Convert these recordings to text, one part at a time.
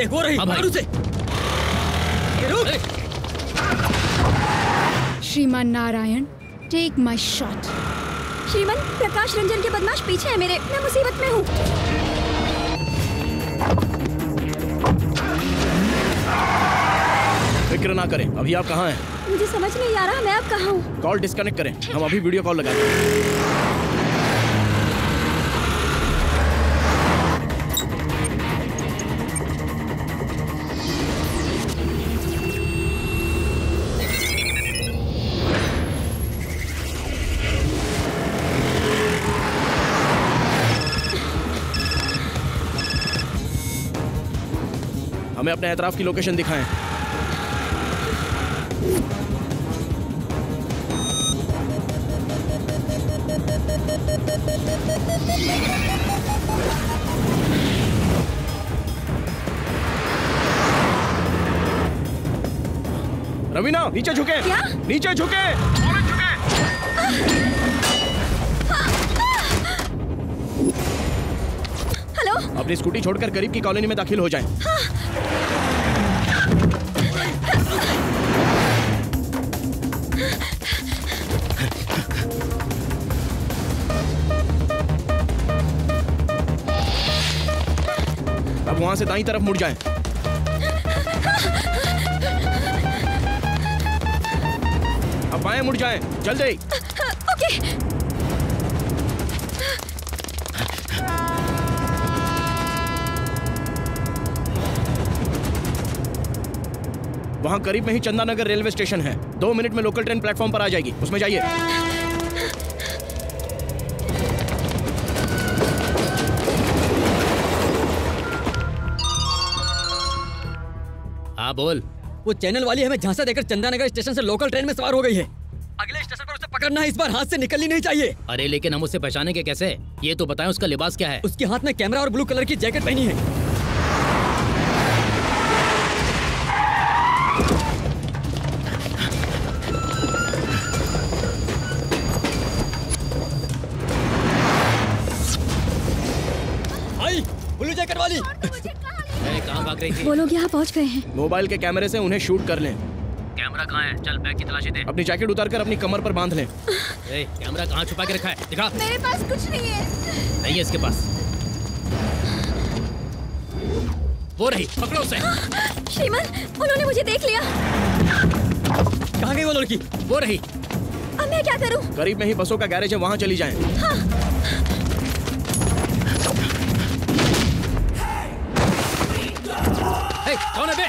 देख वो रही, मार उसे। श्रीमान नारायण, टेक माई शॉट। श्रीमान, प्रकाश रंजन के बदमाश पीछे है मेरे, मैं मुसीबत में हूँ। फिक्र ना करें। अभी आप कहाँ हैं? मुझे समझ नहीं आ रहा मैं अब कहाँ हूँ। कॉल डिस्कनेक्ट करें, हम अभी वीडियो कॉल लगाते हैं। हमें अपने एतराफ की लोकेशन दिखाएं। रवीना, नीचे झुके। क्या? नीचे झुके। हेलो, अपनी स्कूटी छोड़कर करीब की कॉलोनी में दाखिल हो जाएं। अब वहां से दाईं तरफ मुड़ जाएं। अब बाएं मुड़ जाएं, जल्दी। ओके। वहां करीब में ही चंदानगर रेलवे स्टेशन है। 2 मिनट में लोकल ट्रेन प्लेटफॉर्म पर आ जाएगी, उसमें जाइए। हाँ बोल। वो चैनल वाली हमें झांसा देकर चंदानगर स्टेशन से लोकल ट्रेन में सवार हो गई है। अगले स्टेशन पर उसे पकड़ना है, इस बार हाथ से निकलनी नहीं चाहिए। अरे लेकिन हम उससे पहचानेंगे कैसे? ये तो बताएं उसका लिबास क्या है? उसके हाथ में कैमरा और ब्लू कलर की जैकेट पहनी है। आई, ब्लू जैकेट वाली। कहाँ भाग रही थी? वो लोग यहाँ पहुँच गए हैं। मोबाइल के कैमरे से उन्हें शूट कर लें। कैमरा कहाँ है? चल बैग की तलाशी दे। अपनी जैकेट उतारकर अपनी कमर पर बांध लें। कैमरा कहाँ छुपा के रखा है? दिखा। मेरे पास कुछ नहीं है। नहीं है इसके पास। वो रही, पकड़ो उसे। श्रीमान, उन्होंने मुझे देख लिया। कहाँ गई वो लड़की? वो रही। अब मैं क्या करूँ? करीब में ही बसों का गैरेज है, वहाँ चली जाएं। हाँ। कौन है बे?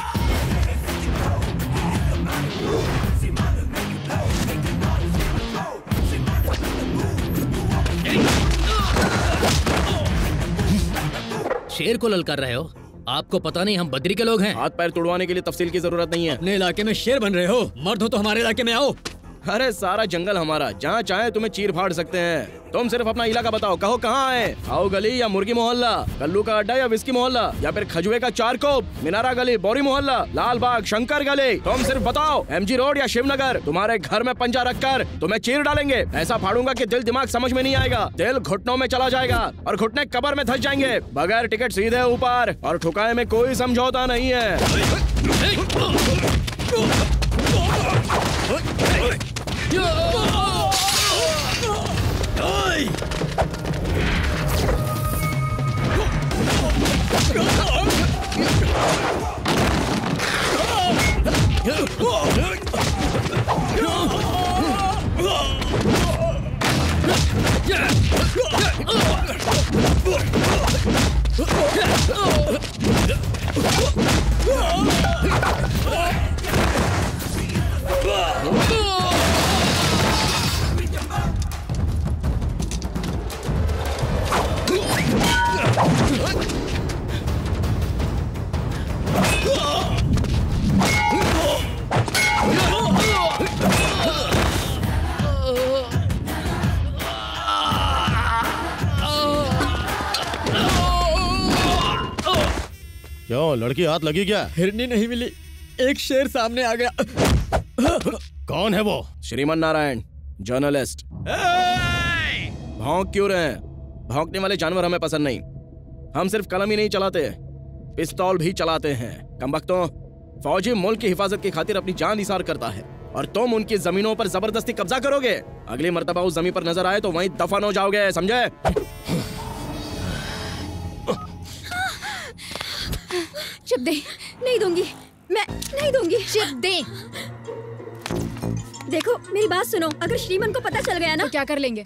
शेर को ललकार रहे हो? आपको पता नहीं हम बद्री के लोग हैं। हाथ पैर तुड़वाने के लिए तफसील की जरूरत नहीं है। अपने इलाके में शेर बन रहे हो? मर्द हो तो हमारे इलाके में आओ। अरे सारा जंगल हमारा, जहाँ चाहे तुम्हें चीर फाड़ सकते हैं। तुम सिर्फ अपना इलाका बताओ, कहो कहाँ आए? आओ गली या मुर्गी मोहल्ला, कल्लू का अड्डा या विस्की मोहल्ला, या फिर खजुए का चारकोप, मीनारा गली, बोरी मोहल्ला, लाल बाग, शंकर गली। तुम सिर्फ बताओ, MG रोड या शिवनगर। तुम्हारे घर में पंजा रखकर तुम्हें चीर डालेंगे। ऐसा फाड़ूंगा कि दिल दिमाग समझ में नहीं आएगा। दिल घुटनों में चला जाएगा और घुटने कब्र में धंस जाएंगे। बगैर टिकट सीधे ऊपर, और ठुकाए में कोई समझौता नहीं है। क्यों, लड़की हाथ लगी क्या? हिरनी नहीं मिली, एक शेर सामने आ गया। कौन है वो? श्रीमान नारायण, जर्नलिस्ट। भौंक क्यों रहे हैं? भौंकने वाले जानवर हमें पसंद नहीं। हम सिर्फ कलम ही नहीं चलाते, पिस्तौल भी चलाते हैं। कमबख्तों, फौजी मुल्क की हिफाजत की खातिर अपनी जान निसार करता है और तुम उनकी जमीनों पर जबरदस्ती कब्जा करोगे। अगली मर्तबा उस जमीन पर नजर आए तो वहीं दफन हो जाओगे, समझे? चिप दे। नहीं दूंगी, मैं नहीं दूंगी। चिप दे। देखो मेरी बात सुनो, अगर श्रीमन को पता चल गया ना तो क्या कर लेंगे?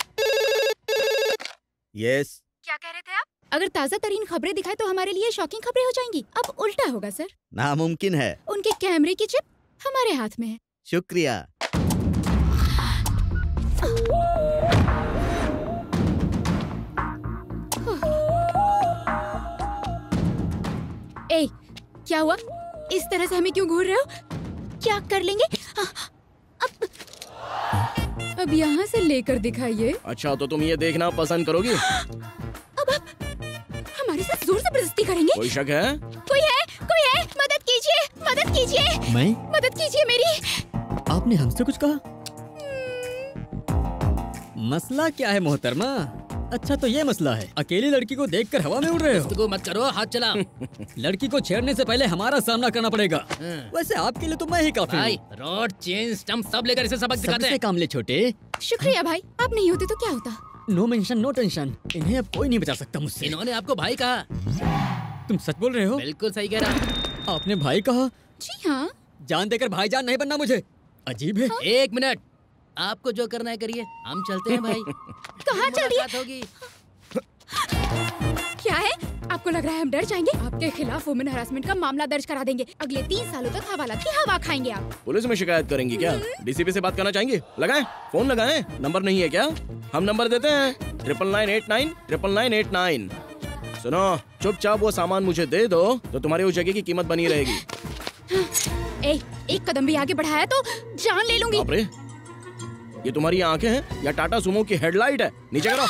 यस। क्या कह रहे थे आप? अगर ताज़ा तरीन खबरें दिखाए तो हमारे लिए शॉकिंग खबरें हो जाएंगी। अब उल्टा होगा सर। नामुमकिन है। उनके कैमरे की चिप हमारे हाथ में है। शुक्रिया। ए, क्या हुआ? इस तरह से हमें क्यों घूर रहे हो? क्या कर लेंगे? अब यहाँ से लेकर दिखाइए। अच्छा, तो तुम ये देखना पसंद करोगी? अब आप हमारे साथ जोर जबरदस्ती करेंगे? कोई शक है? कोई है? कोई है? मदद कीजिए, मदद कीजिए। मैं? मदद कीजिए मेरी। आपने हमसे कुछ कहा? मसला क्या है मोहतरमा? अच्छा तो ये मसला है, अकेली लड़की को देखकर हवा में उड़ रहे हो। तो मत करो, हाथ चला। लड़की को छेड़ने से पहले हमारा सामना करना पड़ेगा। वैसे आपके लिए तो मैं ही काफी भाई, हूँ। रॉड, चेन, स्टंप सब लेकर इसे सबक सिखाते सबसे हैं। काम ले छोटे। शुक्रिया भाई, आप नहीं होते तो क्या होता? नो मेंशन नो टेंशन, इन्हें अब कोई नहीं बचा सकता मुझसे। इन्होंने आपको भाई कहा। तुम सच बोल रहे हो? बिल्कुल सही कह रहा। आपने भाई कहा? जी हाँ। जान देकर भाईजान नहीं बनना मुझे, अजीब है। एक मिनट, आपको जो करना है करिए, हम चलते हैं भाई। कहाँ चल दिए? मुलाकात होगी। क्या है? आपको लग रहा है हम डर जाएंगे? आपके खिलाफ वुमेन हरासमेंट का मामला दर्ज करा देंगे। अगले 3 सालों तक हवालात की हवा खाएंगे आप। पुलिस में शिकायत करेंगी क्या? डीसीपी से बात करना चाहेंगी? लगाएं, फोन लगाएं। नंबर नहीं है क्या? हम नंबर देते हैं 9989 9989। सुनो, चुपचाप वो सामान मुझे दे दो तो तुम्हारी उस जगह की कीमत बनी रहेगी। एक कदम भी आगे बढ़ाया तो जान ले लूंगी। बाप रे, ये तुम्हारी आंखें हैं या टाटा सुमो की हेडलाइट है? नीचे करो।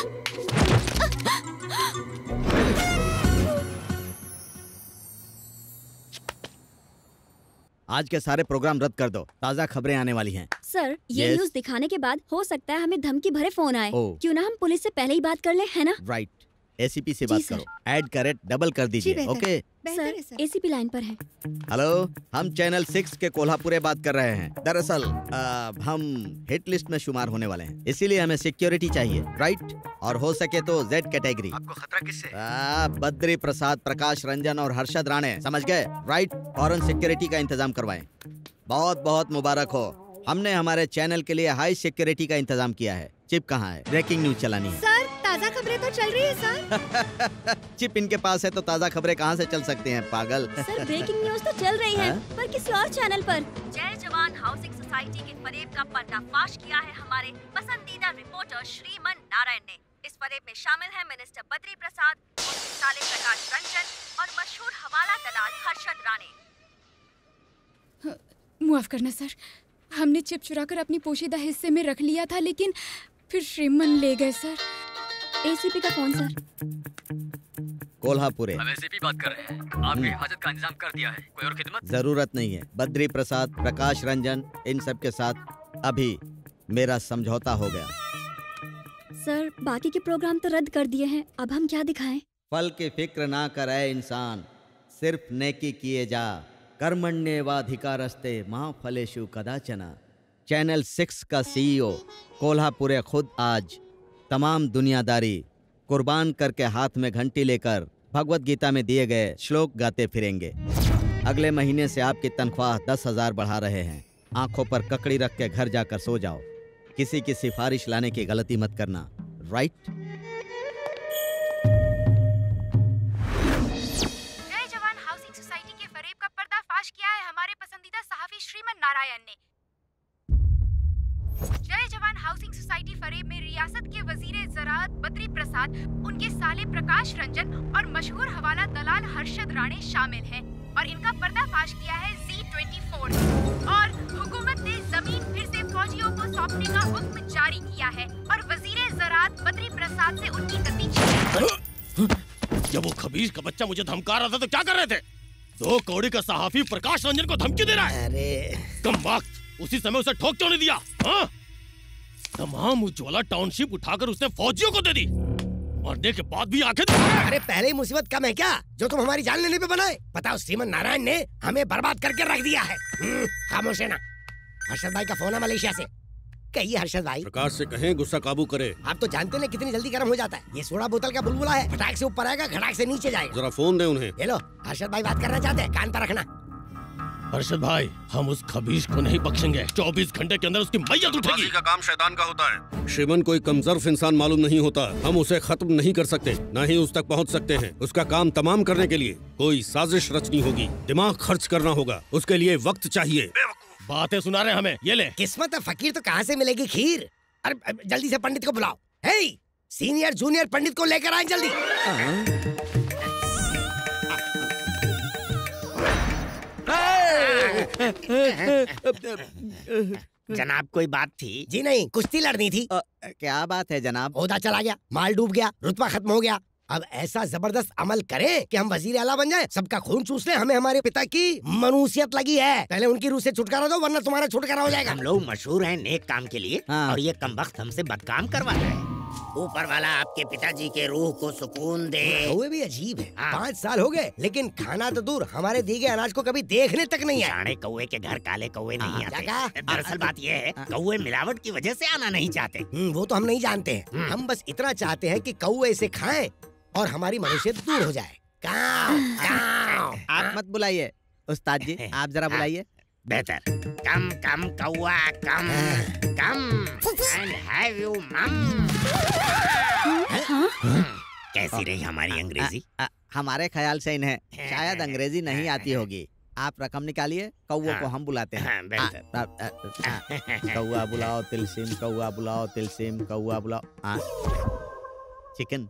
आज के सारे प्रोग्राम रद्द कर दो, ताज़ा खबरें आने वाली हैं। सर, ये Yes? न्यूज़ दिखाने के बाद हो सकता है हमें धमकी भरे फोन आए। ओह। क्यों ना हम पुलिस से पहले ही बात कर लें, है ना? राइट, एसीपी से जी, बात सर। करो। ऐड का रेट डबल कर दीजिए, ओके? सर, एसीपी लाइन पर है। हेलो, हम चैनल 6 के कोल्हापुरे बात कर रहे हैं। दरअसल हम हिट लिस्ट में शुमार होने वाले हैं, इसीलिए हमें सिक्योरिटी चाहिए, राइट? और हो सके तो जेड कैटेगरी। आपको खतरा किससे? बद्री प्रसाद, प्रकाश रंजन और हर्षद राणे, समझ गए? राइट, फॉरेन सिक्योरिटी का इंतजाम करवाएं। बहुत बहुत मुबारक हो, हमने हमारे चैनल के लिए हाई सिक्योरिटी का इंतजाम किया है। चिप कहाँ है? ब्रेकिंग न्यूज चलानी है। सर, ताज़ा खबरें तो चल रही है सर। चिप इनके पास है तो ताज़ा खबरें कहाँ से चल सकती हैं, पागल? सर, ब्रेकिंग न्यूज़ तो चल रही है, हाँ? पर किसी और चैनल पर। जय जवान हाउसिंग सोसाइटी के फरेब का पर्दाफाश किया है हमारे पसंदीदा रिपोर्टर श्रीमन नारायण ने। इस फरेब में शामिल है मिनिस्टर बद्री प्रसाद, उनके साले प्रकाश रंजन और मशहूर हवाला दलाल हर्षद राणे। माफ करना सर, हमने चिप चुराकर अपनी पोशीदा हिस्से में रख लिया था, लेकिन फिर श्रीमन ले गए सर। एसीपी का फोन सर। कोल्हापुरे। हम एसीपी बात कर रहे हैं। आपकी हिफाजत का इंतजाम कर दिया है, कोई और खिदमत? जरूरत नहीं है। बद्री प्रसाद, प्रकाश रंजन, इन सब के साथ अभी मेरा समझौता हो गया। सर, बाकी के प्रोग्राम तो रद्द कर दिए हैं, अब हम क्या दिखाएं? फल की फिक्र ना करे इंसान, सिर्फ नेकी किए जा। कर्मण्येवाधिकारस्ते मां फलेषु कदाचन। चैनल 6 का सीईओ कोल्हापुरे खुद आज तमाम दुनियादारी कुर्बान करके हाथ में घंटी लेकर भगवत गीता में दिए गए श्लोक गाते फिरेंगे। अगले महीने से आपकी तनख्वाह 10,000 बढ़ा रहे हैं। आंखों पर ककड़ी रख के घर जाकर सो जाओ। किसी की सिफारिश लाने की गलती मत करना, राइट? जय जवान हाउसिंग सोसाइटी के फरेब का पर्दाफाश किया है हमारे पसंदीदा सहाफी श्रीमन नारायण ने। जय जवान हाउसिंग सोसाइटी फरेब में रियासत के वजीर ज़राअत बद्री प्रसाद, उनके साले प्रकाश रंजन और मशहूर हवाला दलाल हर्षद राणे शामिल हैं और इनका पर्दाफाश किया है Z24। और हुकूमत ने जमीन फिर से फौजियों को सौंपने का हुक्म जारी किया है और वजीर ज़राअत बद्री प्रसाद से उनकी गद्दी छीनी। जब वो खबीज का बच्चा मुझे धमका रहा था तो क्या कर रहे थे? 2 कौड़ी का सहाफी प्रकाश रंजन को धमकी दे रहा है। अरे कम वक्त, उसी समय उसे ठोक क्यों नहीं दिया? हाँ? तमाम उज्ज्वला टाउनशिप उठाकर उसने फौजियों को दे दी। मरने के बाद भी आंखें। अरे पहले ही मुसीबत कम है क्या जो तुम हमारी जान लेने पे बनाए? बताओ, श्रीमन नारायण ने हमें बर्बाद करके रख दिया है। खामोश है ना। हर्षद भाई का फोन है मलेशिया से। कहिए हर्षद भाई। प्रकाश से कहें गुस्सा काबू करे। आप तो जानते हैं कितनी जल्दी गर्म हो जाता है। ये सोडा बोतल का बुलबुला है, फटाक से ऊपर आएगा, खटाक से नीचे जाएगा। जरा फोन दे उन्हें। ये लो, हर्षद भाई बात करना चाहते हैं, कान पर रखना। हर्षद भाई, हम उस खबीश को नहीं बख्शेंगे। 24 घंटे के अंदर उसकी मैयत उठेगी। का काम शैतान का होता है। श्रीमन कोई कमजोर इंसान मालूम नहीं होता। हम उसे खत्म नहीं कर सकते, न ही उस तक पहुंच सकते हैं। उसका काम तमाम करने के लिए कोई साजिश रचनी होगी, दिमाग खर्च करना होगा, उसके लिए वक्त चाहिए। बातें सुना रहे हमें, ये ले। किस्मत है फकीर तो कहाँ से मिलेगी खीर। अरे जल्दी से पंडित को बुलाओ। हे, सीनियर जूनियर पंडित को लेकर आए जल्दी। जनाब कोई बात थी? जी नहीं, कुश्ती लड़नी थी। क्या बात है जनाब? ओहदा चला गया, माल डूब गया, रुतबा खत्म हो गया। अब ऐसा जबरदस्त अमल करें कि हम वजीर आला बन जाएं, सबका खून चूस ले। हमें हमारे पिता की मनुसियत लगी है, पहले उनकी रूह से छुटकारा दो वरना तुम्हारा छुटकारा हो जाएगा। हम लोग मशहूर हैं नेक काम के लिए, हाँ। और ये कमबख्त हमसे बदकाम करवा रहे हैं। ऊपर वाला आपके पिताजी के रूह को सुकून दे। कौवे भी अजीब है। हाँ। 5 साल हो गए लेकिन खाना तो दूर, हमारे दिए गए अनाज को कभी देखने तक नहीं आया। जाने कौवे के घर काले कौवे नहीं क्या आते। कहा? दरअसल बात ये है, कौवे मिलावट की वजह से आना नहीं चाहते। वो तो हम नहीं जानते हैं। हम बस इतना चाहते हैं कि कौवे इसे खाएं और हमारी मनुष्यत दूर हो जाए। काव, काव। आप मत बुलाइए उस्ताद जी, आप जरा बुलाइए। बेहतर। कम कम कौवा कम कम एंड हैव यू मम। कैसी रही हमारी अंग्रेजी? हमारे ख्याल से इन्हें शायद अंग्रेजी नहीं आती होगी। आप रकम निकालिए, कौवे को हम बुलाते हैं। कौवा बुलाओ तिलसिम, कौवा बुलाओ तिलसिम, कौवा बुलाओ। चिकन।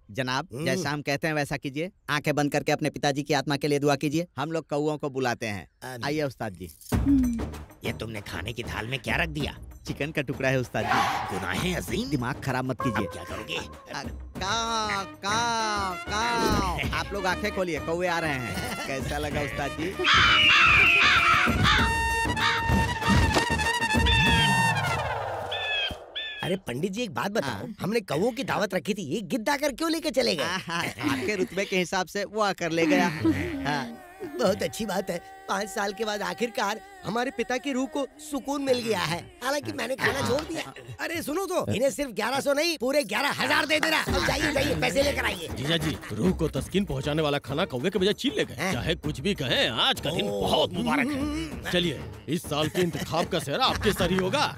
जनाब, जैसा हम कहते हैं वैसा कीजिए। आंखें बंद करके अपने पिताजी की आत्मा के लिए दुआ कीजिए। हम लोग कौओं को बुलाते हैं। आइए उस्ताद जी। ये तुमने खाने की थाल में क्या रख दिया? चिकन का टुकड़ा है उस्ताद जी। गुनाहे अजीम। दिमाग खराब मत कीजिए। क्या करोगे? काव, काव, काव। आप लोग आंखें खोलिए, कौवे आ रहे हैं। कैसा लगा उस्ताद जी? अरे पंडित जी एक बात बताओ, हमने कौवों की दावत रखी थी, ये गिद्ध आकर क्यों लेके चले गए? आपके रुतबे के हिसाब से वो आकर ले गया। बहुत अच्छी बात है। 5 साल के बाद आखिरकार हमारे पिता की रूह को सुकून मिल गया है। हालांकि मैंने खाना छोड़ दिया। अरे सुनो तो, इन्हें सिर्फ 1100 नहीं पूरे 11,000 दे देना। अब जाइए जाइए, पैसे लेकर आइए। जीजा जी, रूह को तस्कीन पहुंचाने वाला खाना कौवे के बजाय चील ले गए। चाहे कुछ भी कहें, आज का दिन बहुत मुबारक है। चलिए, इस साल के इंतखाब का सेहरा आपके सर ही होगा।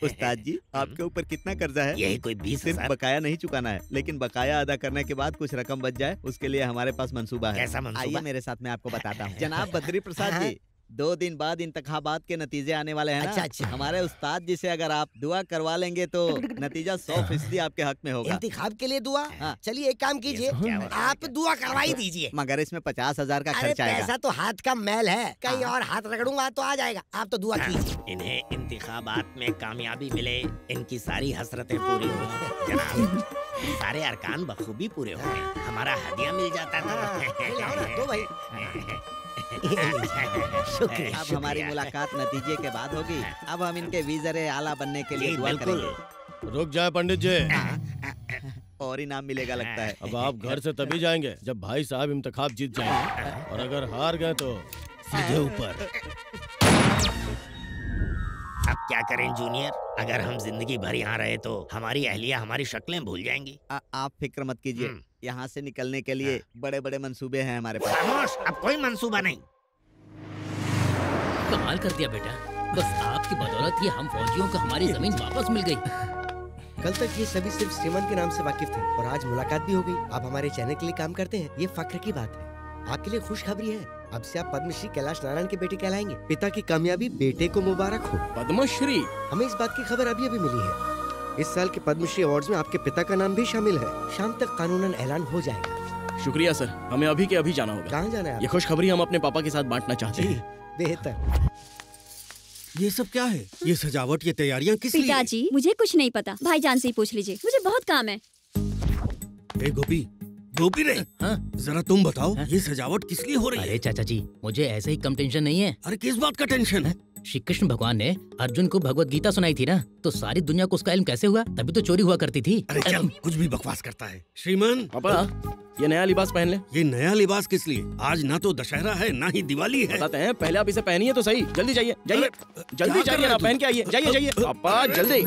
उस्ताद जी, आपके ऊपर कितना कर्जा है? यही कोई 20,000। सिर्फ बकाया नहीं चुकाना है, लेकिन बकाया अदा करने के बाद कुछ रकम बच जाए, उसके लिए हमारे पास मंसूबा है। कैसा मंसूबा? आइए मेरे साथ, मैं आपको बताता हूँ। जनाब बद्री प्रसाद जी, 2 दिन बाद इंतखाबात के नतीजे आने वाले हैं ना? अच्छा। हमारे उस्ताद जी से अगर आप दुआ करवा लेंगे तो नतीजा 100% आपके हक में होगा। इंतखाब के लिए दुआ? चलिए एक काम कीजिए, आप दुआ करवा ही दीजिए। मगर इसमें 50,000 का अरे खर्च आएगा। पैसा तो हाथ का मैल है, कहीं और हाथ रगड़ूंगा तो आ जाएगा। आप तो दुआ कीजिए। इन्हें इंतखाबात में कामयाबी मिले, इनकी सारी हसरतें पूरी हो जनाब। सारे अरकान बखूबी पूरे हो गए, हमारा हदिया मिल जाता था। तो भाई शुक्रिया। अब हमारी मुलाकात नतीजे के बाद होगी। अब हम इनके वीज़रे आला बनने के लिए दुआ करेंगे। रुक जाए पंडित जी, और इनाम मिलेगा लगता है। अब आप घर से तभी जाएंगे जब भाई साहब इंतखाब जीत जाएंगे, और अगर हार गए तो सीधे ऊपर। अब क्या करें जूनियर? अगर हम जिंदगी भर यहाँ रहे तो हमारी अहलिया हमारी शक्लें भूल जाएंगी। आप फिक्र मत कीजिए, यहाँ से निकलने के लिए बड़े बड़े मंसूबे हैं हमारे पास। खामोश, अब कोई मंसूबा नहीं। कमाल कर दिया बेटा, बस आपकी बदौलत ये हम फौजियों को हमारी जमीन वापस मिल गई। कल तक ये सभी सिर्फ श्रीमन के नाम से वाकिफ थे और आज मुलाकात भी हो गई। आप हमारे चैनल के लिए काम करते हैं, ये फख्र की बात है। आपके लिए खुशखबरी है, अब से आप पद्मश्री कैलाश नारायण के बेटे कहलाएंगे। पिता की कामयाबी बेटे को मुबारक हो। पद्मश्री? हमें इस बात की खबर अभी अभी मिली है। इस साल के पद्मश्री अवार्ड्स में आपके पिता का नाम भी शामिल है। शाम तक कानूनन ऐलान हो जाएगा। शुक्रिया सर, हमें अभी के अभी जाना होगा। कहाँ जाना है? ये खुशखबरी हम अपने पापा के साथ बांटना चाहते हैं। बेहतर। ये सब क्या है? ये सजावट, ये तैयारियां किस लिए? पिताजी, मुझे कुछ नहीं पता, भाईजान से ही पूछ लीजिए, मुझे बहुत काम है। ए गोपी, गोपी रे, जरा तुम बताओ, ये सजावट किस लिए हो रही है? अरे चाचा जी, मुझे ऐसे ही कम टेंशन नहीं है। अरे किस बात का टेंशन है? श्री कृष्ण भगवान ने अर्जुन को भगवत गीता सुनाई थी ना, तो सारी दुनिया को उसका इल्म कैसे हुआ? तभी तो चोरी हुआ करती थी। अरे चल, कुछ भी बकवास करता है। श्रीमान पापा, ये नया लिबास पहन ले। ये नया लिबास किस लिए? आज ना तो दशहरा है ना ही दिवाली है। बताते हैं, पहले आप इसे पहनिए तो सही। जल्दी जाइए, जाइए जल्दी जाइए ना, पहन के आइए। जाइए जाइए पापा, जल्दी।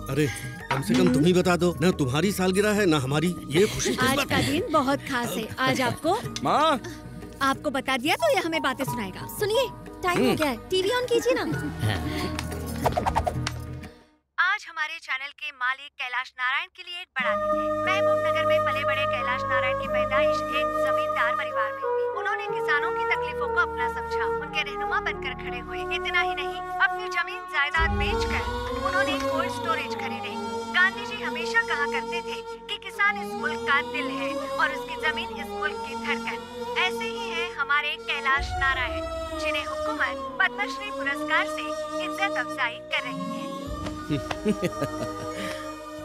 अरे कम से कम तुम ही बता दो ना, तुम्हारी सालगिरह है ना हमारी। ये खुशी किस आज बात का है? दिन बहुत खास है। आज आपको माँ, आपको बता दिया तो ये हमें बातें सुनाएगा। सुनिए, टाइम हो गया है, टीवी ऑन कीजिए ना। आज हमारे चैनल के मालिक कैलाश नारायण के लिए एक बड़ा दिन है। महबूब नगर में पले बड़े कैलाश नारायण की पैदाइश एक जमींदार परिवार में हुई। उन्होंने किसानों की तकलीफों को अपना समझा, उनके रहनुमा बनकर खड़े हुए। इतना ही नहीं, अपनी जमीन जायदाद बेचकर उन्होंने कोल्ड स्टोरेज खरीदे। गांधी जी हमेशा कहा करते थे कि किसान इस मुल्क का दिल है और उसकी जमीन इस मुल्क की धड़कन। ऐसे ही है हमारे कैलाश नारायण, जिन्हें हुकूमत पद्मश्री पुरस्कार से इज्जत अफजाई कर रही है।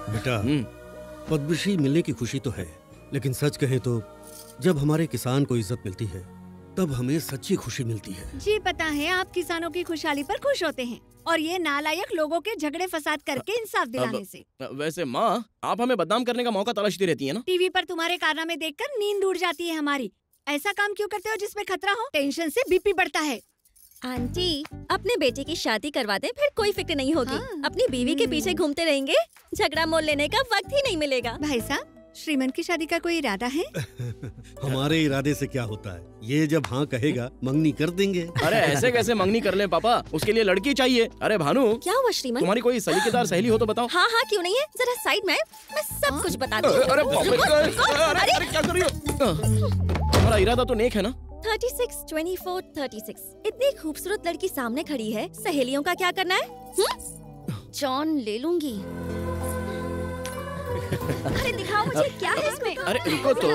बेटा, पद्मश्री मिलने की खुशी तो है, लेकिन सच कहे तो जब हमारे किसान को इज्जत मिलती है तब हमें सच्ची खुशी मिलती है। जी पता है, आप किसानों की खुशहाली पर खुश होते हैं और ये नालायक लोगों के झगड़े फसाद करके इंसाफ दिलाने से। वैसे माँ, आप हमें बदनाम करने का मौका तलाशती रहती है ना। टीवी पर तुम्हारे कारनामे देखकर नींद उड़ जाती है हमारी। ऐसा काम क्यों करते हो जिसमें खतरा हो? टेंशन से बीपी बढ़ता है। आंटी, अपने बेटे की शादी करवा दें, फिर कोई फिक्र नहीं होगी। अपनी बीवी के पीछे घूमते रहेंगे, झगड़ा मोल लेने का वक्त ही नहीं मिलेगा। भाई साहब, श्रीमन की शादी का कोई इरादा है? हमारे इरादे से क्या होता है, ये जब हाँ कहेगा मंगनी कर देंगे। अरे ऐसे कैसे मंगनी कर ले पापा, उसके लिए लड़की चाहिए। अरे भानु, क्या हुआ श्रीमन? तुम्हारी कोई सलीकेदार सहेली हो तो बताओ। हाँ हाँ, क्यों नहीं है, जरा साइड में, मैं सब कुछ बताती हूँ। अरे अरे क्या कर रही हो? तुम्हारा इरादा तो नेक है ना। 36, 24, 36 इतनी खूबसूरत लड़की सामने खड़ी है, सहेलियों का क्या करना है? जॉन ले लूंगी। अरे दिखाओ मुझे, क्या है इसमें? अरे रुको तो।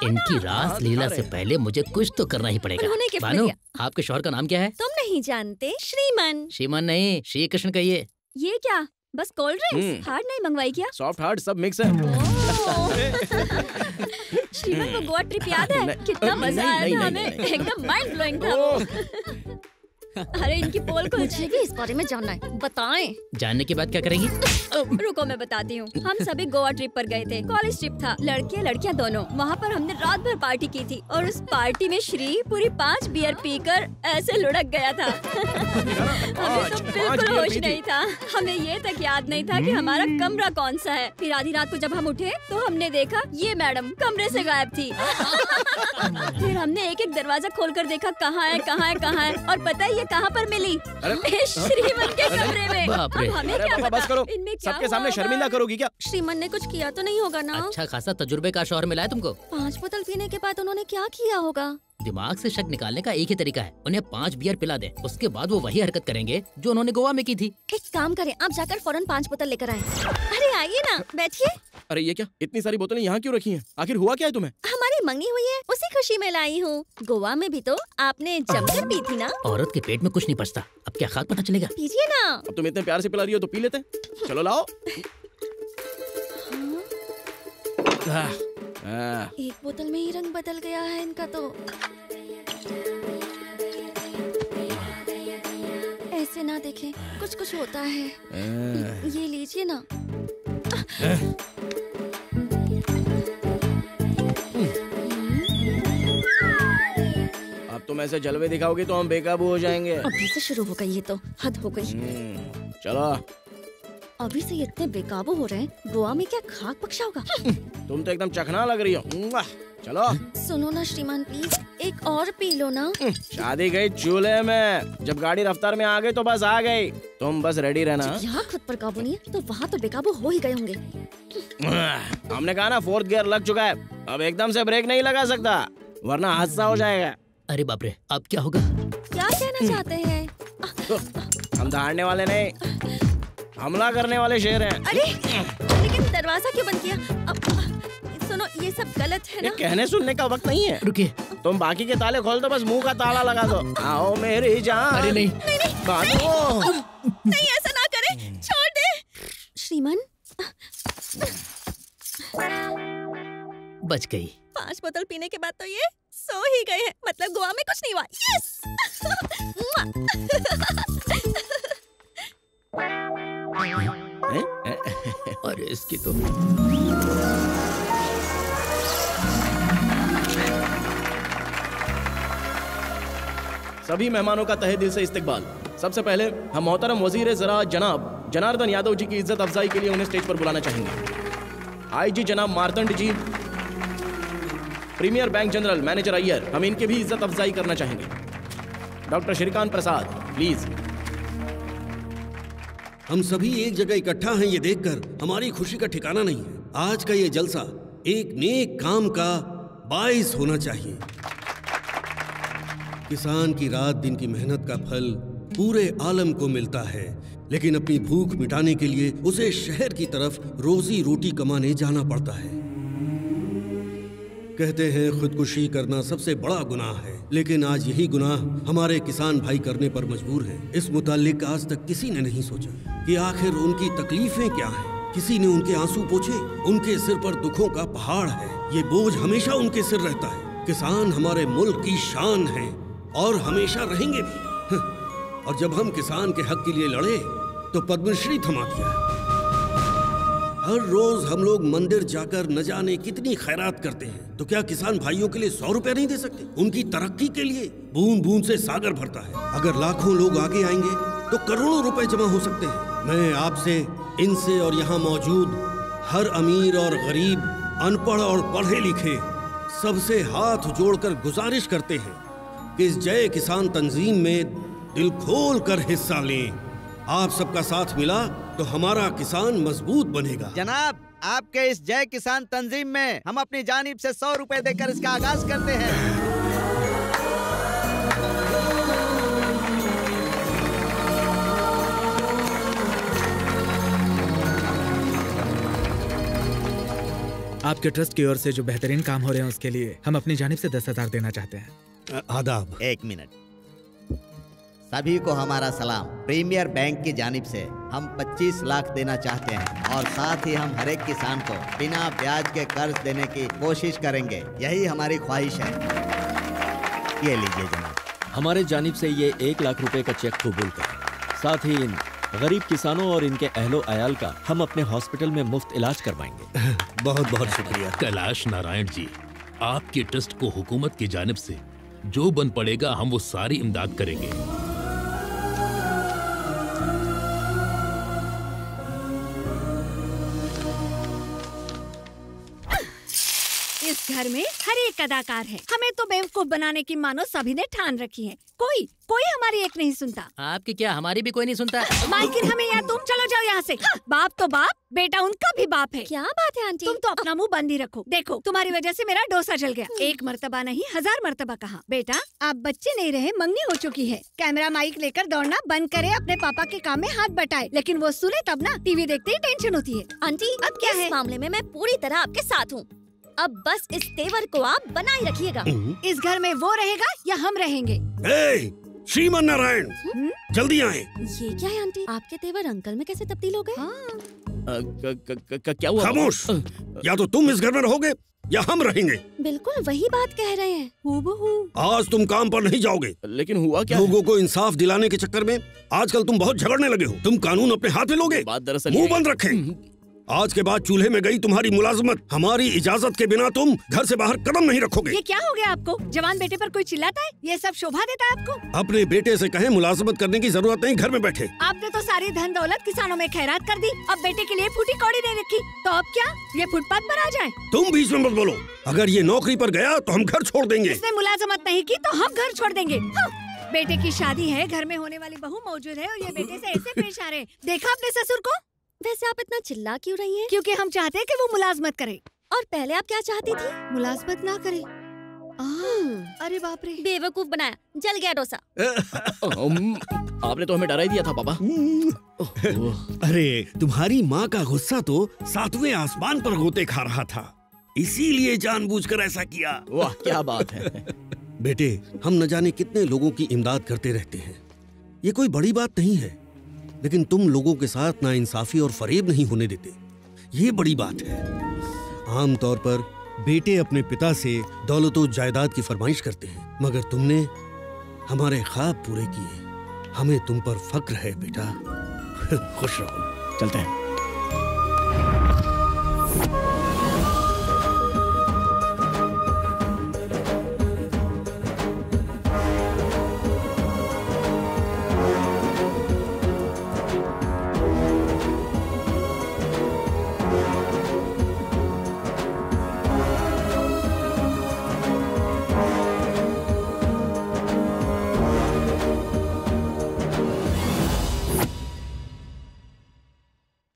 इनकी रास लीला से पहले मुझे कुछ तो करना ही पड़ेगा। उन्होंने गिफ्ट भानु, दिया। आपके शौहर का नाम क्या है? तुम नहीं जानते? श्रीमन। श्रीमान नहीं, श्री कृष्ण कहिए। ये क्या, बस कोल्ड ड्रिंक्स? हार्ड नहीं मंगवाई क्या? सॉफ्ट हार्ड सब मिक्स है। श्रीमन, वो गोवा ट्रिप याद है? कितना मजा आया था हमें, एकदम माइंड ब्लोइंग था। अरे इनकी पोल को मुझे भी इस बारे में जानना है, बताएं। जानने के बाद क्या करेंगी? रुको मैं बताती हूँ। हम सभी गोवा ट्रिप पर गए थे, कॉलेज ट्रिप था, लड़कियाँ लड़कियाँ दोनों। वहाँ पर हमने रात भर पार्टी की थी और उस पार्टी में श्री पूरी 5 बियर पीकर ऐसे लुढ़क गया था। हमें तो बिल्कुल होश नहीं था। हमें ये तक याद नहीं था कि हमारा कमरा कौन सा है। फिर आधी रात को जब हम उठे तो हमने देखा ये मैडम कमरे से गायब थी। फिर हमने एक एक दरवाजा खोलकर देखा, कहाँ है कहाँ है कहाँ है, और पता है ये कहाँ पर मिली? श्रीमन के कमरे में। बाप रे। अब हमें क्या पता बस करो, इनमें क्या सबके हुआ सामने होगा? शर्मिंदा करोगी क्या? श्रीमन ने कुछ किया तो नहीं होगा ना? अच्छा खासा तजुर्बे का शौहर मिला है तुमको। 5 बोतल पीने के बाद उन्होंने क्या किया होगा? दिमाग से शक निकालने का एक ही तरीका है, उन्हें 5 बियर पिला दे, उसके बाद वो वही हरकत करेंगे जो उन्होंने गोवा में की थी। एक काम करें, आप जाकर फौरन 5 बोतल लेकर आए। अरे आइए ना, बैठिए। अरे ये क्या, इतनी सारी बोतलें यहाँ क्यों रखी हैं? आखिर हुआ क्या है तुम्हें? हमारी मंगनी हुई है, उसी खुशी में लाई हूँ। गोवा में भी तो आपने जमकर पी थी ना? औरत के पेट में कुछ नहीं पचता, अब क्या खाक पता चलेगा? पीजिए ना। अब तुम इतने प्यार से पिला रही हो तो पी लेते हैं। चलो लाओ। एक बोतल में ही रंग बदल गया है इनका तो। ऐसे ना देखें, कुछ कुछ होता है। ये लीजिए ना। अब तुम ऐसे जलवे दिखाओगे तो हम बेकाबू हो जाएंगे। अभी से शुरू हो गई, ये तो हद हो गई। चलो। अभी से ये इतने बेकाबू हो रहे हैं, गोवा में क्या खाक बख्शा होगा? तुम तो एकदम चखना लग रही हो। चलो। सुनो ना श्रीमान, प्लीज एक और पी लो ना। शादी गई चूल्हे में, जब गाड़ी रफ्तार में आ गई तो बस आ गई। तुम बस रेडी रहना। यहाँ खुद पर काबू नहीं है तो वहाँ तो बेकाबू हो ही गए होंगे। हमने कहा ना 4th गियर लग चुका है, अब एकदम से ब्रेक नहीं लगा सकता वरना हादसा हो जाएगा। अरे बाप रे, अब क्या होगा? क्या कहना चाहते हैं? हम दहाड़ने वाले नहीं, हमला करने वाले शेर हैं। अरे लेकिन दरवाजा क्यों बंद किया? सुनो, ये सब गलत है ना? ये कहने सुनने का वक्त नहीं है। रुकिए, तुम बाकी के ताले खोल दो, बस मुंह का ताला लगा दो। आओ मेरी जान। अरे नहीं नहीं, ऐसा ना करें, छोड़ दे। श्रीमान, बच गई। 5 बोतल पीने के बाद तो ये सो ही गए हैं, मतलब गोवा में कुछ नहीं हुआ। यस। अरे इसकी तो सभी मेहमानों का तहे दिल से इस्तकबाल। सबसे पहले हम मोहतरम वजीर ज़राअत जनाब जनार्दन यादव जी की इज्जत अफजाई के लिए उन्हें स्टेज पर बुलाना चाहेंगे। आईजी जनाब Martand ji, premier bank general manager Iyer, हम इनकी भी इज्जत अफजाई करना चाहेंगे। Doctor Shrikant Prasad, please. हम सभी एक जगह इकट्ठा हैं, ये देखकर हमारी खुशी का ठिकाना नहीं है। आज का ये जलसा एक नेक काम का बाइस होना चाहिए। किसान की रात दिन की मेहनत का फल पूरे आलम को मिलता है, लेकिन अपनी भूख मिटाने के लिए उसे शहर की तरफ रोजी रोटी कमाने जाना पड़ता है। कहते हैं खुदकुशी करना सबसे बड़ा गुनाह है, लेकिन आज यही गुनाह हमारे किसान भाई करने पर मजबूर हैं। इस मुतालिक आज तक किसी ने नहीं सोचा कि आखिर उनकी तकलीफें क्या हैं। किसी ने उनके आंसू पोंछे? उनके सिर पर दुखों का पहाड़ है, ये बोझ हमेशा उनके सिर रहता है। किसान हमारे मुल्क की शान है और हमेशा रहेंगे भी। और जब हम किसान के हक के लिए लड़े तो पद्मश्री थमा दिया। हर रोज हम लोग मंदिर जाकर न जाने कितनी खैरात करते हैं, तो क्या किसान भाइयों के लिए 100 रुपए नहीं दे सकते? उनकी तरक्की के लिए बूंद बूंद से सागर भरता है। अगर लाखों लोग आगे आएंगे तो करोड़ों रुपए जमा हो सकते हैं। मैं आपसे, इनसे और यहाँ मौजूद हर अमीर और गरीब, अनपढ़ और पढ़े लिखे सबसे हाथ जोड़कर गुजारिश करते हैं कि इस जय किसान तंजीम में दिल खोल कर हिस्सा लें। आप सबका साथ मिला तो हमारा किसान मजबूत बनेगा। जनाब, आपके इस जय किसान तंजीम में हम अपनी जानिब से 100 रुपए देकर इसका आगाज करते हैं। आपके ट्रस्ट की ओर से जो बेहतरीन काम हो रहे हैं उसके लिए हम अपनी जानिब से 10,000 देना चाहते हैं। आदाब। 1 मिनट। सभी को हमारा सलाम। प्रीमियर बैंक की जानिब से हम 25 लाख देना चाहते हैं और साथ ही हम हर एक किसान को बिना ब्याज के कर्ज देने की कोशिश करेंगे। यही हमारी ख्वाहिश है। ये लीजिए जनाब। हमारे जानिब से ये 1 लाख रुपए का चेक कबूल करें। साथ ही इन गरीब किसानों और इनके अहलो अयाल का हम अपने हॉस्पिटल में मुफ्त इलाज करवाएंगे। बहुत बहुत शुक्रिया। कैलाश नारायण जी, आपके ट्रस्ट को हुकूमत की जानिब से जो बन पड़ेगा हम वो सारी इमदाद करेंगे। इस घर में हर एक अदाकार है। हमें तो बेवकूफ बनाने की मानो सभी ने ठान रखी है। कोई हमारी एक नहीं सुनता। आपकी क्या, हमारी भी कोई नहीं सुनता। मालकिन हमें यहाँ, तुम चलो जाओ यहाँ से। बाप तो बाप, बेटा उनका भी बाप है। क्या बात है आंटी? तुम तो अपना मुंह बंद ही रखो। देखो तुम्हारी वजह से मेरा डोसा जल गया। 1 मर्तबा नहीं 1000 मर्तबा कहा। बेटा आप बच्चे नहीं रहे, मंगनी हो चुकी है। कैमरा माइक लेकर दौड़ना बंद करे, अपने पापा के काम में हाथ बटाए। लेकिन वो सुने तब ना, टीवी देखते ही टेंशन होती है। आंटी अब क्या है? इस मामले में मैं पूरी तरह आपके साथ हूँ। अब बस इस तेवर को आप बनाए रखिएगा। इस घर में वो रहेगा या हम रहेंगे? श्रीमन नारायण, जल्दी आए। ये क्या है आंटी? आपके तेवर अंकल में कैसे तब्दील हो गए? क्या हुआ? खामोश। या तो तुम इस घर में रहोगे या हम रहेंगे। बिल्कुल वही बात कह रहे हैं। हूबहू। आज तुम काम पर नहीं जाओगे। लेकिन हुआ क्या? लोगों को इंसाफ दिलाने के चक्कर में आजकल तुम बहुत झगड़ने लगे हो। तुम कानून अपने हाथ में लोगे? बात दरअसल मुंह बंद रखे। आज के बाद चूल्हे में गई तुम्हारी मुलाजमत। हमारी इजाजत के बिना तुम घर से बाहर कदम नहीं रखोगे। ये क्या हो गया आपको? जवान बेटे पर कोई चिल्लाता है? ये सब शोभा देता है आपको? अपने बेटे से कहें मुलाजमत करने की जरूरत नहीं, घर में बैठे। आपने तो सारी धन दौलत किसानों में खैरात कर दी। अब बेटे के लिए फूटी कौड़ी नहीं रखी, तो अब क्या ये फुटपाथ पर आ जाए? तुम बीच में मत बोलो। अगर ये नौकरी पर गया तो हम घर छोड़ देंगे। इसने मुलाजमत नहीं की तो हम घर छोड़ देंगे। बेटे की शादी है, घर में होने वाली बहू मौजूद है और ये बेटे से ऐसे पेश आ रहे। देखा अपने ससुर को? वैसे आप इतना चिल्ला क्यों रही हैं? क्योंकि हम चाहते हैं कि वो मुलाजमत करे। और पहले आप क्या चाहती थी? मुलाजमत ना करे। अरे बाप रे, बेवकूफ बनाया, जल गया डोसा। आपने तो हमें डरा ही दिया था पापा। अरे तुम्हारी माँ का गुस्सा तो 7वें आसमान पर गोते खा रहा था, इसीलिए जानबूझकर ऐसा किया। वाह क्या बात है। बेटे, हम न जाने कितने लोगों की इमदाद करते रहते हैं, ये कोई बड़ी बात नहीं है। लेकिन तुम लोगों के साथ नाइंसाफी और फरेब नहीं होने देते, ये बड़ी बात है। आमतौर पर बेटे अपने पिता से दौलत और जायदाद की फरमाइश करते हैं, मगर तुमने हमारे ख्वाब पूरे किए। हमें तुम पर फक्र है बेटा। खुश रहो। चलते हैं।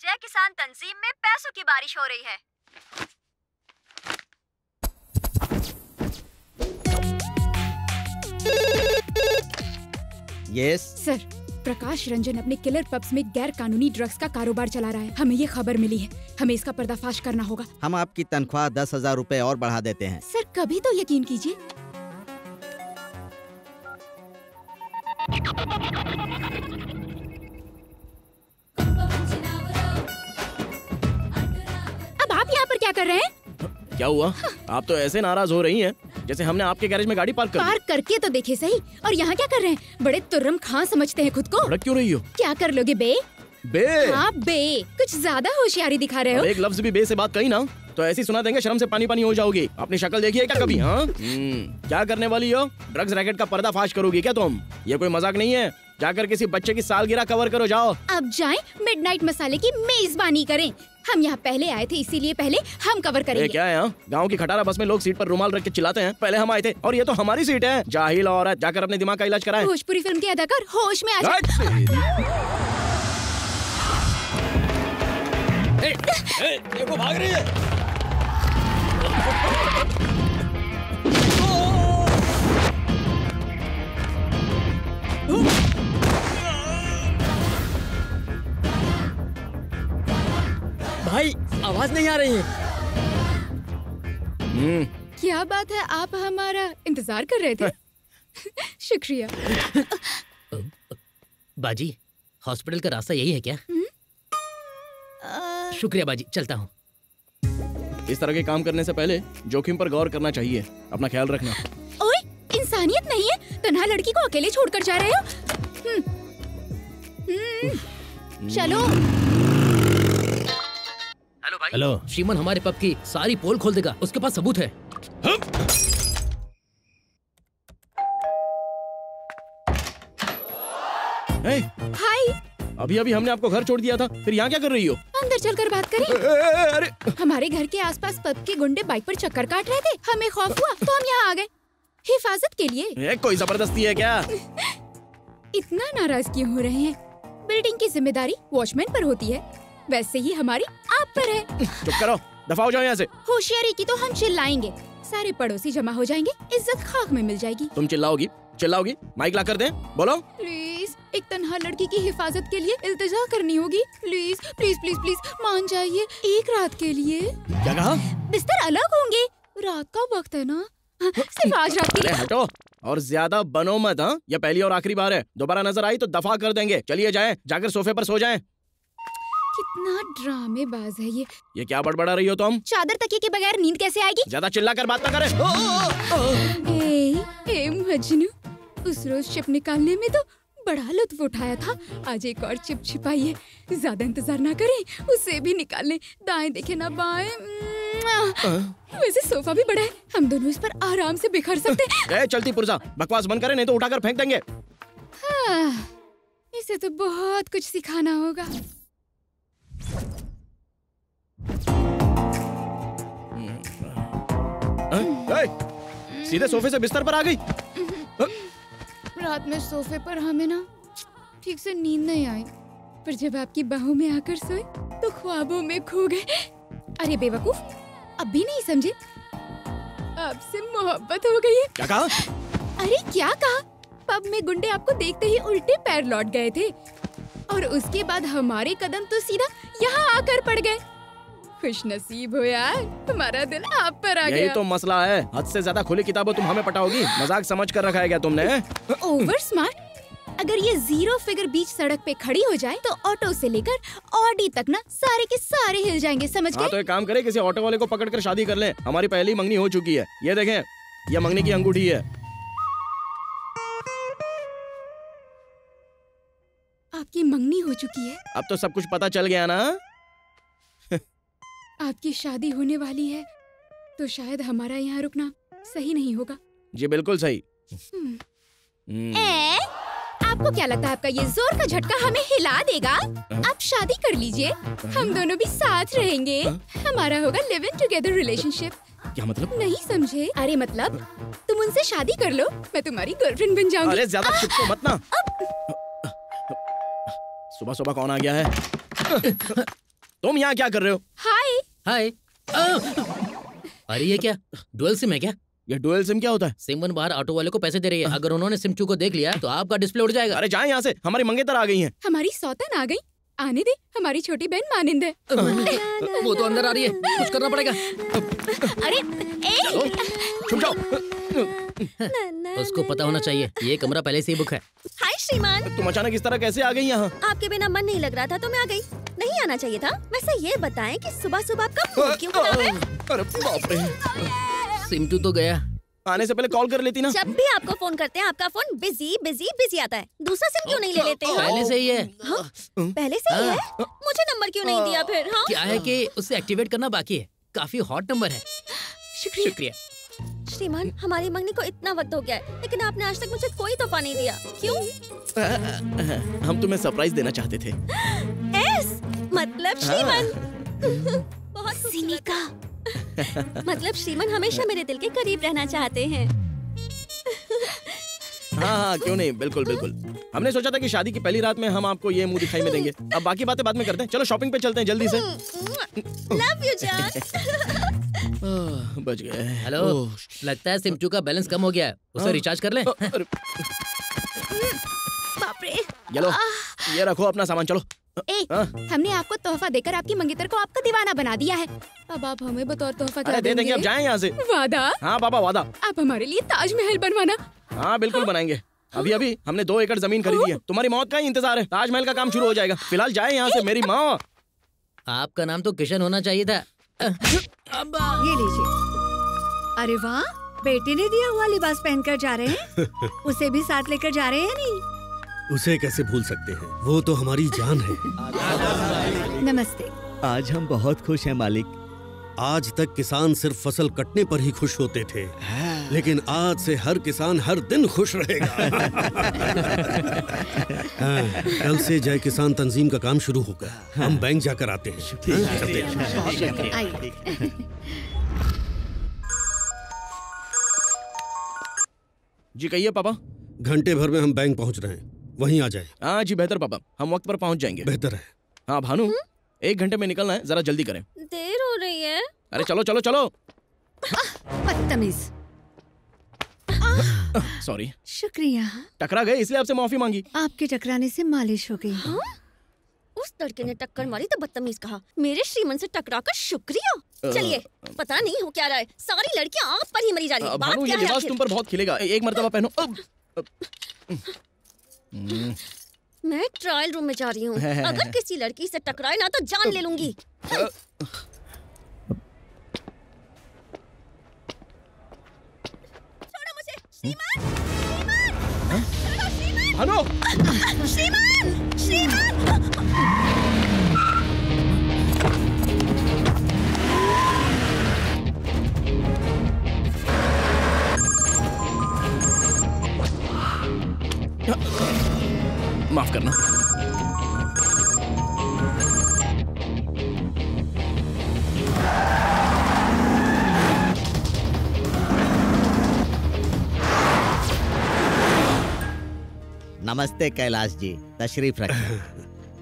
जय किसान तंजीम में पैसों की बारिश हो रही है। यस सर, प्रकाश रंजन अपने किलर पब्स में गैर कानूनी ड्रग्स का कारोबार चला रहा है। हमें ये खबर मिली है, हमें इसका पर्दाफाश करना होगा। हम आपकी तनख्वाह 10,000 रुपए और बढ़ा देते हैं। सर कभी तो यकीन कीजिए। अब आप यहाँ पर क्या कर रहे हैं? क्या हुआ? आप तो ऐसे नाराज हो रही हैं जैसे हमने आपके गैरेज में गाड़ी पार्क कर दी। पार्क करके तो देखे सही। और यहाँ क्या कर रहे हैं? बड़े तुर्रम खां समझते हैं खुद को। भड़क क्यों रही हो? क्या कर लोगे बे? बे? हाँ बे, कुछ ज्यादा होशियारी दिखा रहे हो। एक लफ्ज भी बे से बात कही ना तो ऐसी सुना देंगे, शर्म से पानी पानी हो जाओगी। अपनी शक्ल देखी है क्या कभी? हाँ क्या करने वाली हो? ड्रग्स रैकेट का पर्दाफाश करोगी क्या तुम? ये कोई मजाक नहीं है। जाकर किसी बच्चे की सालगिरह कवर करो, जाओ। अब जाएं, मिडनाइट मसाले की मेजबानी करें। हम यहाँ पहले आए थे, इसीलिए पहले हम कवर करेंगे। ये क्या है? यहाँ गाँव की खटारा बस में लोग सीट पर रुमाल रख के चिल्लाते हैं, पहले हम आए थे और ये तो हमारी सीट है। जाहिल औरत, जाकर अपने दिमाग का इलाज कराएं। भोजपुरी फिल्म के अदाकार होश में आ जाए। देखो भाग रही है। भाई आवाज नहीं आ रही है। क्या बात है, आप हमारा इंतजार कर रहे थे? शुक्रिया। बाजी, हॉस्पिटल का रास्ता यही है क्या? शुक्रिया बाजी, चलता हूँ। इस तरह के काम करने से पहले जोखिम पर गौर करना चाहिए। अपना ख्याल रखना। ओए, इंसानियत नहीं है? तन्हा लड़की को अकेले छोड़कर जा रहे हो? चलो। हेलो भाई। हेलो। श्रीमन हमारे पब की सारी पोल खोल देगा, उसके पास सबूत है। हाय। अभी अभी हमने आपको घर छोड़ दिया था, फिर यहाँ क्या कर रही हो? अंदर चलकर बात करें। अरे हमारे घर के आसपास पब के गुंडे बाइक पर चक्कर काट रहे थे। हमें खौफ हुआ तो हम यहाँ आ गए हिफाजत के लिए। कोई जबरदस्ती है क्या? इतना नाराज क्यों हो रहे हैं? बिल्डिंग की जिम्मेदारी वॉचमैन पर होती है, वैसे ही हमारी आप पर है। चुप करो, दफा हो जाओ यहाँ से। होशियारी की तो हम चिल्लाएंगे, सारे पड़ोसी जमा हो जाएंगे, इज्जत खाक में मिल जाएगी। तुम चिल्लाओगी? माइक ला कर दें? बोलो। प्लीज, एक तन्हा लड़की की हिफाजत के लिए इल्तिजा करनी होगी। प्लीज प्लीज प्लीज प्लीज मान जाइए, एक रात के लिए। क्या कहा? बिस्तर अलग होंगे, रात का वक्त है ना, सिर्फ आज रात के लिए। हटो और ज्यादा बनो मत। हाँ, ये पहली और आखिरी बार है, दोबारा नजर आई तो दफा कर देंगे। चलिए जाएं, जाकर सोफे पर सो जाएं। कितना ड्रामेबाज है ये क्या बड़बड़ा रही हो तुम? चादर तकिए के बगैर नींद कैसे आएगी? ज्यादा चिल्लाकर बात ना करें। ए मजनू, उस रोज चिप निकालने में तो बड़ा लुत्फ उठाया था, आज एक और चिप छिपाई है। ज्यादा इंतजार ना करें, उसे भी निकाल लें। दाएं देखे ना बाएं। वैसे सोफा भी बड़ा है, हम दोनों इस पर आराम से बिखर सकते हैं। चलती पुर्जा, बकवास बंद करें नहीं तो उठाकर फेंक देंगे। इसे तो बहुत कुछ सिखाना होगा। सीधे सोफे से बिस्तर पर आ गई। रात में सोफे पर हमें ना ठीक से नींद नहीं आई, पर जब आपकी बाहों में आकर सोए तो ख्वाबों में खो गए। अरे बेवकूफ, अब भी नहीं समझे? आपसे मोहब्बत हो गई है। क्या कहा? अरे क्या कहा? पब में गुंडे आपको देखते ही उल्टे पैर लौट गए थे और उसके बाद हमारे कदम तो सीधा यहाँ आकर पड़ गए। खुश नसीब हो यार, तुम्हारा दिल आप पर आ गया। यही तो मसला है, हद से ज्यादा खुली किताबें तुम हमें पटाओगी। मजाक समझ कर रखा है क्या तुमने? ओवर स्मार्ट, अगर ये जीरो फिगर बीच सड़क पे खड़ी हो जाए तो ऑटो से लेकर ऑडी तक ना सारे के सारे हिल जाएंगे, समझ गए? हाँ तो एक काम करें, किसी ऑटो वाले को पकड़कर शादी कर लें। हमारी पहली मंगनी हो चुकी है। ये देखें, ये मंगनी की अंगूठी है। आपकी मंगनी हो चुकी है? अब तो सब कुछ पता चल गया ना। आपकी शादी होने वाली है तो शायद हमारा यहाँ रुकना सही नहीं होगा। जी बिल्कुल सही। आपको क्या लगता है आपका ये जोर का झटका हमें हिला देगा? आप शादी कर लीजिए, हम दोनों भी साथ रहेंगे। हमारा होगा लिव इन टुगेदर रिलेशनशिप। क्या मतलब? नहीं समझे? अरे मतलब तुम उनसे शादी कर लो, मैं तुम्हारी गर्लफ्रेंड बन जाऊंगी। अरे ज्यादा चिपको मत ना। सुबह सुबह कौन आ गया है? तुम यहाँ क्या कर रहे हो? हाय हाय। अरे ये क्या डुअल सिम है क्या? ये डुअल सिम क्या होता है? सिम वन बाहर ऑटो वाले को पैसे दे रही है, अगर उन्होंने सिम 2 को देख लिया तो आपका डिस्प्ले उड़ जाएगा। अरे जाए यहाँ से, हमारी मंगेतर आ गई हैं। हमारी सौतन आ गई, आने दे, हमारी छोटी बहन मानिंद है। वो तो अंदर आ रही है, कुछ करना पड़ेगा। अरे छुप जाओ। उसको पता होना चाहिए ये कमरा पहले से ही बुक है। हाय श्रीमान, तुम अचानक इस तरह कैसे आ गई यहाँ? आपके बिना मन नहीं लग रहा था तो मैं आ गई। नहीं आना चाहिए था। वैसे ये बताएं कि सुबह सुबह आपका मूड क्यों खराब है? अरे बाप रे। सिम 2 तो गया। आने से पहले कॉल कर लेती ना। जब भी आपको फोन करते हैं आपका फोन बिजी बिजी बिजी आता है। दूसरा सिम क्यों नहीं ले लेते हो? पहले से ही है। हाँ? पहले से ही है? मुझे नंबर क्यों नहीं दिया फिर? हाँ? क्या है कि उसे एक्टिवेट करना बाकी है, काफी हॉट नंबर है। शुक्रिया। श्रीमान, हमारी मंगनी को इतना वक्त हो गया है लेकिन आपने आज तक मुझे कोई तोहफा नहीं दिया, क्यों? हम तुम्हें सरप्राइज देना चाहते थे। मतलब श्रीमान बहुत सिनिका। मतलब श्रीमान हमेशा मेरे दिल के करीब रहना चाहते हैं। हाँ, क्यों नहीं, बिल्कुल बिल्कुल। हमने सोचा था कि शादी की पहली रात में हम आपको ये मुंह दिखाई में देंगे। अब बाकी बातें बाद में करते हैं। चलो शॉपिंग पे चलते हैं जल्दी से। लव यू जान। बच गए। हेलो, लगता है सिम 2 का बैलेंस कम हो गया है, उसे रिचार्ज कर लें। बाप रे। ये लो, ये रखो अपना सामान, चलो। हमने आपको तोहफा देकर आपकी मंगेतर को आपका दीवाना बना दिया है। अब आप हमें बतौर तोहफा क्या दे देंगे? अब जाएं यहाँ से। वादा? हाँ बाबा वादा। आप हमारे लिए ताजमहल बनवाना। हाँ बिल्कुल बनाएंगे। अभी अभी हमने 2 एकड़ जमीन खरीदी है। तुम्हारी मौत का ही इंतजार है, ताजमहल का काम शुरू हो जाएगा। फिलहाल जाए यहाँ से मेरी माँ। आपका नाम तो किशन होना चाहिए था। ये लीजिए। अरे वाह, बेटे ने दिया हुआ लिबास पहनकर जा रहे हैं। उसे भी साथ लेकर जा रहे हैं नहीं? उसे कैसे भूल सकते हैं, वो तो हमारी जान है। नमस्ते। आज हम बहुत खुश हैं मालिक। आज तक किसान सिर्फ फसल कटने पर ही खुश होते थे, लेकिन आज से हर किसान हर दिन खुश रहेगा। कल से जय किसान तंजीम का काम शुरू होगा। हम बैंक जाकर आते हैं। चलते हैं। जी कहिए पापा। घंटे भर में हम बैंक पहुंच रहे हैं, वहीं आ जाए। हाँ जी बेहतर पापा, हम वक्त पर पहुंच जाएंगे। बेहतर है। हाँ भानु, 1 घंटे में निकलना है, जरा जल्दी करें। देर हो रही है। अरे चलो चलो चलो। बदतमीज। सॉरी। शुक्रिया। टकरा गए इसलिए आपसे माफी मांगी। आपके टकराने से मालिश हो गई। हाँ? उस लड़के ने टक्कर मारी तो बदतमीज कहा। मेरे श्रीमन से टकराकर शुक्रिया। चलिए, पता नहीं हो क्या रहा है, सारी लड़कियां आप पर ही मरी जा रही हैं। भानु, ये लिबास तुम पर बहुत खिलेगा, एक मर्तबा पहनो। मैं ट्रायल रूम में जा रही हूँ, अगर किसी लड़की से टकराए ना तो जान ले लूंगी। छोड़ो मुझे, श्रीमान! भानु! श्रीमान! श्रीमान! माफ करना। नमस्ते कैलाश जी, तशरीफ रखें।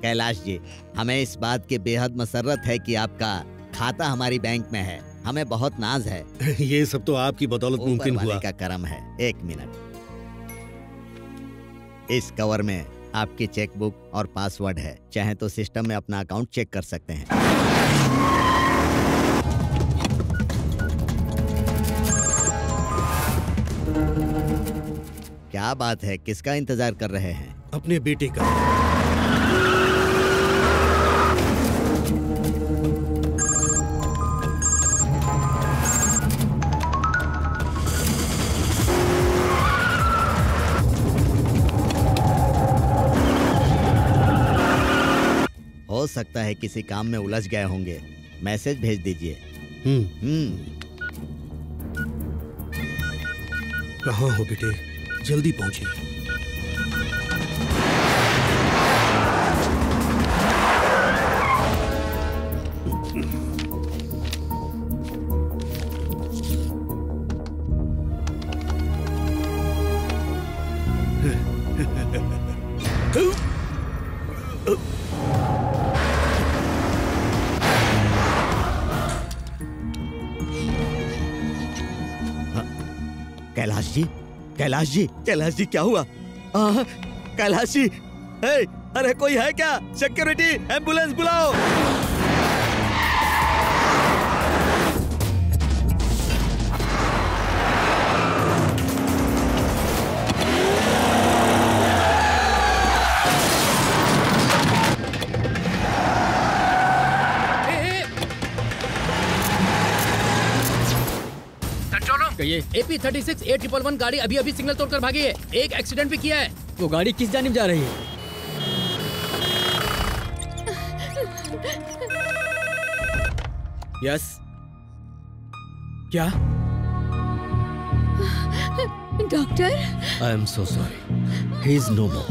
कैलाश जी, हमें इस बात की बेहद मसर्रत है कि आपका खाता हमारी बैंक में है। हमें बहुत नाज है। ये सब तो आपकी बदौलत मुमकिन हुआ। का करम है। 1 मिनट। इस कवर में आपकी चेकबुक और पासवर्ड है, चाहे तो सिस्टम में अपना अकाउंट चेक कर सकते हैं। क्या बात है, किसका इंतजार कर रहे हैं? अपने बेटे का। हो सकता है किसी काम में उलझ गए होंगे, मैसेज भेज दीजिए। कहाँ हो बेटे? जल्दी पहुंचिए। कैलाश जी, कैलाश जी, कैलाश जी, क्या हुआ? कैलाश जी, अरे कोई है क्या? सिक्योरिटी, एम्बुलेंस बुलाओ। कहिए। AP 36 A111 गाड़ी अभी अभी सिग्नल तोड़कर भागी है। एक एक्सीडेंट भी किया है। वो गाड़ी किस जानिब जा रही है? यस। क्या? Doctor? I am so sorry, he is no more.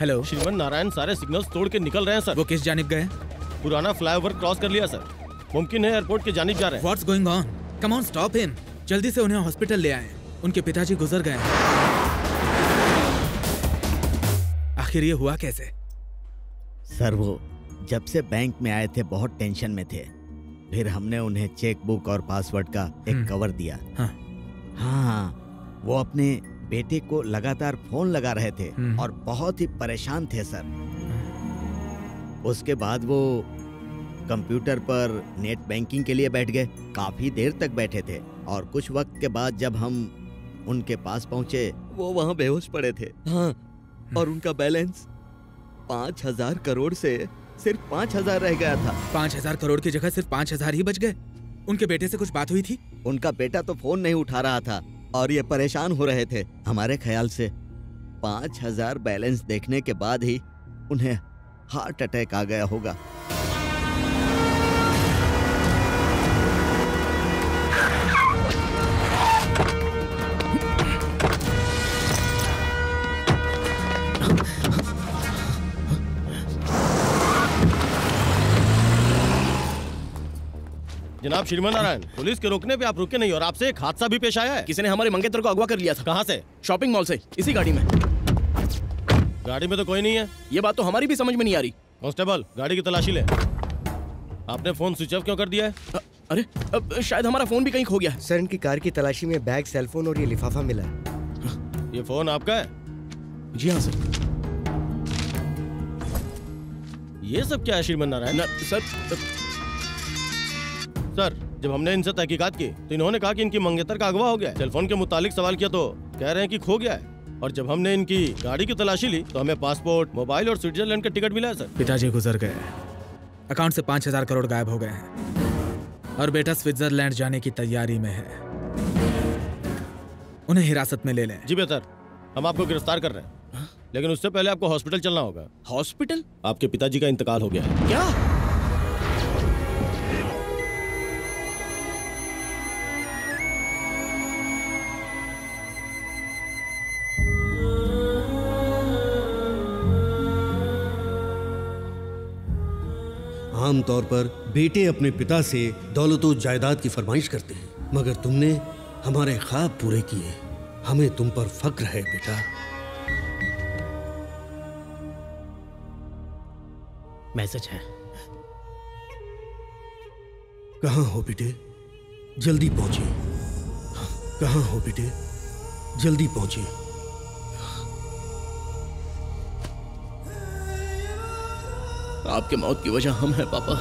Hello Shriman Narayan, सारे सिग्नल्स तोड़ के निकल रहे हैं सर। वो किस जानिब गए? पुराना फ्लाईओवर क्रॉस कर लिया सर। मुमकिन है एयरपोर्ट की जानिब जा रहे हैं। What's going on? Come on, stop him. जल्दी से उन्हें हॉस्पिटल ले आएं। उनके पिताजी गुजर गए हैं। आखिर ये हुआ कैसे? सर वो जब से बैंक में आए थे बहुत टेंशन में थे। फिर हमने उन्हें चेक बुक और पासवर्ड का एक कवर दिया। हाँ, वो अपने बेटे को लगातार फोन लगा रहे थे और बहुत ही परेशान थे सर। उसके बाद वो कंप्यूटर पर नेट बैंकिंग के लिए बैठ गए। काफी देर तक बैठे थे और कुछ वक्त के बाद जब हम उनके पास पहुंचे, वो वहां बेहोश पड़े थे। हाँ, और उनका बैलेंस 5,000 करोड़ से सिर्फ 5,000 रह गया था। 5,000 करोड़ की जगह सिर्फ 5,000 ही बच गए। उनके बेटे से कुछ बात हुई थी? उनका बेटा तो फोन नहीं उठा रहा था और ये परेशान हो रहे थे। हमारे ख्याल से 5,000 बैलेंस देखने के बाद ही उन्हें हार्ट अटैक आ गया होगा। जनाब श्रीमन नारायण, पुलिस के रोकने पे आप रुके नहीं और आपसे एक हादसा भी पेश आया है। किसी ने हमारे मंगेतर को अगवा कर लिया था। कहाँ से? शॉपिंग मॉल से, इसी गाड़ी में। गाड़ी में तो कोई नहीं है। ये बात तो हमारी भी समझ में नहीं आ रही। कांस्टेबल, गाड़ी की तलाशी ले। आपने फोन स्विच ऑफ क्यों कर दिया है? अरे शायद हमारा फोन भी कहीं खो गया है। सर, इनकी कार की तलाशी में बैग, सेलफोन और ये लिफाफा मिला है। ये फोन आपका है? जी हाँ सर। ये सब क्या है श्रीमन नारायण? सर, जब हमने इनसे तहकीकात की तो इन्होंने कहा कि इनकी मंगेतर का अगवा हो गया है। सेलफोन के मुतालिक सवाल किया तो कह रहे हैं कि खो गया है। और जब हमने इनकी गाड़ी की तलाशी ली तो हमें पासपोर्ट, मोबाइल और स्विट्जरलैंड का टिकट मिला है सर। पिताजी गुजर गए, अकाउंट से 5,000 करोड़ गायब हो गए हैं और बेटा स्विट्जरलैंड जाने की तैयारी में है। उन्हें हिरासत में ले लें। जी बेहतर, हम आपको गिरफ्तार कर रहे हैं, लेकिन उससे पहले आपको हॉस्पिटल चलना होगा। हॉस्पिटल? आपके पिताजी का इंतकाल हो गया है। क्या? आमतौर पर बेटे अपने पिता से दौलत और जायदाद की फरमाइश करते हैं, मगर तुमने हमारे ख्वाब पूरे किए। हमें तुम पर फक्र है बेटा। मैसेज है। कहाँ हो बेटे? जल्दी पहुंचिए। कहाँ हो बेटे? जल्दी पहुंचिए। आपके मौत की वजह हम हैं पापा।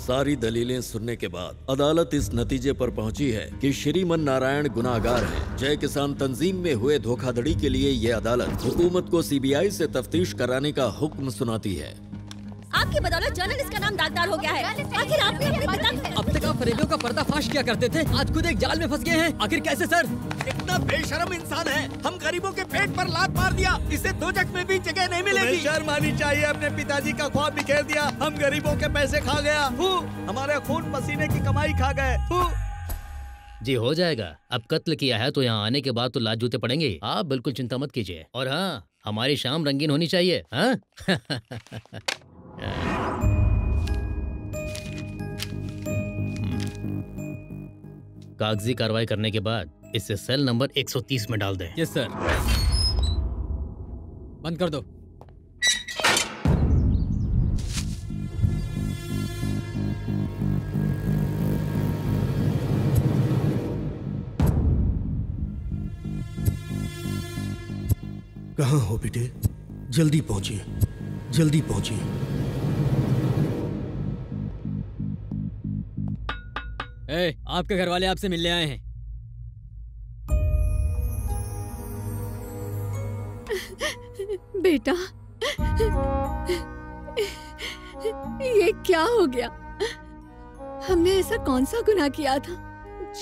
सारी दलीलें सुनने के बाद अदालत इस नतीजे पर पहुंची है कि श्रीमन नारायण गुनाहगार हैं। जय किसान तंजीम में हुए धोखाधड़ी के लिए ये अदालत हुकूमत को सीबीआई से तफ्तीश कराने का हुक्म सुनाती है। आपकी बदौलत जर्नलिस्ट का नाम दागदार हो गया है। आखिर आपने अपने पिता अब तक आप फरेबियों का पर्दाफाश किया करते थे, आज खुद एक जाल में फंस गए हैं। आखिर कैसे सर? इतना बेशर्म इंसान है, हम गरीबों के पेट पर लात मार दिया, इसे दोजख में भी जगह नहीं मिलेगी। शर्म आनी चाहिए, अपने पिताजी का ख्वाब बिखेर दिया। हम गरीबों के पैसे खा गया, हमारे खून पसीने की कमाई खा गए। जी हो जाएगा। अब कत्ल किया है तो यहाँ आने के बाद तो लात जूते पड़ेंगे। आप बिल्कुल चिंता मत कीजिए। और हाँ, हमारी शाम रंगीन होनी चाहिए। हाँ? कागजी कार्रवाई करने के बाद इसे सेल नंबर 130 में डाल दें। Yes sir. बंद कर दो। कहाँ हो बेटे? जल्दी पहुंचिए। जल्दी पहुंचिए। आपके घर वाले आपसे मिलने आए हैं। बेटा, ये क्या हो गया? हमने ऐसा कौन सा गुनाह किया था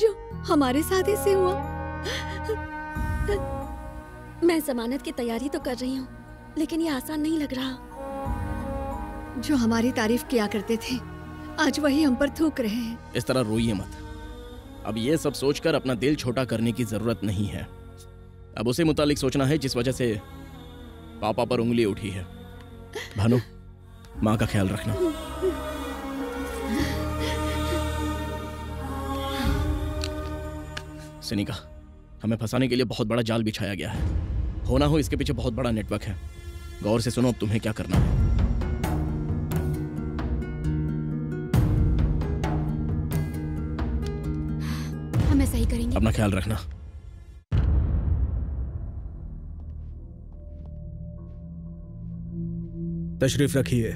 जो हमारे साथ ऐसे हुआ? मैं जमानत की तैयारी तो कर रही हूँ, लेकिन ये आसान नहीं लग रहा। जो हमारी तारीफ किया करते थे, आज वही हम पर थूक रहे हैं। इस तरह रोइए मत। अब ये सब सोचकर अपना दिल छोटा करने की जरूरत नहीं है। अब उसे मुतालिक सोचना है जिस वजह से पापा पर उंगली उठी है। भानु, माँ का ख्याल रखना। सिनिका, हमें फंसाने के लिए बहुत बड़ा जाल बिछाया गया है। हो ना हो इसके पीछे बहुत बड़ा नेटवर्क है। गौर से सुनो अब तुम्हें क्या करना है। हम ऐसा ही करेंगे। अपना ख्याल रखना। तशरीफ रखिए।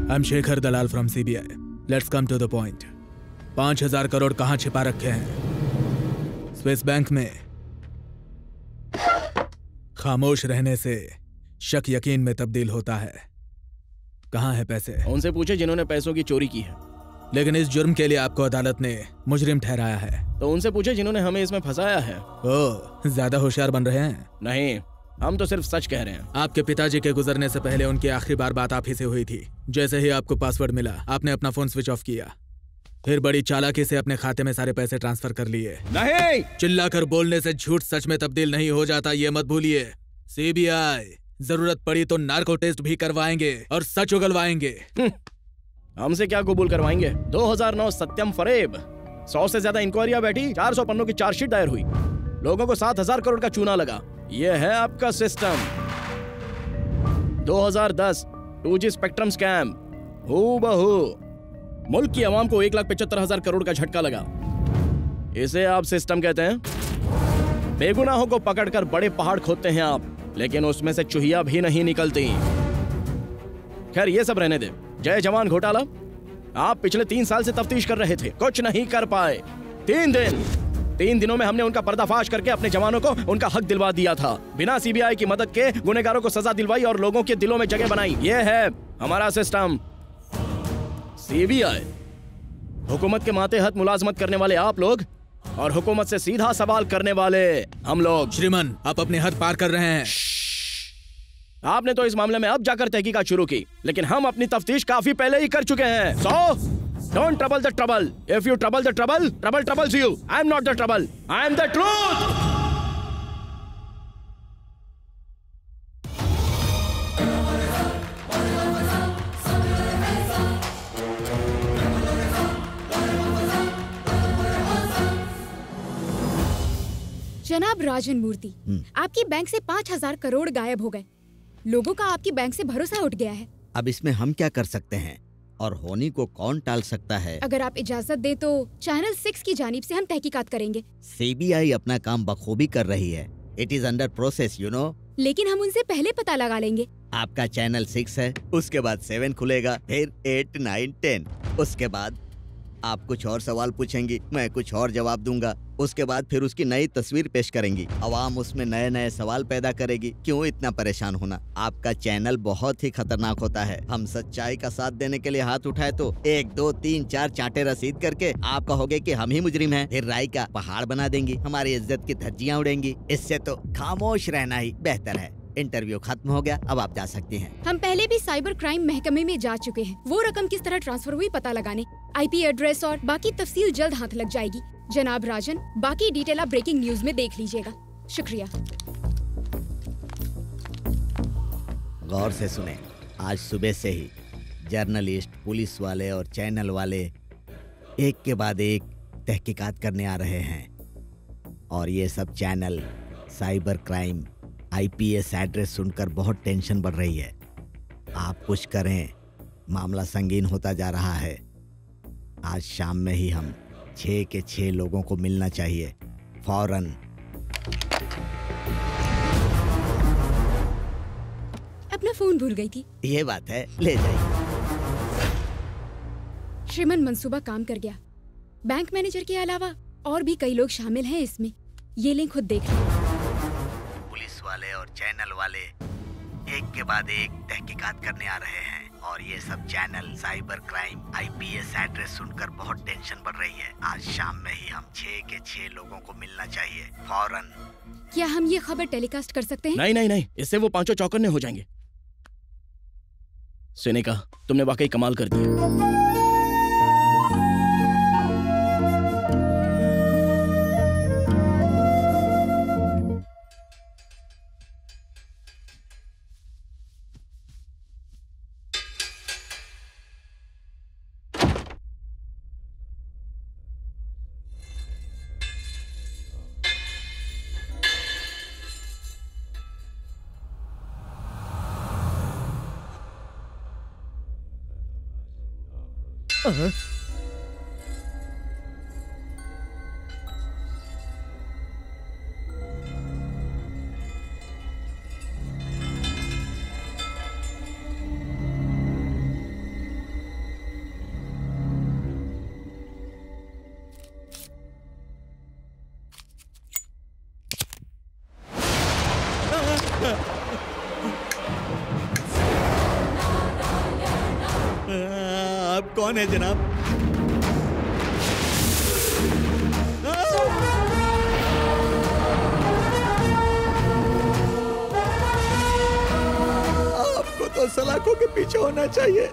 I am Shekhar Dalal from CBI. Let's come to the point. 5,000 crore कहां छिपा रखे हैं? स्विस बैंक में। खामोश रहने से शक यकीन में तब्दील होता है। कहां है पैसे? उनसे पूछे जिन्होंने पैसों की चोरी की है। लेकिन इस जुर्म के लिए आपको अदालत ने मुजरिम ठहराया है। तो उनसे पूछे जिन्होंने हमें इसमें फंसाया है। ओह, ज्यादा होशियार बन रहे हैं? नहीं, हम तो सिर्फ सच कह रहे हैं। आपके पिताजी के गुजरने से पहले उनकी आखिरी बार बात आप ही से हुई थी। जैसे ही आपको पासवर्ड मिला, आपने अपना फोन स्विच ऑफ किया, फिर बड़ी चालाकी से अपने खाते में सारे पैसे ट्रांसफर कर लिए। नहीं, चिल्लाकर बोलने से झूठ सच में तब्दील नहीं हो जाता, ये मत भूलिए। सीबीआई जरूरत पड़ी तो नार्को टेस्ट भी करवाएंगे और सच उगलवाएंगे। हमसे क्या कबूल करवाएंगे? 2009 सत्यम फरेब। 100 से ज्यादा इंक्वायरियां बैठी, 400 पन्नों की चार्जशीट दायर हुई, लोगों को 7,000 करोड़ का चूना लगा। ये है आपका सिस्टम। 2010 2G स्पेक्ट्रम स्कैम, हूबहू मुल्क की आवाम को 1,75,000 करोड़ का झटका लगा। इसे आप सिस्टम कहते हैं? बेगुनाहों को पकड़कर बड़े पहाड़ खोदते हैं आप, लेकिन उसमें से चुहिया भी नहीं निकलती। खैर ये सब रहने दे। जय जवान घोटाला, आप पिछले 3 साल से तफ्तीश कर रहे थे, कुछ नहीं कर पाए। 3 दिनों में हमने उनका पर्दाफाश करके अपने जवानों को उनका हक दिलवा दिया था। बिना सीबीआई की मदद के गुनहगारों को सजा दिलवाई और लोगों के दिलों में जगह बनाई। ये है हमारा सिस्टम। सीबीआई, हुकूमत के मातेहत मुलाजमत करने वाले आप लोग और हुकूमत से सीधा सवाल करने वाले हम लोग। श्रीमान, आप अपने हद पार कर रहे हैं। आपने तो इस मामले में अब जाकर तहकीकात शुरू की, लेकिन हम अपनी तफ्तीश काफी पहले ही कर चुके हैं। Don't trouble the trouble. If you trouble the trouble, trouble troubles you. I am not the trouble. I am the truth. जनाब राजन मूर्ति, आपकी बैंक से 5,000 करोड़ गायब हो गए। लोगों का आपकी बैंक से भरोसा उठ गया है। अब इसमें हम क्या कर सकते हैं और होनी को कौन टाल सकता है? अगर आप इजाजत दे तो चैनल 6 की जानिब से हम तहकीकात करेंगे। सीबीआई अपना काम बखूबी कर रही है। It is under process, you know. लेकिन हम उनसे पहले पता लगा लेंगे। आपका चैनल 6 है, उसके बाद 7 खुलेगा, फिर 8, 9, 10। उसके बाद आप कुछ और सवाल पूछेंगी, मैं कुछ और जवाब दूंगा। उसके बाद फिर उसकी नई तस्वीर पेश करेंगी। अवाम उसमें नए नए सवाल पैदा करेगी। क्यों इतना परेशान होना? आपका चैनल बहुत ही खतरनाक होता है। हम सच्चाई का साथ देने के लिए हाथ उठाए तो 1, 2, 3, 4 चांटे रसीद करके आप कहोगे कि हम ही मुजरिम हैं। फिर राय का पहाड़ बना देंगी, हमारी इज्जत की धज्जियां उड़ेंगी। इससे तो खामोश रहना ही बेहतर है। इंटरव्यू खत्म हो गया, अब आप जा सकती हैं। हम पहले भी साइबर क्राइम महकमे में जा चुके हैं। वो रकम किस तरह ट्रांसफर हुई पता लगाने। IP एड्रेस और बाकी तफसील जल्द हाथ लग जाएगी। जनाब राजन, बाकी डिटेल आप ब्रेकिंग न्यूज में देख लीजिएगा। शुक्रिया। गौर से सुने, आज सुबह से ही जर्नलिस्ट, पुलिस वाले और चैनल वाले एक के बाद एक तहकीकात करने आ रहे हैं। और ये सब channel cyber crime IPS address सुनकर बहुत टेंशन बढ़ रही है। आप कुछ करें, मामला संगीन होता जा रहा है। आज शाम में ही हम 6 के 6 लोगों को मिलना चाहिए, फौरन। अपना फोन भूल गई थी। ये बात है, ले जाइए। श्रीमन मंसूबा काम कर गया। बैंक मैनेजर के अलावा और भी कई लोग शामिल हैं इसमें। ये लिंक खुद देख लो। पुलिस वाले और चैनल वाले एक के बाद एक तहकीकात करने आ रहे हैं। और ये सब channel cyber crime IPS address सुनकर बहुत टेंशन बढ़ रही है। आज शाम में ही हम 6 के 6 लोगों को मिलना चाहिए, फौरन। क्या हम ये खबर टेलीकास्ट कर सकते हैं? नहीं नहीं नहीं, इससे वो पांचों चौकन्ने हो जाएंगे। सिनिका, तुमने वाकई कमाल कर दिया। आप कौन है जनाब? आपको तो सलाखों के पीछे होना चाहिए।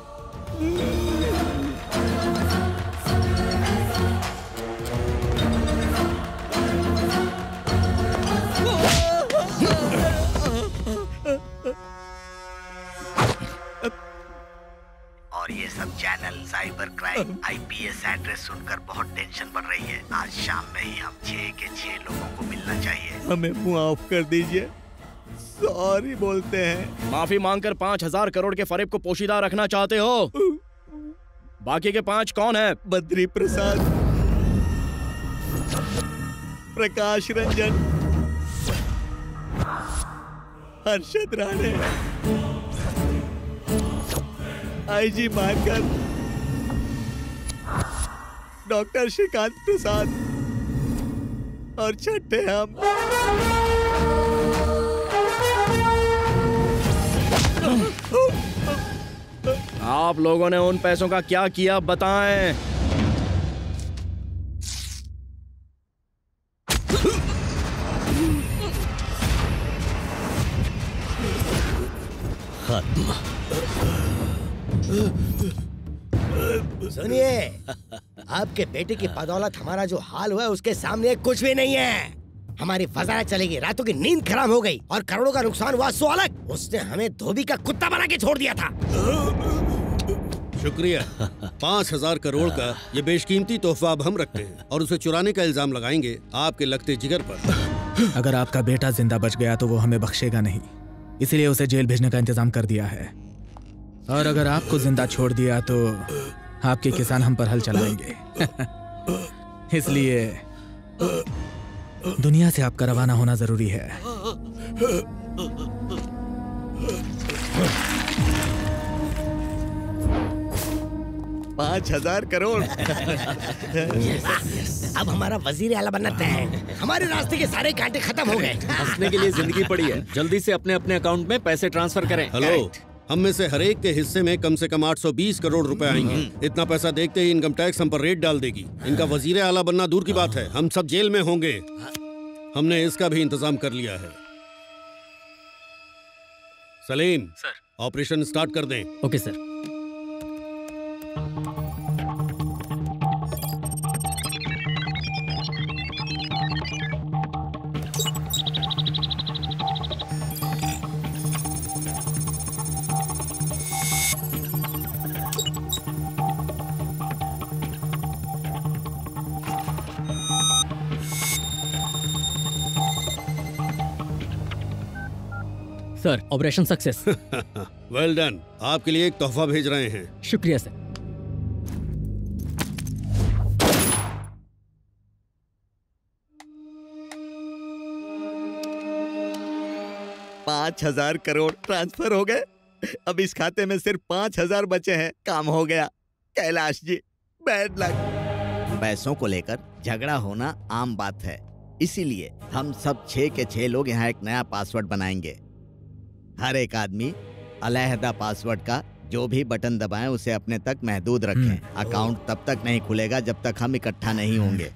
और ये सब channel cyber crime IPS address सुनकर बहुत टेंशन बढ़ रही है। आज शाम में ही हम 6 के 6 लोगों को मिलना चाहिए। हमें माफ कर दीजिए, सॉरी बोलते हैं। माफी मांगकर 5,000 करोड़ के फरेब को पोशीदा रखना चाहते हो? बाकी के 5 कौन है? बद्री प्रसाद, प्रकाश रंजन, हर्षद राणे, IG मार्कर, डॉक्टर श्रीकांत प्रसाद और छठे हम। आप लोगों ने उन पैसों का क्या किया बताएं। खत्म। सुनिए, आपके बेटे की बदौलत हमारा जो हाल हुआ है उसके सामने कुछ भी नहीं है। हमारी फजाना चलेगी, रातों की नींद खराब हो गई और करोड़ों का नुकसान हुआ सो अलग। उसने हमें धोबी का कुत्ता बना के छोड़ दिया था। शुक्रिया। 5,000 करोड़ का ये बेशकीमती तोहफा अब हम रखते हैं और उसे चुराने का इल्जाम लगाएंगे आपके लगते जिगर पर। अगर आपका बेटा जिंदा बच गया तो वो हमें बख्शेगा नहीं, इसलिए उसे जेल भेजने का इंतजाम कर दिया है। और अगर आपको जिंदा छोड़ दिया तो आपके किसान हम पर हल चलाएंगे। इसलिए दुनिया से आपका रवाना होना जरूरी है। 5,000 करोड़। अब हमारा वजीर आला बनना तय है। हमारे रास्ते के सारे कांटे खत्म हो गए। हंसने के लिए जिंदगी पड़ी है, जल्दी से अपने अपने अकाउंट में पैसे ट्रांसफर करें। हेलो, हम में से हर एक के हिस्से में कम से कम 820 करोड़ रुपए आएंगे। इतना पैसा देखते ही इनकम टैक्स हम पर रेट डाल देगी। इनका वजीर आला बनना दूर की बात है, हम सब जेल में होंगे। हमने इसका भी इंतजाम कर लिया है। सलीम सर, ऑपरेशन स्टार्ट कर दें। Okay sir. Sir, operation success. Well done. आपके लिए एक तोहफा भेज रहे हैं। शुक्रिया सर। पाँच 5,000 करोड़ ट्रांसफर हो गए। अब इस खाते में सिर्फ 5,000 बचे हैं। काम हो गया। Kailash ji, bad luck. पैसों को लेकर झगड़ा होना आम बात है, इसीलिए हम सब 6 के 6 लोग यहाँ एक नया पासवर्ड बनाएंगे। हर एक आदमी अलहदा पासवर्ड का जो भी बटन दबाएं उसे अपने तक महदूद रखें। अकाउंट तब तक नहीं खुलेगा जब तक हम इकट्ठा नहीं होंगे।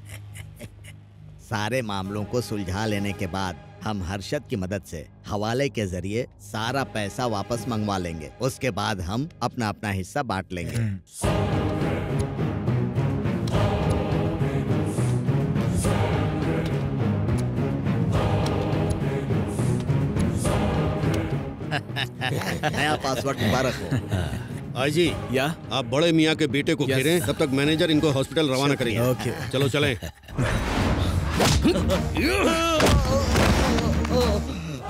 सारे मामलों को सुलझा लेने के बाद हम हर्षद की मदद से हवाले के जरिए सारा पैसा वापस मंगवा लेंगे। उसके बाद हम अपना अपना हिस्सा बांट लेंगे। नया पासवर्ड मुबारक हो। आई जी, या आप बड़े मियाँ के बेटे को घेरें, तब तक मैनेजर इनको हॉस्पिटल रवाना करेंगे। ओके, चलो चलें।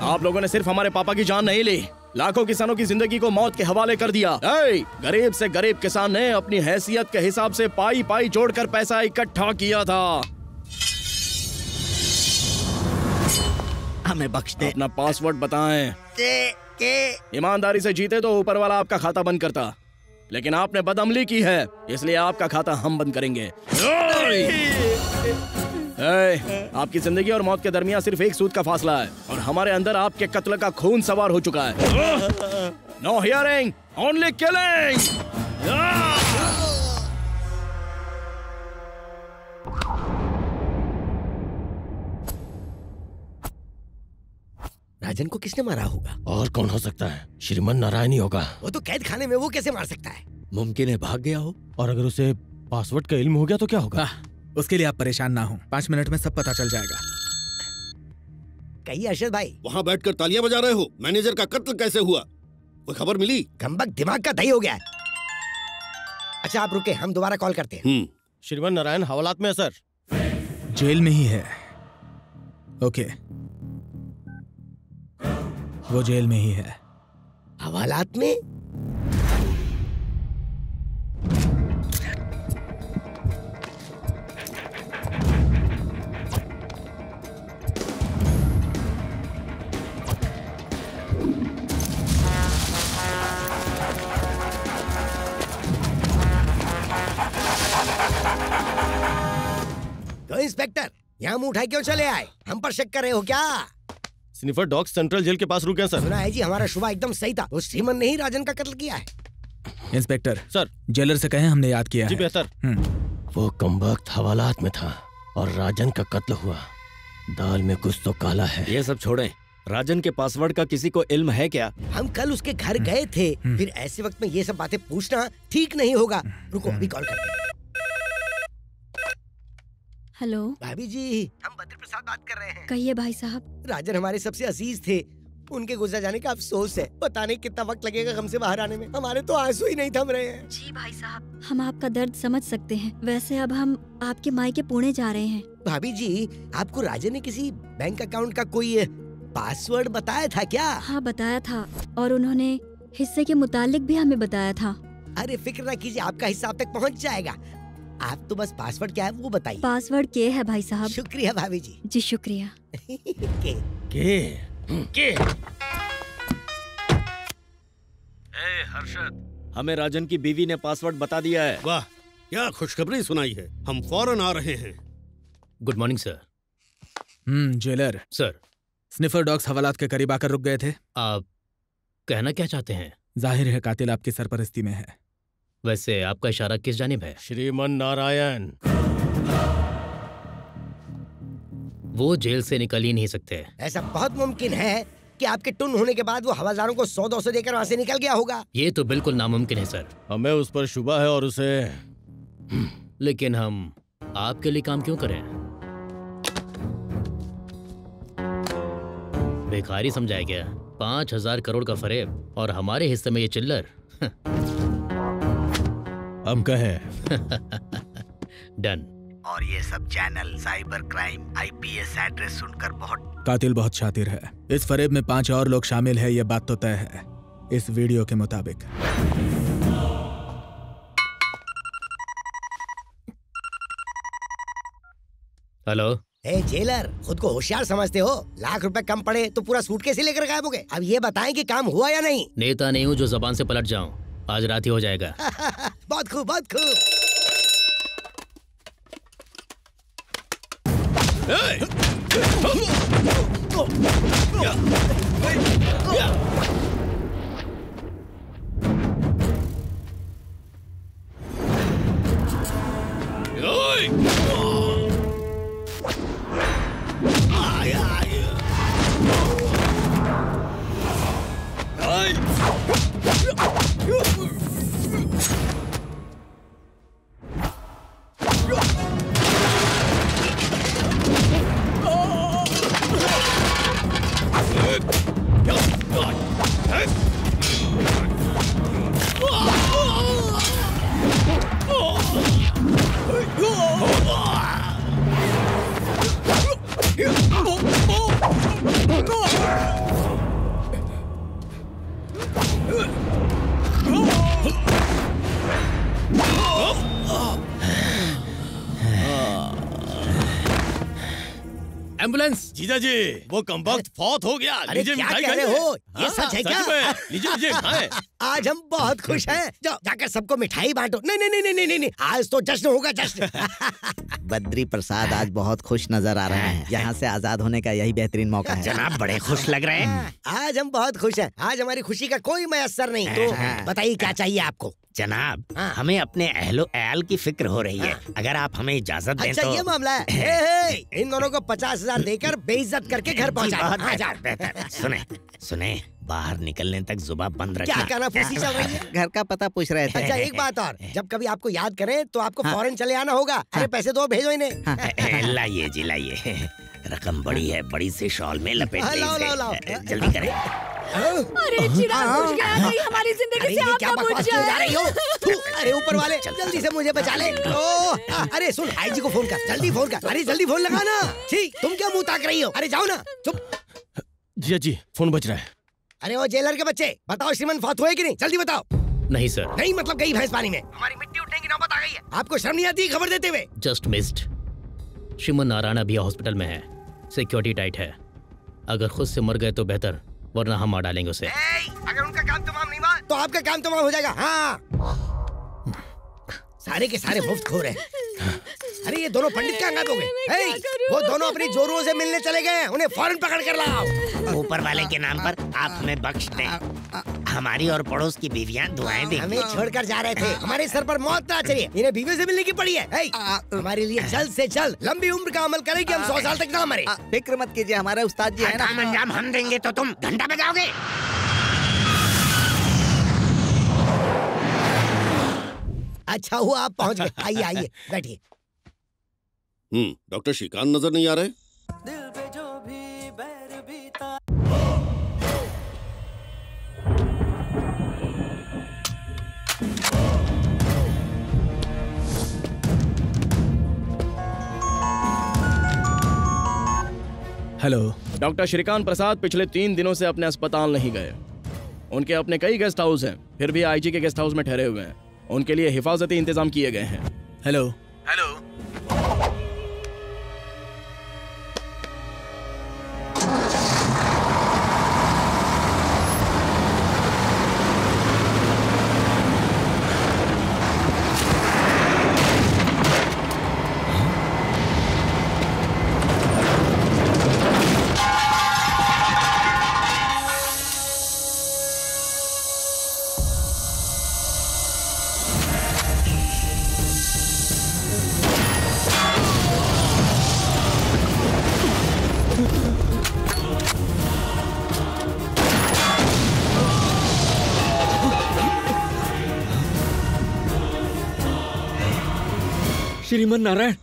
आप लोगों ने सिर्फ हमारे पापा की जान नहीं ली, लाखों किसानों की जिंदगी को मौत के हवाले कर दिया। गरीब से गरीब किसान ने अपनी हैसियत के हिसाब से पाई पाई जोड़कर पैसा इकट्ठा किया था। हमें बख्श दे। अपना पासवर्ड बताएं। ईमानदारी से जीते तो ऊपर वाला आपका खाता बंद करता, लेकिन आपने बदअमली की है, इसलिए आपका खाता हम बंद करेंगे। आपकी जिंदगी और मौत के दरमियान सिर्फ एक सूद का फासला है और हमारे अंदर आपके कत्ल का खून सवार हो चुका है। No hearing, only killing. Rajan को किसने मारा होगा? और कौन हो सकता है? श्रीमन नारायण ही होगा। वो तो कैद खाने में, वो कैसे मार सकता है? मुमकिन है भाग गया हो। और अगर उसे पासवर्ड का इल्म हो गया तो क्या होगा? उसके लिए आप परेशान ना हो, 5 मिनट में सब पता चल जाएगा। कहिए अरशद भाई। वहाँ बैठकर तालियां बजा रहे हो। मैनेजर का कत्ल कैसे हुआ, कोई खबर मिली? गंबक दिमाग का दही हो गया है। अच्छा आप रुके, हम दोबारा कॉल करते हैं। श्रीमन नारायण हवालात में है सर। जेल में ही है। ओके, वो जेल में ही है। हवालात में? तो इंस्पेक्टर, यहाँ मुंह उठाए क्यों चले आए? हम पर शक कर रहे हो क्या? स्निफर डॉग सेंट्रल जेल के पास रुके हैं सर। सुना है जी, हमारा शुबा एकदम सही था। उस श्रीमन ने ही राजन का कत्ल किया है। इंस्पेक्टर सर, जेलर से कहें हमने याद किया जी है। बेहतर। वो कमबख्त हवालात में था और राजन का कत्ल हुआ। दाल में कुछ तो काला है। ये सब छोड़ें, राजन के पासवर्ड का किसी को इल्म है क्या? हम कल उसके घर गए थे, फिर ऐसे वक्त में ये सब बातें पूछना ठीक नहीं होगा। रुको अभी कॉल करते हैं। हेलो भाभी जी, हम बद्री प्रसाद बात कर रहे हैं। कहिए भाई साहब। राजन हमारे सबसे अजीज थे, उनके गुजर जाने का अफसोस है। पता नहीं कितना वक्त लगेगा गम से बाहर आने में, हमारे तो आंसू ही नहीं थम रहे हैं। जी भाई साहब, हम आपका दर्द समझ सकते हैं। वैसे अब हम आपके मायके पुणे जा रहे हैं। भाभी जी, आपको राजन ने किसी बैंक अकाउंट का कोई पासवर्ड बताया था क्या? हाँ बताया था, और उन्होंने हिस्से के मुतालिक भी हमें बताया था। अरे फिक्र न कीजिए, आपका हिस्सा आप तक पहुंच जाएगा। आप तो बस पासवर्ड क्या है वो बताइए। पासवर्ड के है भाई साहब। शुक्रिया भाभी जी। जी शुक्रिया। के हर्षद, हमें राजन की बीवी ने पासवर्ड बता दिया है। वाह, क्या खुशखबरी सुनाई है। हम फौरन आ रहे हैं। Good morning sir. Jailer sir, sniffer dogs हवालात के करीब आकर रुक गए थे। आप कहना क्या चाहते हैं? जाहिर है कातिल आपकी सरपरस्ती में है। वैसे आपका इशारा किस जानिब है? श्रीमन नारायण। वो जेल से निकल ही नहीं सकते। ऐसा बहुत मुमकिन है कि आपके टुन होने के बाद वो हवालदारों को 100-200 देकर वहाँ से निकल गया होगा। ये तो बिल्कुल नामुमकिन है सर। हमें उस पर शुबा है और उसे। लेकिन हम आपके लिए काम क्यों करें? भिखारी समझाया गया। 5,000 करोड़ का फरेब और हमारे हिस्से में ये चिल्लर। हम कहें डन। और ये सब channel cyber crime IPS address सुनकर बहुत। कातिल बहुत शातिर है। इस फरेब में 5 और लोग शामिल है, ये बात तो तय है इस वीडियो के मुताबिक। हेलो। ए जेलर, खुद को होशियार समझते हो? लाख रुपए कम पड़े तो पूरा सूटकेस ही लेकर गायब हो गए। अब ये बताएं कि काम हुआ या नहीं। नेता नहीं हूँ जो जबान से पलट जाऊं। आज रात ही हो जाएगा। बहुत खूब, बहुत खूब। एम्बुलेंस। जीजा जी, वो कमबख्त फौत हो गया। अरे क्या कह रहे हो? ये सच है क्या? लीजिए लीजिए खाएं। आज हम बहुत खुश हैं। जाओ जाकर सबको मिठाई बांटो। नहीं नहीं नहीं नहीं नहीं नहीं, आज तो जश्न होगा, जश्न। बद्री प्रसाद आज बहुत खुश नजर आ रहे हैं। यहाँ से आजाद होने का यही बेहतरीन मौका है। जनाब बड़े खुश लग रहे हैं। आज हम बहुत खुश हैं। आज हमारी खुशी का कोई मयस्सर नहीं। तो बताइए क्या चाहिए आपको? जनाब, हमें अपने अहलो अयाल की फिक्र हो रही है। अगर आप हमें इजाजत दें अच्छा तो। ये मामला है। इन दोनों को 50,000 देकर बेइज्जत करके घर पहुंचा। सुने सुने, बाहर निकलने तक जुबान बंद रखना। क्या कानाफूसी चल रही है? घर का पता पूछ रहे थे। अच्छा एक बात और, जब कभी आपको याद करें तो आपको फौरन चले आना होगा। अरे पैसे दो, भेजो इन्हें। लाइए जी लाइए, रकम बड़ी है, बड़ी से शॉल में लपेट हाँ, लाओ, लाओ, लाओ। जल्दी करें। अरे चिराग बुझ गया, कहीं हमारी जिंदगी से क्या आग ना बुझ बकवास किए जा रही हो? जाए। अरे ऊपर वाले जल्दी से मुझे बचा ले। अरे सुन, आईजी को फोन कर, जल्दी फोन कर। अरे जल्दी फोन लगा ना। ठीक, तुम क्या मुंह ताक रही हो? अरे जाओ ना। चुप। जीजा जी, फोन बज रहा है। अरे वो जेलर के बच्चे, बताओ श्रीमन फौत हुए कि नहीं? जल्दी बताओ। नहीं सर। नहीं मतलब गई भैंस पानी में। हमारी मिट्टी उठने की नौबत आ गई है। आपको शर्म नहीं आती खबर देते हुए? Just missed. श्रीमन नारायण अभी हॉस्पिटल में है, सिक्योरिटी टाइट है। अगर खुद से मर गए तो बेहतर, वरना हम मार डालेंगे उसे। अगर उनका काम तमाम नहीं हुआ तो आपका काम तमाम हो जाएगा। हाँ, सारे के सारे मुफ्त खो रहे हैं। अरे ये दोनों पंडित कहाँ गायब हो गए? वो दोनों अपनी जोरुओं से मिलने चले गए, उन्हें फौरन पकड़ कर लाओ। ऊपर वाले के नाम पर आप हमें बख्श दें। हमारी और पड़ोस की बीवियां दुआएं देंगी। हमें छोड़कर जा रहे थे, हमारे सर पर मौत ना चढ़ी, इन्हें बीवी से मिलने की पड़ी है। हमारे लिए जल्द से जल्द लंबी उम्र का अमल करें कि हम 100 साल तक ना मरे। फिक्र मत कीजिए, हमारे उस्ताद जी है ना। अंजाम हम देंगे तो तुम घंटा बजाओगे। अच्छा हुआ आप पहुंच गए। आइए आइए बैठिए। डॉक्टर श्रीकांत नजर नहीं आ रहे? हेलो। डॉक्टर श्रीकांत प्रसाद पिछले 3 दिनों से अपने अस्पताल नहीं गए। उनके अपने कई गेस्ट हाउस हैं, फिर भी आईजी के गेस्ट हाउस में ठहरे हुए हैं। उनके लिए हिफाजती इंतजाम किए गए हैं। Hello. Hello. Shriman Narayan,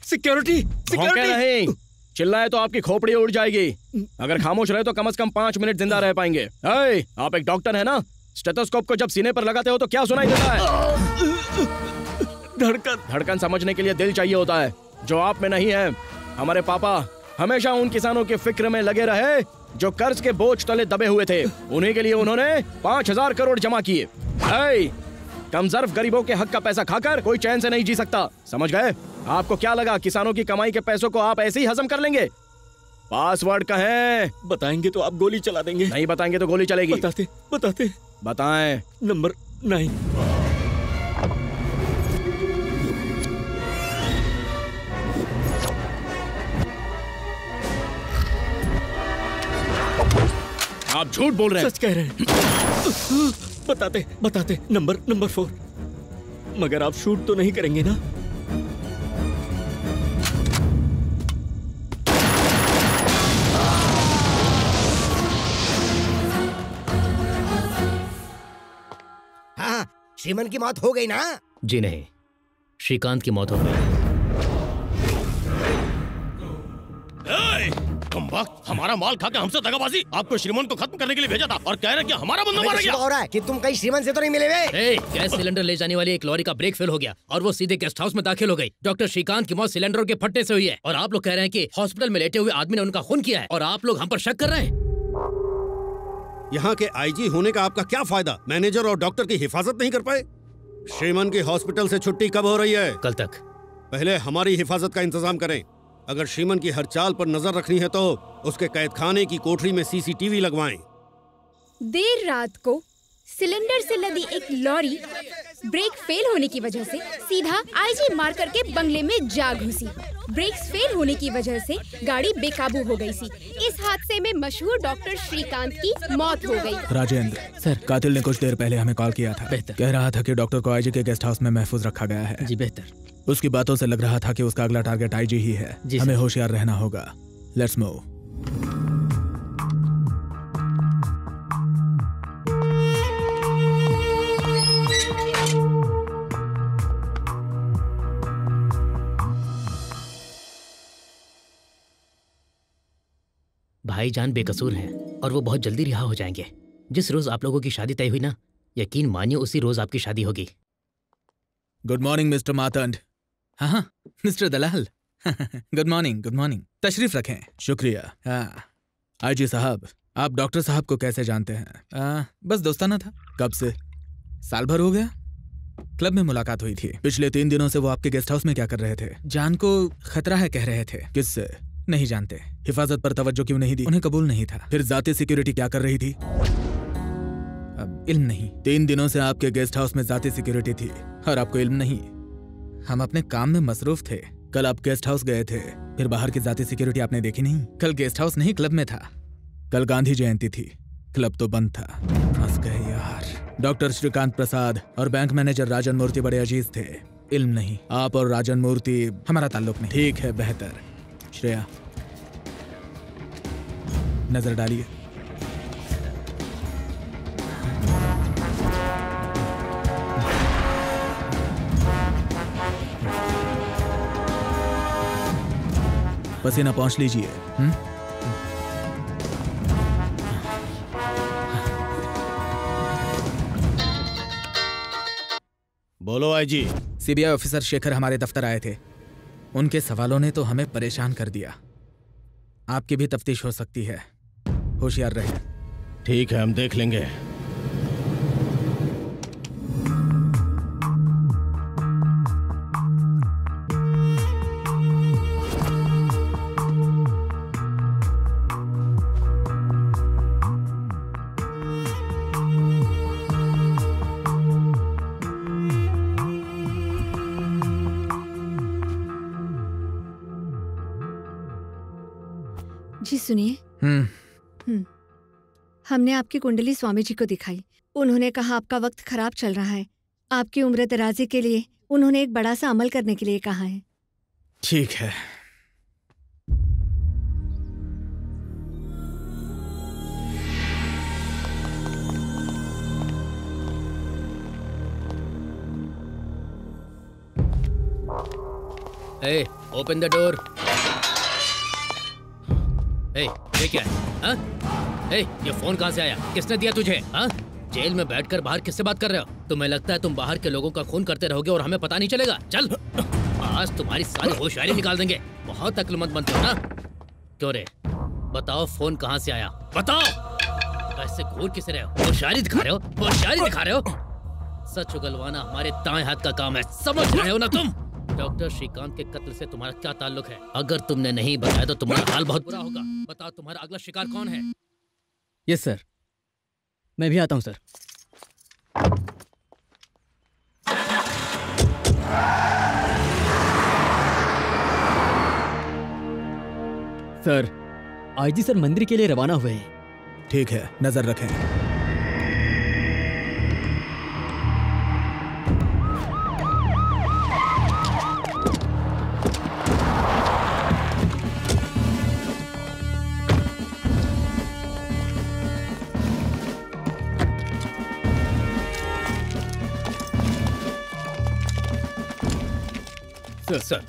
security security नहीं, चिल्लाए तो आपकी खोपड़ी उड़ जाएगी। अगर खामोश रहे तो कम से कम 5 मिनट जिंदा रह पाएंगे। आप एक डॉक्टर है ना, स्टेथोस्कोप को जब सीने पर लगाते हो तो क्या सुनाई देता है? धड़कन समझने के लिए दिल चाहिए होता है, जो आप में नहीं है। हमारे पापा हमेशा उन किसानों के फिक्र में लगे रहे जो कर्ज के बोझ तले दबे हुए थे। उन्हीं के लिए उन्होंने 5000 करोड़ जमा किए। कमजोर गरीबों के हक का पैसा खाकर कोई चैन से नहीं जी सकता, समझ गए? आपको क्या लगा किसानों की कमाई के पैसों को आप ऐसे ही हजम कर लेंगे? पासवर्ड कहें। बताएंगे तो आप गोली चला देंगे। नहीं बताएंगे तो गोली चलेगी। बताते बताएं। नंबर 9। आप झूठ बोल रहे हैं। सच कह रहे हैं। बताते नंबर 4। मगर आप शूट तो नहीं करेंगे ना? हाँ, श्रीमन की मौत हो गई ना? जी नहीं, श्रीकांत की मौत हो गई। हमारा माल खा के हमसे दगाबाजी। आपको श्रीमन को खत्म करने के लिए भेजा था और कह रहे कि हमारा बंदा मारा गया। हो रहा है कि तुम कहीं श्रीमन से तो नहीं मिले हुए? गैस सिलेंडर ले जाने वाली एक लॉरी का ब्रेक फेल हो गया और वो सीधे गेस्ट हाउस में दाखिल हो गई। डॉक्टर श्रीकांत की मौत सिलेंडरों के फटने से हुई है और आप लोग कह रहे हैं कि हॉस्पिटल में लेटे हुए आदमी ने उनका खून किया है और आप लोग हम पर शक कर रहे हैं। यहाँ के आईजी होने का आपका क्या फायदा? मैनेजर और डॉक्टर की हिफाजत नहीं कर पाए? श्रीमन की हॉस्पिटल से छुट्टी कब हो रही है? कल तक। पहले हमारी हिफाजत का इंतजाम करें। अगर श्रीमन की हर चाल पर नजर रखनी है तो उसके कैद खाने की कोठरी में सीसीटीवी लगवाएं। देर रात को सिलेंडर से लदी एक लॉरी ब्रेक फेल होने की वजह से सीधा आईजी मार करके बंगले में जा घुसी। ब्रेक्स फेल होने की वजह से गाड़ी बेकाबू हो गई थी। इस हादसे में मशहूर डॉक्टर श्रीकांत की मौत हो गई। राजेंद्र सर, कातिल ने कुछ देर पहले हमें कॉल किया था। कह रहा था कि डॉक्टर को आईजी के गेस्ट हाउस में महफूज रखा गया है। जी बेहतर। उसकी बातों से लग रहा था कि उसका अगला टारगेट आईजी ही है। हमें होशियार रहना होगा। Let's move. भाईजान बेकसूर हैं और वो बहुत जल्दी रिहा हो जाएंगे। जिस रोज आप लोगों की शादी तय हुई ना, यकीन मानिए उसी रोज आपकी शादी होगी। Good morning mister Martand. हाँ mister Dalal. Good morning good morning. तशरीफ रखें। शुक्रिया। हाँ आईजी साहब, आप डॉक्टर साहब को कैसे जानते हैं? बस दोस्ताना था। कब से? साल भर हो गया। क्लब में मुलाकात हुई थी। पिछले 3 दिनों से वो आपके गेस्ट हाउस में क्या कर रहे थे? जान को खतरा है कह रहे थे। किससे? नहीं जानते। हिफाजत पर तवज्जो क्यों नहीं दी? उन्हें कबूल नहीं था। फिर जाती सिक्योरिटी क्या कर रही थी? अब इल्म नहीं। 3 दिनों से आपके गेस्ट हाउस में जाती सिक्योरिटी थी और आपको इल्म नहीं। हम अपने काम में मसरूफ थे। कल आप गेस्ट हाउस गए थे, फिर बाहर की जाती सिक्योरिटी आपने देखी नहीं। कल गेस्ट हाउस नहीं, क्लब में था। कल गांधी जयंती थी, क्लब तो बंद था। फंस गए यार। डॉक्टर श्रीकांत प्रसाद और बैंक मैनेजर राजन मूर्ति बड़े अजीज थे। इल्म नहीं, आप और राजन मूर्ति हमारा ताल्लुक नहीं। ठीक है, बेहतर। श्रेया, नजर डालिए। पसीना पहुंच लीजिए। बोलो आईजी। सीबीआई ऑफिसर शेखर हमारे दफ्तर आए थे। उनके सवालों ने तो हमें परेशान कर दिया। आपकी भी तफ्तीश हो सकती है, होशियार रहे। ठीक है, हम देख लेंगे। जी सुनिए। हमने आपकी कुंडली स्वामी जी को दिखाई। उन्होंने कहा आपका वक्त खराब चल रहा है। आपकी उम्र दराजी के लिए उन्होंने एक बड़ा सा अमल करने के लिए कहा है। ठीक है। Hey, open the door. Hey, ये क्या है? हाँ? Hey, ये फोन कहाँ से आया? किसने दिया तुझे? हाँ? जेल में बैठकर बाहर किससे बात कर रहे हो? तुम्हें लगता है तुम बाहर के लोगों का खून करते रहोगे और हमें पता नहीं चलेगा? चल, आज तुम्हारी सारी होशियारी निकाल देंगे। बहुत अक्लमंद बनते हो ना? क्यों रे? बताओ फोन कहाँ से आया? बताओ। ऐसे घूर किसे रहे हो? होशियारी दिखा रहे हो? होशियारी दिखा रहे हो? सच उगलवाना हमारे दाएं हाथ का काम है, समझ रहे हो ना तुम? डॉक्टर श्रीकांत के कत्ल से तुम्हारा क्या ताल्लुक है? अगर तुमने नहीं बताया तो तुम्हारा हाल बहुत बुरा होगा। बताओ तुम्हारा अगला शिकार कौन है? यस सर, मैं भी आता हूँ सर। सर, आईजी सर मंदिर के लिए रवाना हुए हैं। ठीक है, नजर रखें। सर,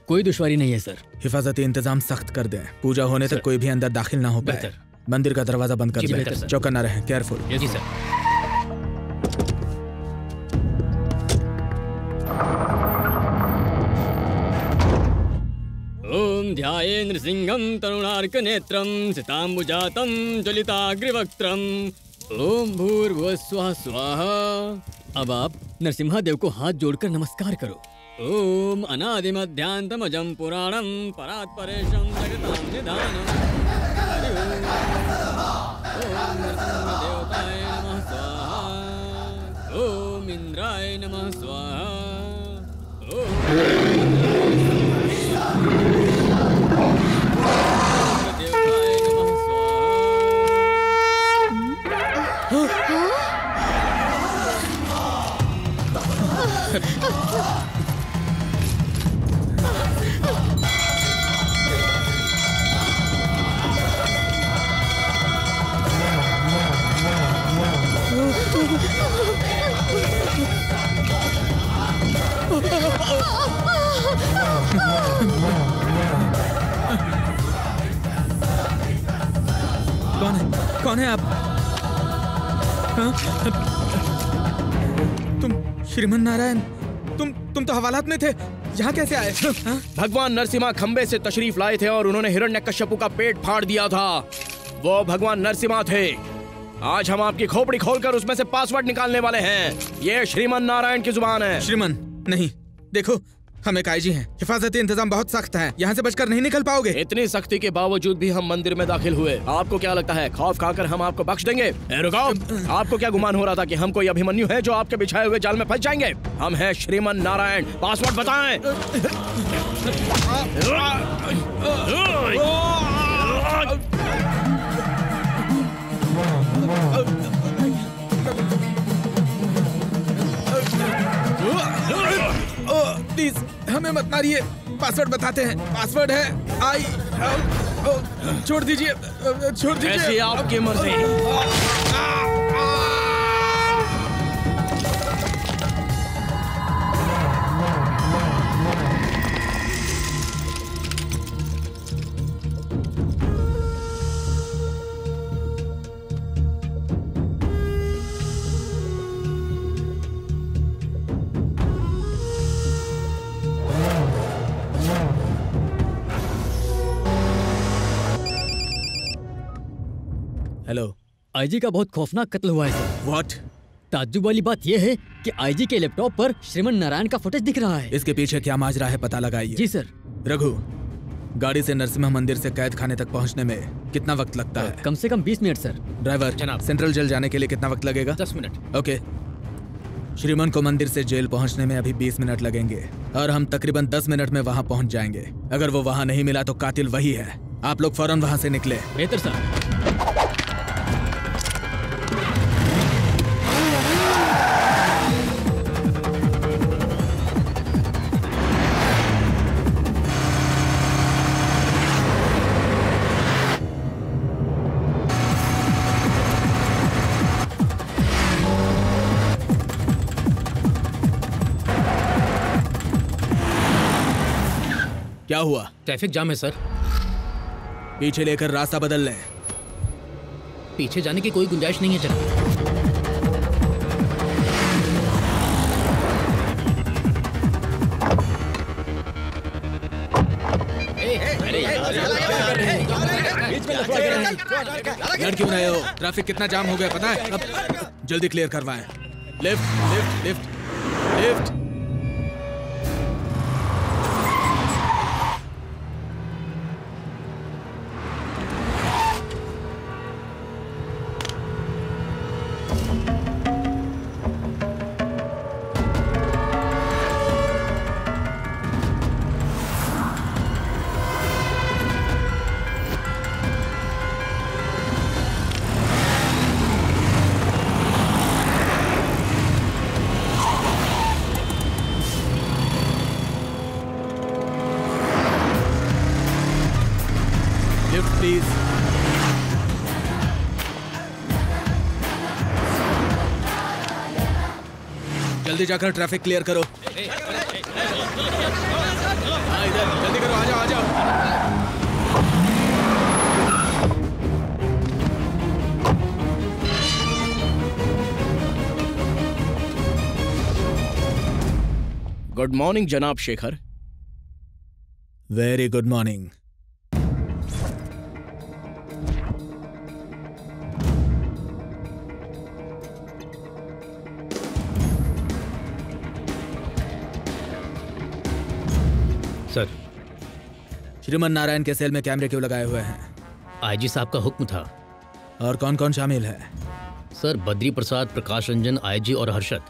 कोई दुश्वारी नहीं है सर। हिफाजती इंतजाम सख्त कर दें। पूजा होने तक कोई भी अंदर दाखिल ना हो पाए। मंदिर का दरवाजा बंद कर दें। चौकन्ना रहें, केयरफुल। जी सर। ओम ध्याये नृसिंहं तरुणार्क नेत्रं सिताम्बुजातं ज्वलिताग्रिवक्त्रं ओम भूर्भुवस्वः स्वाहा। अब आप नरसिम्हा देव को हाथ जोड़कर नमस्कार करो। ओम अनादिमध्यांतमजं पुराणं परात्परेशं जगतां निधानम्। हरि ओम। ओम नरसिंहदेवताय नमः स्वाहा। ओम इंद्राय नमः स्वाहा। कौन है आप? हाँ? तुम श्रीमन नारायण, तुम तो हवालात में थे, यहाँ कैसे आए? हाँ? भगवान नरसिम्हा खंबे से तशरीफ लाए थे और उन्होंने हिरण्यकश्यपु का पेट फाड़ दिया था। वो भगवान नरसिम्हा थे। आज हम आपकी खोपड़ी खोलकर उसमें से पासवर्ड निकालने वाले हैं। ये श्रीमन नारायण की जुबान है। श्रीमन नहीं, देखो हम एक आईजी हैं। हिफाजती इंतजाम बहुत सख्त है, यहाँ से बचकर नहीं निकल पाओगे। इतनी सख्ती के बावजूद भी हम मंदिर में दाखिल हुए। आपको क्या लगता है खौफ खाकर हम आपको बख्श देंगे? रुको, आपको क्या गुमान हो रहा था कि हम कोई अभिमन्यु है जो आपके बिछाए हुए जाल में फंस जाएंगे? हम हैं श्रीमन नारायण। पासवर्ड बताएं। प्लीज हमें मत मारिए, पासवर्ड बताते हैं। पासवर्ड है छोड़ दीजिए, छोड़ दीजिए। ऐसी आपकी मर्जी। हेलो, आईजी का बहुत खौफनाक कत्ल हुआ है सर। व्हाट? ताज्जुब वाली बात यह है कि आईजी के लैपटॉप पर श्रीमन नारायण का फुटेज दिख रहा है। इसके पीछे क्या माजरा है पता लगाइए। जी सर। रघु, गाड़ी से नरसिम्हा मंदिर से कैद खाने तक पहुंचने में कितना वक्त लगता है? कम से कम 20 मिनट सर। ड्राइवर, जनाब। सेंट्रल जेल जाने के लिए कितना वक्त लगेगा? 10 मिनट। ओके। श्रीमन को मंदिर से जेल पहुंचने में अभी 20 मिनट लगेंगे और हम तकरीबन 10 मिनट में वहां पहुंच जाएंगे। अगर वो वहां नहीं मिला तो कातिल वही है। आप लोग फौरन वहां से निकले। बेहतर सर। क्या हुआ? ट्रैफिक जाम है सर। पीछे लेकर रास्ता बदल लें। पीछे जाने की कोई गुंजाइश नहीं है जनाब। लड़ क्यों रहे हो? ट्रैफिक कितना जाम हो गया पता है? अब जल्दी क्लियर करवाएं। Lift lift lift lift. Please. जल्दी जाकर ट्रैफिक क्लियर करो। हाँ इधर जल्दी करो, आ जाओ आ जाओ। गुड मॉर्निंग जनाब Shekhar. Very good morning. Sir, Shriman Narayan के सेल में कैमरे क्यों लगाए हुए हैं? आईजी साहब का हुक्म था। और कौन कौन शामिल है? सर, बद्री प्रसाद, प्रकाश रंजन, आईजी और हर्षद।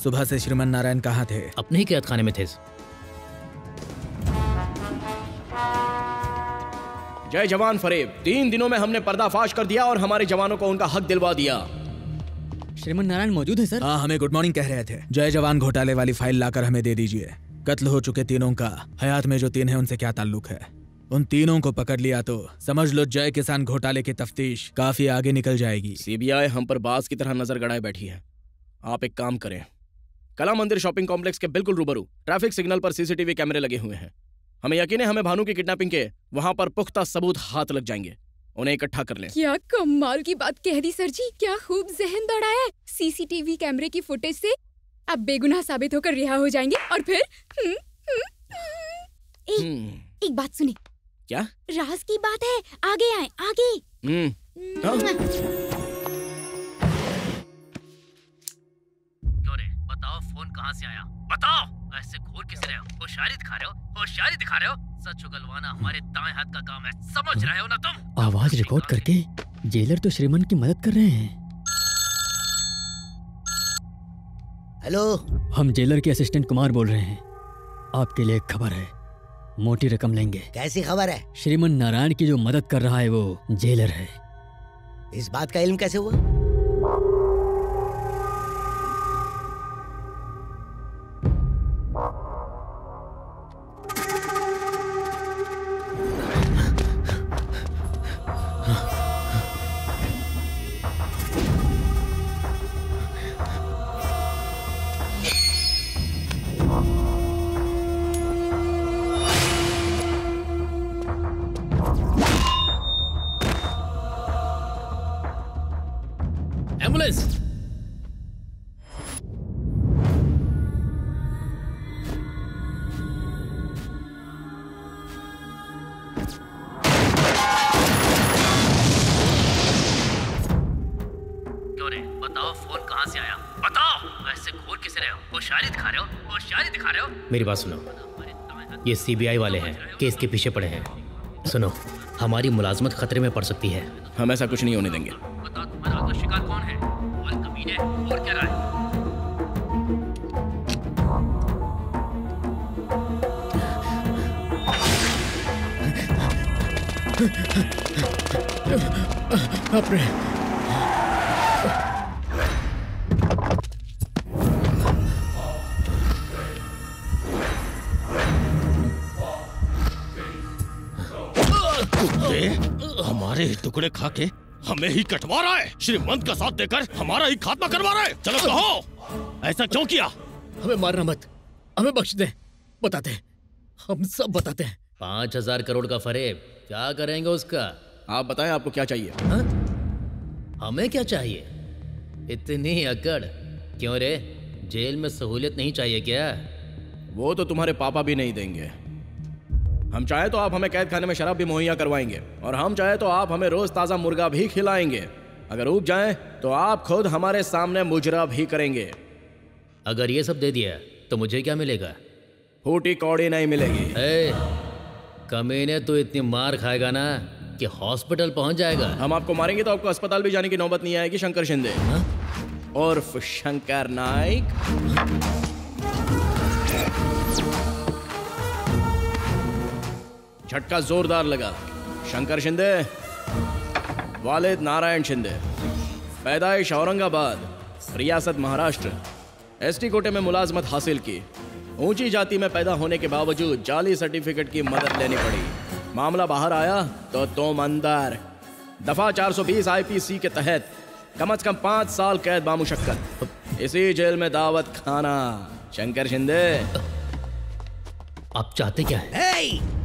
सुबह से श्रीमन नारायण कहाँ थे? अपने ही कैद खाने में थे। जय जवान फरेब। 3 दिनों में हमने पर्दाफाश कर दिया और हमारे जवानों को उनका हक दिलवा दिया। श्रीमन नारायण मौजूद है सर? हाँ, हमें गुड मॉर्निंग कह रहे थे। जय जवान घोटाले वाली फाइल लाकर हमें दे दीजिए। कत्ल हो चुके तीनों का हयात में जो 3 हैं उनसे क्या ताल्लुक है? उन तीनों को पकड़ लिया तो समझ लो जय किसान घोटाले की तफ्तीश काफी आगे निकल जाएगी। सीबीआई हम पर बाज की तरह नजर गड़ाए बैठी है। आप एक काम करें, कला मंदिर शॉपिंग कॉम्प्लेक्स के बिल्कुल रूबरू ट्रैफिक सिग्नल पर सीसीटीवी कैमरे लगे हुए हैं। हमें यकीन है हमें भानु की किडनैपिंग के वहां पर पुख्ता सबूत हाथ लग जाएंगे। उन्हें इकट्ठा कर लें। क्या कमाल की बात कह दी सर जी, क्या खूब जहन दौड़ाया। सीसीटीवी कैमरे की फुटेज से अब बेगुनाह साबित होकर रिहा हो जाएंगे और फिर एक बात सुनी। क्या? राज की बात है, आगे आए आगे। क्यों रे? बताओ फोन कहाँ से आया? बताओ। ऐसे घूर किस रहे हो? होशियारी दिखा रहे हो? होशियारी दिखा रहे हो? सच उगलवाना हमारे दाएं हाथ का काम है, समझ रहे हो ना तुम? आवाज रिकॉर्ड करके जेलर तो श्रीमन की मदद कर रहे हैं। हेलो, हम जेलर के असिस्टेंट कुमार बोल रहे हैं। आपके लिए एक खबर है, मोटी रकम लेंगे। कैसी खबर है? श्रीमन नारायण की जो मदद कर रहा है वो जेलर है। इस बात का इल्म कैसे हुआ? एम्बुलेंस! क्यों रे? बताओ, फोन कहाँ से आया? बताओ! ऐसे घूर किस रहे हो? होशियारी दिखा रहे हो? होशियारी दिखा रहे हो? मेरी बात सुनो, ये सीबीआई वाले हैं, केस के पीछे पड़े हैं। सुनो, हमारी मुलाजमत खतरे में पड़ सकती है। हम ऐसा कुछ नहीं होने देंगे। बताओ, तुम्हारा अगला शिकार कौन है? और कमीने, और क्या रहा है? अपने हमारे ही टुकड़े खा के हमें ही कटवा रहा है। श्रीमंत का साथ देकर हमारा ही खात्मा करवा रहा है। चलो कहो, ऐसा क्यों किया? हमें मारना मत, हमें बख्श दे। बताते हैं, हम सब बताते हैं। 5,000 करोड़ का फरेब, क्या करेंगे उसका? आप बताएं, आपको क्या चाहिए? हा? हमें क्या चाहिए? इतनी अकड़ क्यों रे? जेल में सहूलियत नहीं चाहिए क्या? वो तो तुम्हारे पापा भी नहीं देंगे। हम चाहे तो आप हमें कैद खाने में शराब भी मुहैया करवाएंगे, और हम चाहे तो आप हमें रोज ताजा मुर्गा भी खिलाएंगे। अगर ऊब जाएं तो आप खुद हमारे सामने मुजरा भी करेंगे। अगर ये सब दे दिया तो मुझे क्या मिलेगा? फूटी कौड़ी नहीं मिलेगी। कमीने तो इतनी मार खाएगा ना कि हॉस्पिटल पहुंच जाएगा। हम आपको मारेंगे तो आपको अस्पताल भी जाने की नौबत नहीं आएगी। शंकर शिंदे उर्फ शंकर नाइक। झटका जोरदार लगा। शंकर शिंदे, वालिद नारायण शिंदे, पैदाइश औरंगाबाद, रियासत महाराष्ट्र, एसटी कोटे में मुलाजमत हासिल की। ऊंची जाति में पैदा होने के बावजूद जाली सर्टिफिकेट की मदद लेनी पड़ी। मामला बाहर आया तो तुम अंदर। दफा 420 आईपीसी के तहत कम से कम 5 साल कैद बामुशक्कत। इसी जेल में दावत खाना। शंकर शिंदे, आप चाहते क्या है?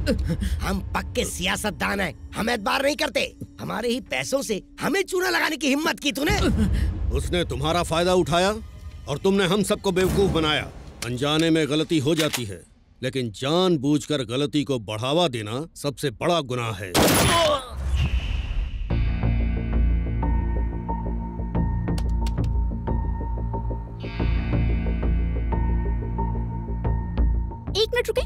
हम पक्के सियासतदान हैं, हम एतबार नहीं करते। हमारे ही पैसों से हमें चूना लगाने की हिम्मत की तूने। उसने तुम्हारा फायदा उठाया और तुमने हम सबको बेवकूफ बनाया। अनजाने में गलती हो जाती है, लेकिन जानबूझकर गलती को बढ़ावा देना सबसे बड़ा गुनाह है। एक मिनट रुके,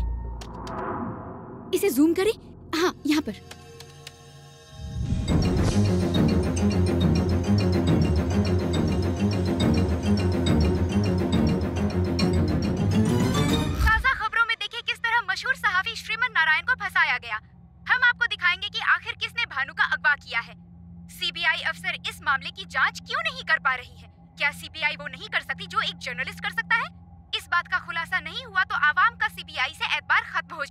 इसे जूम करें। हाँ, यहाँ पर। ताजा खबरों में देखिए किस तरह मशहूर सहाफी श्रीमन नारायण को फंसाया गया। हम आपको दिखाएंगे कि आखिर किसने भानु का अगवा किया है। सीबीआई अफसर इस मामले की जांच क्यों नहीं कर पा रही है? क्या सीबीआई वो नहीं कर सकती जो एक जर्नलिस्ट कर सकता है? इस बात का खुलासा नहीं हुआ तो आवाम का सीबीआई से एतबार खत्म हो।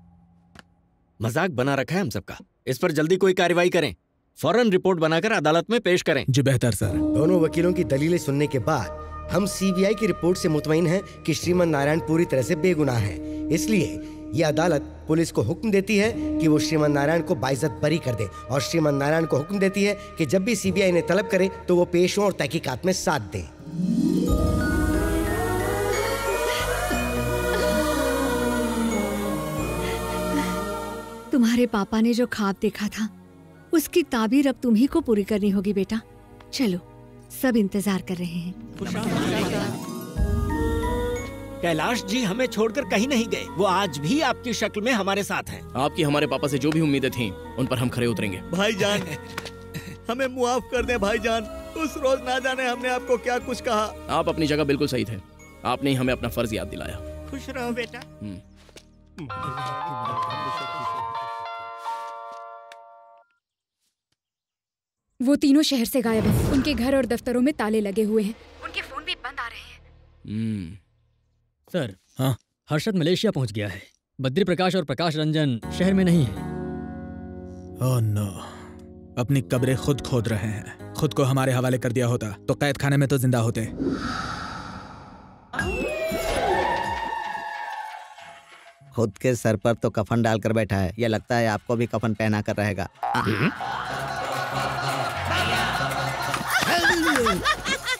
मजाक बना रखा है हम सबका। इस पर जल्दी कोई कार्रवाई करें, फौरन रिपोर्ट बनाकर अदालत में पेश करें। जी बेहतर सर। दोनों वकीलों की दलीलें सुनने के बाद हम सीबीआई की रिपोर्ट से मुतमईन हैं कि श्रीमन नारायण पूरी तरह से बेगुनाह हैं। इसलिए ये अदालत पुलिस को हुक्म देती है कि वो श्रीमन नारायण को बाइज्जत बरी कर दे, और श्रीमन नारायण को हुक्म देती है कि जब भी सीबीआई ने तलब करे तो वो पेश हों और तहकीकात में साथ दें। तुम्हारे पापा ने जो ख्वाब देखा था उसकी ताबीर अब तुम्ही को पूरी करनी होगी बेटा। चलो, सब इंतजार कर रहे हैं। कैलाश जी हमें छोड़कर कहीं नहीं गए। वो आज भी आपकी शक्ल में हमारे साथ हैं। आपकी हमारे पापा से जो भी उम्मीदें थीं, उन पर हम खरे उतरेंगे। भाईजान, हमें मुआफ कर दे भाईजान। उस रोज ना जाने हमने आपको क्या कुछ कहा। आप अपनी जगह बिल्कुल सही थे। आपने ही हमें अपना फर्ज याद दिलाया। खुश रहो बेटा। वो तीनों शहर से गायब हैं। उनके घर और दफ्तरों में ताले लगे हुए हैं। उनके फोन भी बंद आ रहे हैं। सर, हाँ, हर्षद मलेशिया पहुंच गया है। बद्री प्रकाश और प्रकाश रंजन शहर में नहीं है। ओह नो, अपनी कब्रें खुद खोद रहे हैं। खुद को हमारे हवाले कर दिया होता तो कैद खाने में तो जिंदा होते। खुद के सर पर तो कफन डालकर बैठा है। यह लगता है आपको भी कफन पहना कर रहेगा।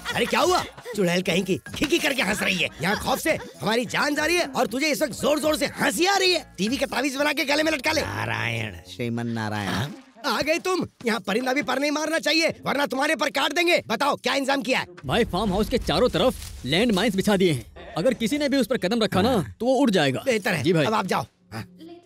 अरे क्या हुआ? चुड़ैल कहीं की खिकी करके हंस रही है। यहाँ खौफ से हमारी जान जा रही है और तुझे इस वक्त जोर जोर से हंसी आ रही है। टीवी का तावीज बना के गले में लटका ले। नारायण, श्रीमन नारायण। आ गए तुम। यहाँ परिंदा भी पर नहीं मारना चाहिए, वरना तुम्हारे पर काट देंगे। बताओ क्या इंतजाम किया है? भाई, फार्म हाउस के चारों तरफ लैंड माइंस बिछा दिए हैं। अगर किसी ने भी उस पर कदम रखा ना तो वो उड़ जाएगा। बेहतर है। जी भाई। अब आप जाओ।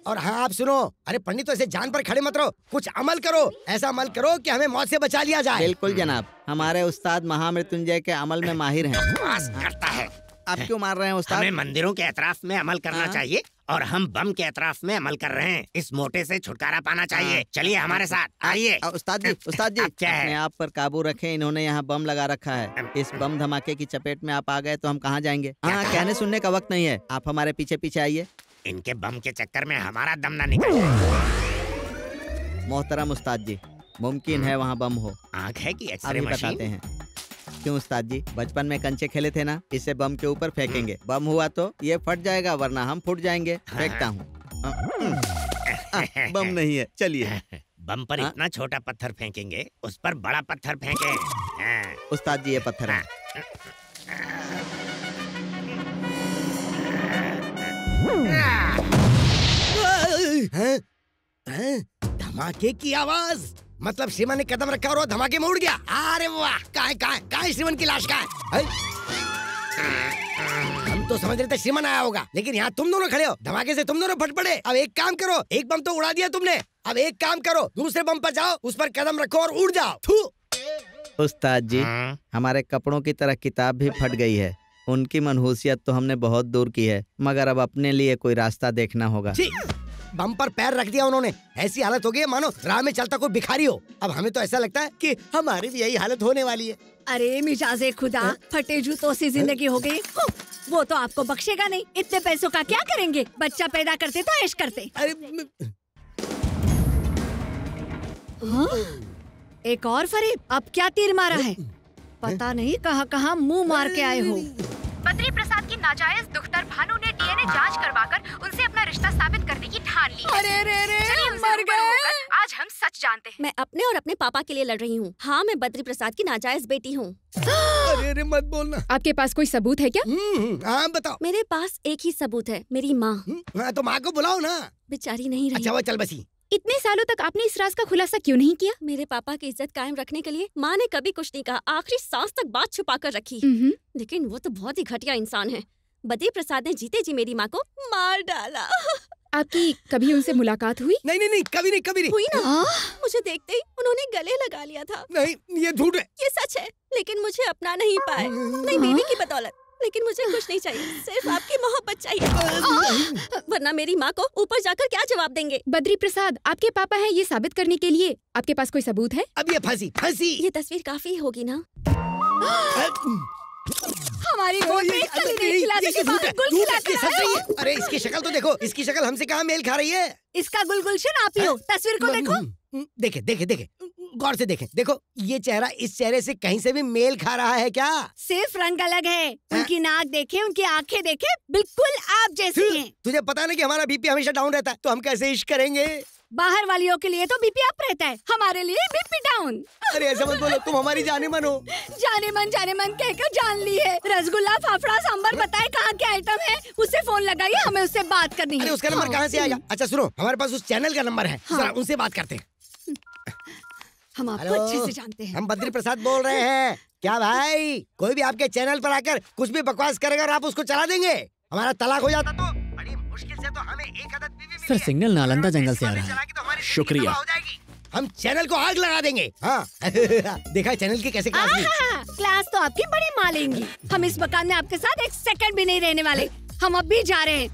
और हाँ, आप सुनो। अरे पंडित, तो ऐसे जान पर खड़े मत रहो। कुछ अमल करो। ऐसा अमल करो कि हमें मौत से बचा लिया जाए। बिल्कुल जनाब, हमारे उस्ताद महामृत्युंजय के अमल में माहिर हैं। बकवास करता है। आप क्यों मार रहे हैं उस्ताद? हमें मंदिरों के एतराफ में अमल करना चाहिए और हम बम के एतराफ में अमल कर रहे हैं। इस मोटे से छुटकारा पाना चाहिए। चलिए हमारे साथ, आइए। उस्ताद जी, अपने आप पर काबू रखें। इन्होंने यहाँ बम लगा रखा है। इस बम धमाके की चपेट में आप आ गए तो हम कहाँ जाएंगे? हाँ, कहने सुनने का वक्त नहीं है। आप हमारे पीछे पीछे आइए। इनके बम के चक्कर में हमारा दम ना निकल जाए। मोहतरम उस्ताद जी, मुमकिन है वहाँ बम हो। आँख है कि एक्सरे अभी मशीन? बताते हैं। क्यों उस्ताद जी, बचपन में कंचे खेले थे ना, इसे बम के ऊपर फेंकेंगे। बम हुआ तो ये फट जाएगा, वरना हम फूट जाएंगे। फेंकता हूँ। बम नहीं है, चलिए। बम पर इतना छोटा पत्थर फेंकेंगे, उस पर बड़ा पत्थर फेंके। उस्ताद जी, ये पत्थर है। धमाके की आवाज, मतलब श्रीमान ने कदम रखा और वो धमाके में उड़ गया। अरे वाह! कहाँ श्रीमान की लाश? कहाँ है? हम तो समझ रहे थे श्रीमान आया होगा, लेकिन यहाँ तुम दोनों खड़े हो। धमाके से तुम दोनों फट पड़े। अब एक काम करो, एक बम तो उड़ा दिया तुमने। अब एक काम करो, दूसरे बम पर जाओ, उस पर कदम रखो और उड़ जाओ। उस्ताद जी, हमारे कपड़ों की तरह किताब भी फट गई है। उनकी मनहूसियत तो हमने बहुत दूर की है, मगर अब अपने लिए कोई रास्ता देखना होगा। बम पर पैर रख दिया उन्होंने। ऐसी हालत हो गई है मानो राह में चलता कोई भिखारी हो। अब हमें तो ऐसा लगता है कि हमारी भी यही हालत होने वाली है। अरे मिजाजे खुदा, फटे जूतों से जिंदगी हो गई। वो तो आपको बख्शेगा नहीं। इतने पैसों का क्या करेंगे? बच्चा पैदा करते तो ऐश करते। हाँ? एक और फरेब। अब क्या तीर मारा है? पता नहीं कहाँ मुंह मार के आए हो। बद्री प्रसाद की नाजायज दुख्तर भानु ने डीएनए जांच करवाकर उनसे अपना रिश्ता साबित करने की ठान ली है। चलिए उनसे रूबरू होकर आज हम सच जानते हैं। मैं अपने और अपने पापा के लिए लड़ रही हूँ। हाँ, मैं बद्री प्रसाद की नाजायज बेटी हूँ। अरे मत बोलना। आपके पास कोई सबूत है क्या? हाँ बताओ। मेरे पास एक ही सबूत है, मेरी माँ। तो माँ को बुलाओ ना। बेचारी नहीं रही। अच्छा वो चल बसी। इतने सालों तक आपने इस राज का खुलासा क्यों नहीं किया? मेरे पापा की इज्जत कायम रखने के लिए माँ ने कभी कुछ नहीं कहा। आखिरी सांस तक बात छुपा कर रखी। लेकिन वो तो बहुत ही घटिया इंसान है। बद्री प्रसाद ने जीते जी मेरी माँ को मार डाला। आपकी कभी उनसे मुलाकात हुई? नहीं, कभी नहीं हुई ना। मुझे देखते ही उन्होंने गले लगा लिया था। नहीं, ये झूठ है। ये सच है, लेकिन मुझे अपना नहीं पाए। नहीं बीवी की बदौलत, लेकिन मुझे कुछ नहीं चाहिए, सिर्फ आपकी मोहब्बत चाहिए। वरना मेरी माँ को ऊपर जाकर क्या जवाब देंगे? बद्री प्रसाद आपके पापा हैं ये साबित करने के लिए आपके पास कोई सबूत है? अब ये फंसी। ये तस्वीर काफी होगी ना? हमारी गोद में खिलाने के बाद गुल खिलाते हैं। अरे इसकी शक्ल तो देखो, इसकी शक्ल हमसे कहाँ मेल खा रही है? इसका गुलगुलशन आप ही हो। तस्वीर को देखो। देखे गौर से देखें। देखो ये चेहरा इस चेहरे से कहीं से भी मेल खा रहा है क्या? सिर्फ रंग अलग है। उनकी नाक देखे, उनकी आंखें देखे, बिल्कुल आप जैसी हैं। तुझे पता नहीं कि हमारा बीपी हमेशा डाउन रहता है, तो हम कैसे इश्क करेंगे? बाहर वालियों के लिए तो बीपी अप रहता है, हमारे लिए बीपी डाउन। अरे ऐसा मत बोलो, तुम हमारी जाने मन हो। जाने मन कहकर जान ली है। रसगुल्ला, फाफड़ा, सांबर बताए कहाँ के आइटम है? उससे फोन लगाइए, हमें उससे बात करनी है। उसका नंबर कहाँ से आएगा? अच्छा सुनो, हमारे पास उस चैनल का नंबर है, जरा उनसे बात करते हैं। हम आपको अच्छे से जानते हैं। हम बद्री प्रसाद बोल रहे हैं। क्या भाई, कोई भी आपके चैनल पर आकर कुछ भी बकवास करेगा और आप उसको चला देंगे? हमारा तलाक हो जाता तो बड़ी मुश्किल से तो हमें एक अदद बीवी मिली सर है। सिग्नल नालंदा जंगल से आ रहा है। शुक्रिया। हो जाएगी। हम चैनल को आग लगा देंगे। हाँ देखा चैनल की कैसे क्लास ली? क्लास तो आपकी बड़ी मालेंगी। हम इस मकान में आपके साथ एक सेकंड भी नहीं रहने वाले। हम अब भी जा रहे हैं।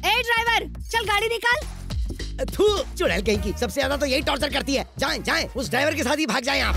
ए ड्राइवर, चल गाड़ी निकाल। थू, चुड़ैल कहीं की। सबसे ज्यादा तो यही टॉर्चर करती है। जाएं जाएं, उस ड्राइवर के साथ ही भाग जाएं आप।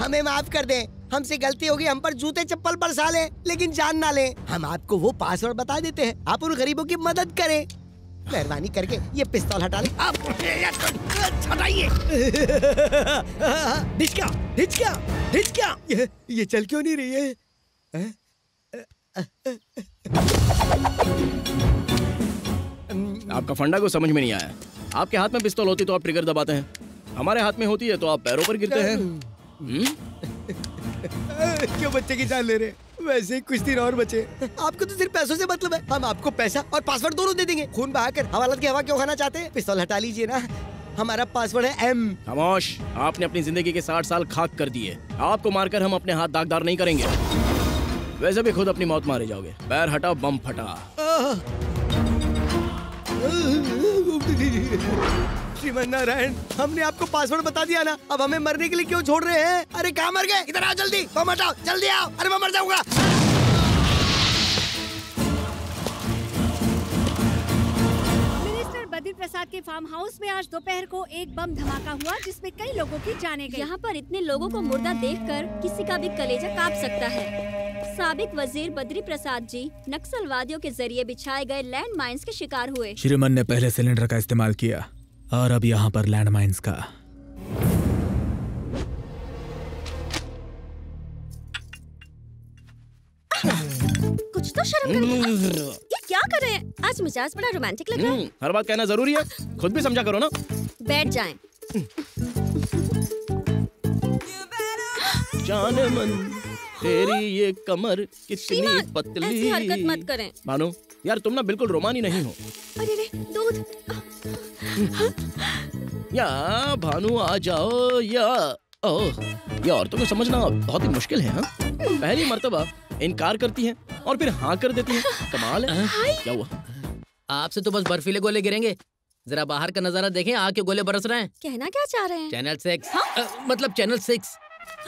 हमें माफ कर दें, हमसे गलती होगी, हम पर जूते चप्पल बरसा लें, लेकिन जान ना लें। हम आपको वो पासवर्ड बता देते हैं, आप उन गरीबों की मदद करें। मेहरबानी करके ये पिस्तौल हटा लें। आप हटाइए। ढिचका, ये चल क्यों नहीं रही है? आपका फंडा को समझ में नहीं आया। आपके हाथ में पिस्तौल होती तो आप ट्रिगर दबाते हैं, हमारे हाथ में होती है तो आप पैरों पर गिरते हैं। क्यों बच्चे की जान ले रहे? वैसे ही कुछ दिन और बचे। आपको तो सिर्फ पैसों से मतलब है। हम आपको पैसा और पासवर्ड दोनों दे देंगे। खून बहाकर हवालात की हवा क्यों खाना चाहते हैं? पिस्तौल हटा लीजिए ना। हमारा पासवर्ड है M। खामोश, आपने अपनी जिंदगी के 60 साल खाक कर दिए। आपको मारकर हम अपने हाथ दागदार नहीं करेंगे। वैसे भी खुद अपनी मौत मारे जाओगे। पैर हटा, बम फटा। श्रीमन नारायण, हमने आपको पासवर्ड बता दिया ना, अब हमें मरने के लिए क्यों छोड़ रहे हैं? अरे कहाँ मर गए? इधर आओ जल्दी, बम हटाओ, जल्दी आओ। अरे मैं मर जाऊंगा। मिनिस्टर बद्री प्रसाद के फार्म हाउस में आज दोपहर को एक बम धमाका हुआ जिसमें कई लोगों की जानें गईं। यहाँ पर इतने लोगों को मुर्दा देखकर किसी का भी कलेजा कांप सकता है। साबिक वजीर बद्री प्रसाद जी नक्सलवादियों के जरिए बिछाए गए लैंड माइन्स के शिकार हुए। श्रीमन ने पहले सिलेंडर का इस्तेमाल किया और अब यहाँ पर लैंड माइन्स का। कुछ तो शर्म करिए। ये क्या कर रहे हैं? आज मिजाज बड़ा रोमांटिक लग रहा है। हर बात कहना जरूरी है, खुद भी समझा करो ना। बैठ जाएं। जाने मन तेरी ये कमर कितनी पतली। ऐसी हरकत मत करें। भानु, यार तुम ना बिल्कुल रोमानी नहीं हो। अरे रे, दूध। या भानु आ जाओ या ये औरतों को समझना बहुत ही मुश्किल है। हाँ, पहली मर्तबा इनकार करती हैं और फिर हाँ कर देती हैं। कमाल है। क्या हुआ? आपसे तो बस बर्फीले गोले गिरेंगे। जरा बाहर का नजारा देखें, आग के गोले बरस रहे हैं। कहना क्या चाह रहे हैं? चैनल 6 मतलब चैनल 6।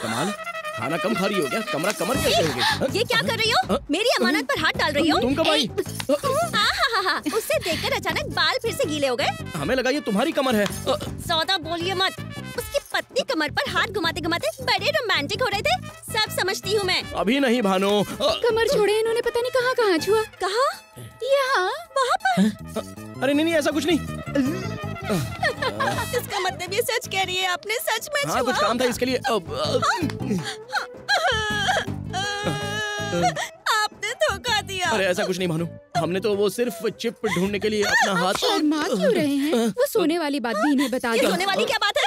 कमाल, खाना कम खा रही हो क्या? कमरा कमर कैसे हो गई? ये क्या कर रही हो? मेरी अमानत पर हाथ डाल रही हो? तुम कब आई? हाँ, उससे देखकर अचानक बाल फिर से गीले हो गए। हमें लगा ये तुम्हारी कमर है। सौदा बोलिए मत। उसकी पतली कमर पर हाथ घुमाते घुमाते बड़े रोमांटिक हो रहे थे। सब समझती हूँ मैं। अभी नहीं भानु। कमर छोड़े, इन्होंने पता नहीं कहाँ कहाँ छुआ। कहाँ? यहाँ, वहाँ पर। अरे नहीं, ऐसा कुछ नहीं। इसका मतलब ये सच कह रही है, आपने सच में छुआ? हाँ, कुछ काम था इसके लिए। गया। अरे ऐसा कुछ नहीं मानू, हमने तो वो सिर्फ चिप ढूंढने के लिए अपना हाथ। शर्मा क्यों रहे हैं? वो सोने वाली बात भी इन्हें बता दो। सोने वाली क्या बात है?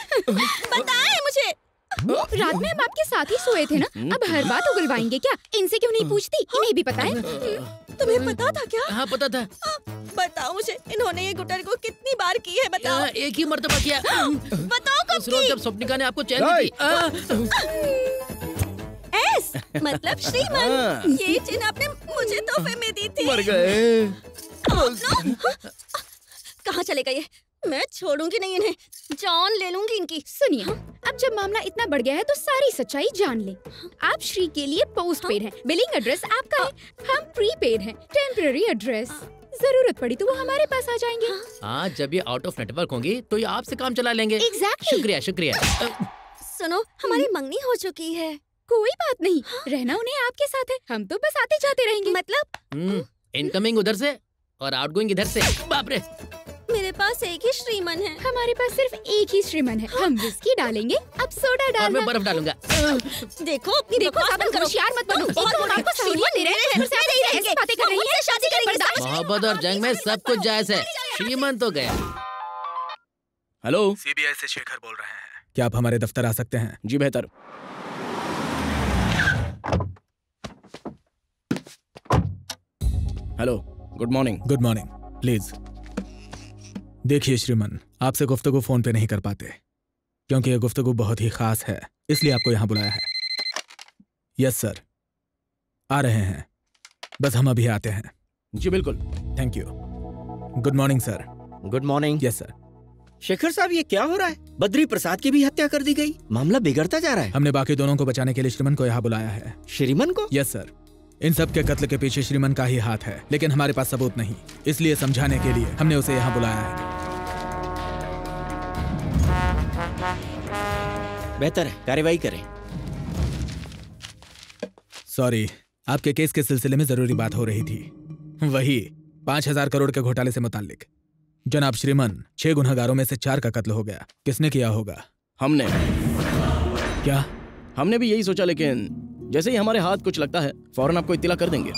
बताएं मुझे। रात में हम आपके साथ ही सोए थे ना, अब हर बात उगलवाएंगे क्या? इनसे क्यों नहीं पूछती? इन्हें भी पता है। तुम्हें पता था क्या? हाँ पता था। बताओ मुझे, इन्होंने ये गुटर को कितनी बार की है बताओ। एक ही मर्तबा किया। बताओ कब उस रोज जब स्वप्निका ने आपको चैन दी। एस मतलब श्रीमन, ये चेन आपने मुझे तोहफे में दी थी। मर गए। कहाँ चले गए? मैं छोड़ूंगी नहीं इन्हें, जान ले लूंगी इनकी। सुनिए, अब जब मामला इतना बढ़ गया है तो सारी सच्चाई जान ले। आप श्री के लिए पोस्ट पेड हैं, बिलिंग एड्रेस आपका है, हम प्रीपेड हैं, टेम्पररी एड्रेस। जरूरत पड़ी तो वो हमारे पास आ जाएंगे। हाँ, जब ये आउट ऑफ नेटवर्क होंगी तो ये आपसे काम चला लेंगे। Exactly. शुक्रिया शुक्रिया। सुनो, हमारी मंगनी हो चुकी है। कोई बात नहीं, रहना उन्हें आपके साथ है, हम तो बस आते जाते रहेंगे। मतलब इनकमिंग उधर से और आउटगोइंग इधर से। बाप रे, मेरे पास एक ही श्रीमन है। हमारे पास सिर्फ एक ही श्रीमन है। हम विस्की डालेंगे, अब सोडा और डालना। मैं बर्फ डालूंगा। देखो अपनी बकवास बंद करो। होशियार मत बनो। बहुत एक आपको सहूलियत दे रहे हैं, फिर से आप ऐसी बातें कर रही हैं। शादी करेंगे। मोहब्बत और जंग में सब कुछ जायज है। श्रीमन तो गया। हेलो, सीबीआई से शेखर बोल रहे हैं। क्या आप हमारे दफ्तर आ सकते हैं? जी बेहतर। Hello, good morning. Good morning. Please देखिए श्रीमन, आपसे गुफ्तगू फोन पे नहीं कर पाते क्योंकि ये गुफ्तगू बहुत ही खास है, इसलिए आपको यहाँ बुलाया है। यस सर, आ रहे हैं, बस हम अभी आते हैं। जी बिल्कुल। Thank you. Good morning sir. Good morning. Yes sir. Shekhar साहब, ये क्या हो रहा है? बद्री प्रसाद की भी हत्या कर दी गई, मामला बिगड़ता जा रहा है। हमने बाकी दोनों को बचाने के लिए श्रीमन को यहाँ बुलाया है। श्रीमन को? Yes sir. इन सब के कत्ल के पीछे श्रीमन का ही हाथ है, लेकिन हमारे पास सबूत नहीं, इसलिए समझाने के लिए हमने उसे यहाँ बुलाया है। बेहतर है, कार्रवाई करें। सॉरी, आपके केस के सिलसिले में जरूरी बात हो रही थी, वही 5,000 करोड़ के घोटाले से मुताल्लिक। जनाब श्रीमन, 6 गुनहगारों में से 4 का कत्ल हो गया। किसने किया होगा? हमने। क्या? हमने भी यही सोचा, लेकिन जैसे ही हमारे हाथ कुछ लगता है फौरन आपको इत्तिला कर देंगे।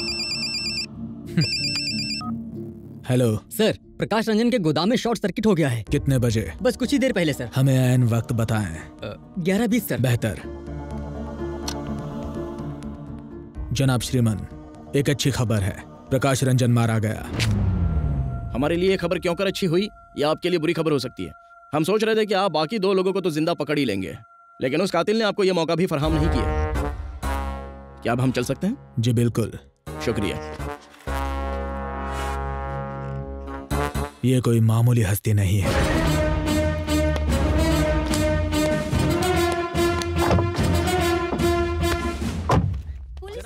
हेलो सर, प्रकाश रंजन के गोदाम में शॉर्ट सर्किट हो गया है। कितने बजे? बस कुछ ही देर पहले सर। हमें ऐन वक्त बताएं। 11:20 सर। बेहतर। जनाब श्रीमन, एक अच्छी खबर है, प्रकाश रंजन मारा गया। हमारे लिए खबर क्यों कर अच्छी हुई, या आपके लिए बुरी खबर हो सकती है। हम सोच रहे थे कि आप बाकी 2 लोगों को तो जिंदा पकड़ ही लेंगे, लेकिन उस कातिल ने आपको यह मौका भी फराहम नहीं किया। क्या अब हम चल सकते हैं? जी बिल्कुल। शुक्रिया। ये कोई मामूली हस्ती नहीं है।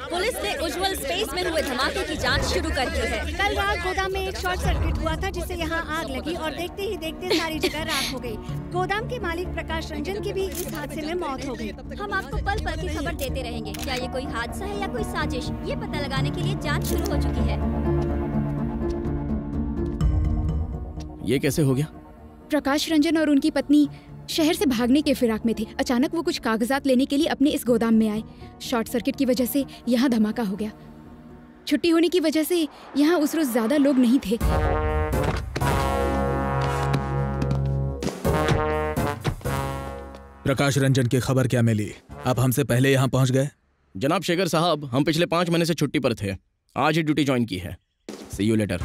पुलिस ने उज्जवल स्पेस में हुए धमाके की जांच शुरू कर दी है। कल रात गोदाम में एक शॉर्ट सर्किट हुआ था, जिससे यहाँ आग लगी और देखते ही देखते सारी जगह राख हो गई। गोदाम के मालिक प्रकाश रंजन की भी इस हादसे में मौत हो गई। हम आपको पल पल की खबर देते रहेंगे। क्या ये कोई हादसा है या कोई साजिश, ये पता लगाने के लिए जांच शुरू हो चुकी है। ये कैसे हो गया? प्रकाश रंजन और उनकी पत्नी शहर से भागने के फिराक में थे। अचानक वो कुछ कागजात लेने के लिए अपने इस गोदाम में आए। शॉर्ट सर्किट की वजह से यहाँ धमाका हो गया। छुट्टी होने की वजह से यहाँ उस रोज ज्यादा लोग नहीं थे। प्रकाश रंजन की खबर क्या मिली? आप हमसे पहले यहाँ पहुँच गए? जनाब शेखर साहब, हम पिछले 5 महीने से छुट्टी पर थे, आज ही ड्यूटी ज्वाइन की है। सी यू लेटर।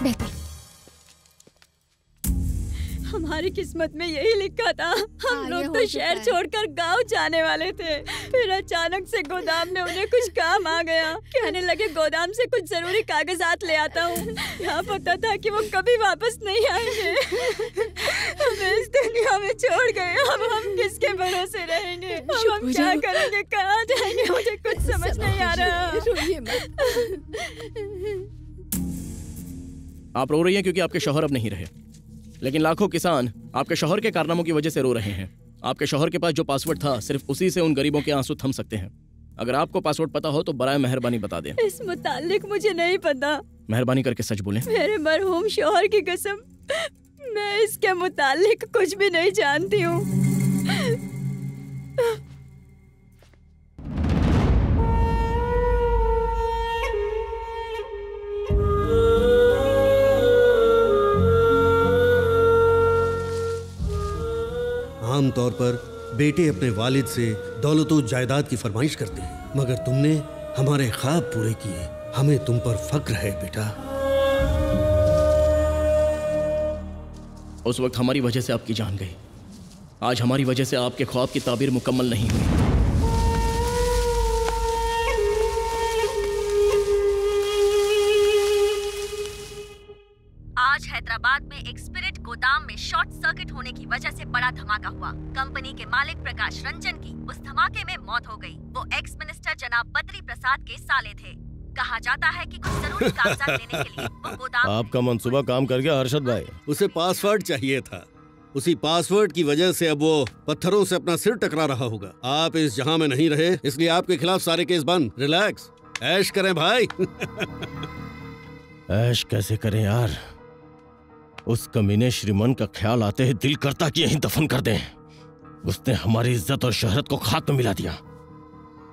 हमारी किस्मत में यही लिखा था। हम लोग तो शहर छोड़कर गांव जाने वाले थे, फिर अचानक से गोदाम में उन्हें कुछ काम आ गया। कहने लगे गोदाम से कुछ जरूरी कागजात ले आता हूँ। यहाँ पता था कि वो कभी वापस नहीं आएंगे। हमें इस दुनिया में छोड़ गए, अब हम किसके भरोसे रहेंगे? अब हम क्या करेंगे, कहाँ जाएंगे? मुझे कुछ समझ नहीं आ रहा। आप रो रही हैं क्योंकि आपके शौहर अब नहीं रहे, लेकिन लाखों किसान आपके शौहर के कारनामों की वजह से रो रहे हैं। आपके शौहर के पास जो पासवर्ड था, सिर्फ उसी से उन गरीबों के आंसू थम सकते हैं। अगर आपको पासवर्ड पता हो तो बराए मेहरबानी बता दें। इस मुतालिक मुझे नहीं पता। मेहरबानी करके सच बोलें। मेरे मरहूम शौहर की कसम, मैं इसके मुतालिक कुछ भी नहीं जानती हूँ। आमतौर पर बेटे अपने वालिद से दौलत व जायदाद की फरमाइश करते हैं, मगर तुमने हमारे ख्वाब पूरे किए। हमें तुम पर फक्र है बेटा। उस वक्त हमारी वजह से आपकी जान गई, आज हमारी वजह से आपके ख्वाब की ताबीर मुकम्मल नहीं हुई। आज हैदराबाद में एक स्पिरिट गोदाम में शॉर्ट सर्किट होने की वजह से बड़ा धमाका हुआ। कंपनी के मालिक प्रकाश रंजन की उस धमाके में मौत हो गई। वो एक्स मिनिस्टर जनाब बद्री प्रसाद के साले थे। कहा जाता है कि कुछ जरूरी कागजात लेने के लिए वो गोदाम। आपका मंसूबा काम कर गया हर्षद भाई। उसे पासवर्ड चाहिए था, उसी पासवर्ड की वजह से अब वो पत्थरों से अपना सिर टकरा रहा होगा। आप इस जहां में नहीं रहे, इसलिए आपके खिलाफ सारे केस बंद। रिलैक्स, ऐश करें भाई। ऐश कैसे करें यार, उस कमीने श्रीमन का ख्याल आते ही दिल करता कि यहीं दफन कर दें। उसने हमारी इज्जत और शोहरत को खाक में मिला दिया।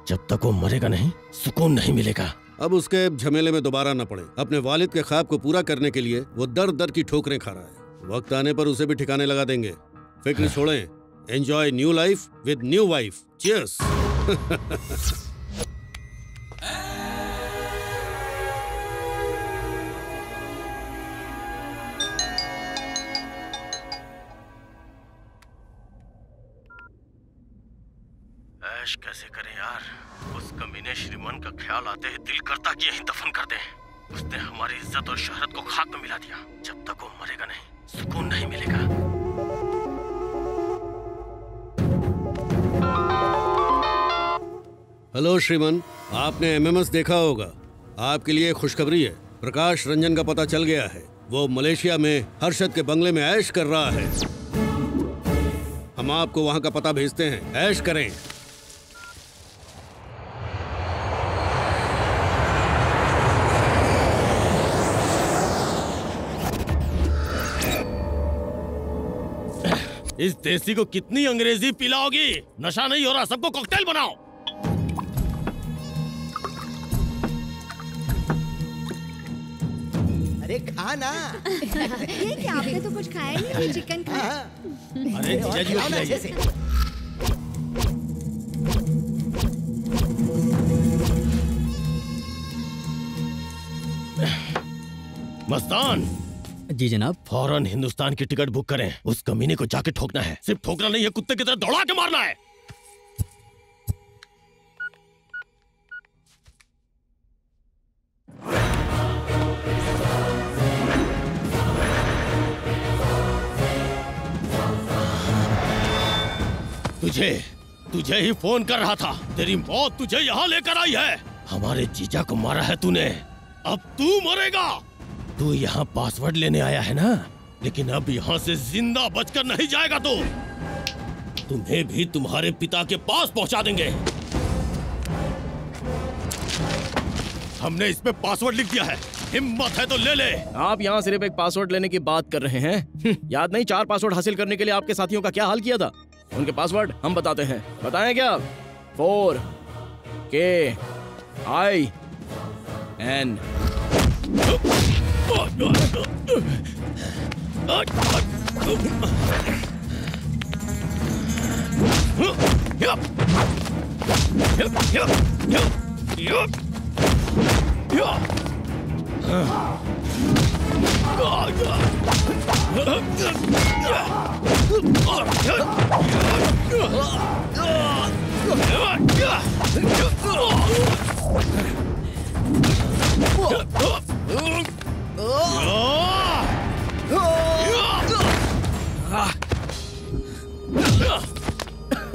जब तक वो मरेगा नहीं, सुकून नहीं मिलेगा। अब उसके झमेले में दोबारा न पड़े। अपने वालिद के ख्वाब को पूरा करने के लिए वो दर दर की ठोकरें खा रहा है। वक्त आने पर उसे भी ठिकाने लगा देंगे। फिक्र छोड़ें, enjoy new life with new wife. Cheers. ऐश कैसे करें यार, उस कमीने श्रीमन का ख्याल आते ही दिल करता कि यहीं दफन कर दें। उसने हमारी इज्जत और शोहरत को खाक में मिला दिया। जब तक वो मरेगा नहीं, सुकून नहीं मिलेगा। हेलो श्रीमन, आपने एमएमएस देखा होगा। आपके लिए खुशखबरी है, प्रकाश रंजन का पता चल गया है। वो मलेशिया में हर्षद के बंगले में ऐश कर रहा है। हम आपको वहां का पता भेजते हैं, ऐश करें। इस देसी को कितनी अंग्रेजी पिलाओगी? नशा नहीं हो रहा, सबको कॉकटेल बनाओ। अरे खा ना। ये क्या, आपने तो कुछ खाया नहीं? चिकन खाया। अरे जज को खिलाइए। मस्तान जी जनाब। फौरन हिंदुस्तान की टिकट बुक करें। उस कमीने को जाके ठोकना है। सिर्फ ठोकना नहीं है, कुत्ते की तरह दौड़ा के मारना है। तुझे ही फोन कर रहा था। तेरी मौत तुझे यहाँ लेकर आई है। हमारे जीजा को मारा है तूने, अब तू मरेगा। तू यहाँ पासवर्ड लेने आया है ना, लेकिन अब यहाँ से जिंदा बचकर नहीं जाएगा। तो तुम्हें भी तुम्हारे पिता के पास पहुँचा देंगे। हमने इस पे पासवर्ड लिख दिया है, हिम्मत है तो ले ले। आप यहाँ सिर्फ एक पासवर्ड लेने की बात कर रहे हैं। याद नहीं 4 पासवर्ड हासिल करने के लिए आपके साथियों का क्या हाल किया था? उनके पासवर्ड हम बताते हैं। बताएं क्या? 4KIN।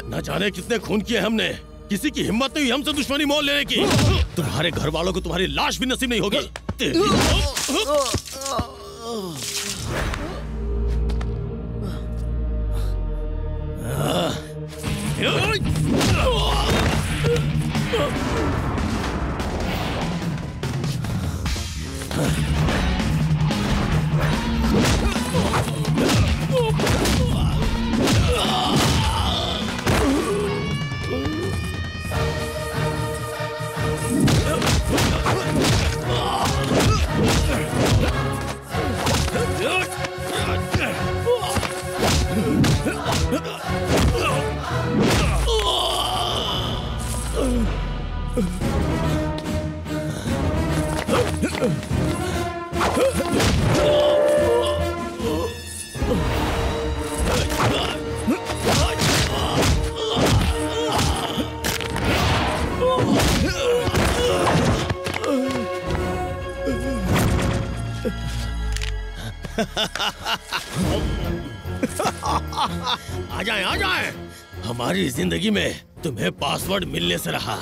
न जाने कितने खून किए हमने, किसी की हिम्मत नहीं हुई हमसे दुश्मनी मोल लेने की। तुम्हारे घर वालों को तुम्हारी लाश भी नसीब नहीं होगी। आ जाए आ जाए, हमारी जिंदगी में तुम्हें पासवर्ड मिलने से रहा।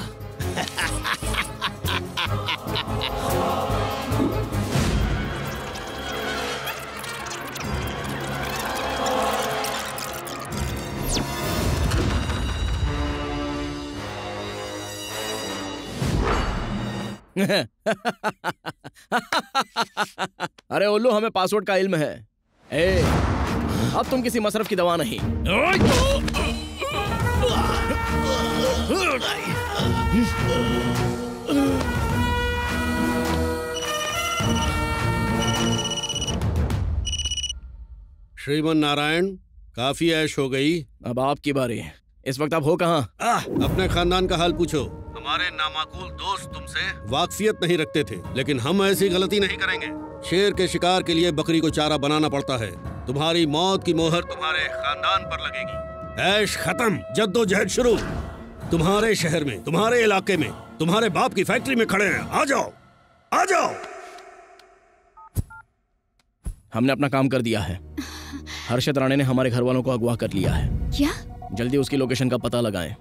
अरे उल्लू, हमें पासवर्ड का इल्म है। ए, अब तुम किसी मसरफ की दवा नहीं। श्रीमन नारायण, काफी ऐश हो गई, अब आपकी बारी। इस वक्त आप हो कहाँ? अपने खानदान का हाल पूछो। हमारे नामाकूल दोस्त तुमसे वाकफियत नहीं रखते थे, लेकिन हम ऐसी गलती नहीं करेंगे। शेर के शिकार के लिए बकरी को चारा बनाना पड़ता है। तुम्हारी मौत की मोहर तुम्हारे खानदान पर लगेगी। ऐश खत्म, जद्दोजहद शुरू। तुम्हारे शहर में, तुम्हारे इलाके में, तुम्हारे बाप की फैक्ट्री में खड़े हैं। आ जाओ, आ जाओ। हमने अपना काम कर दिया है। हर्षद राणे ने हमारे घर वालों को अगवा कर लिया है। क्या? जल्दी उसकी लोकेशन का पता लगाएं।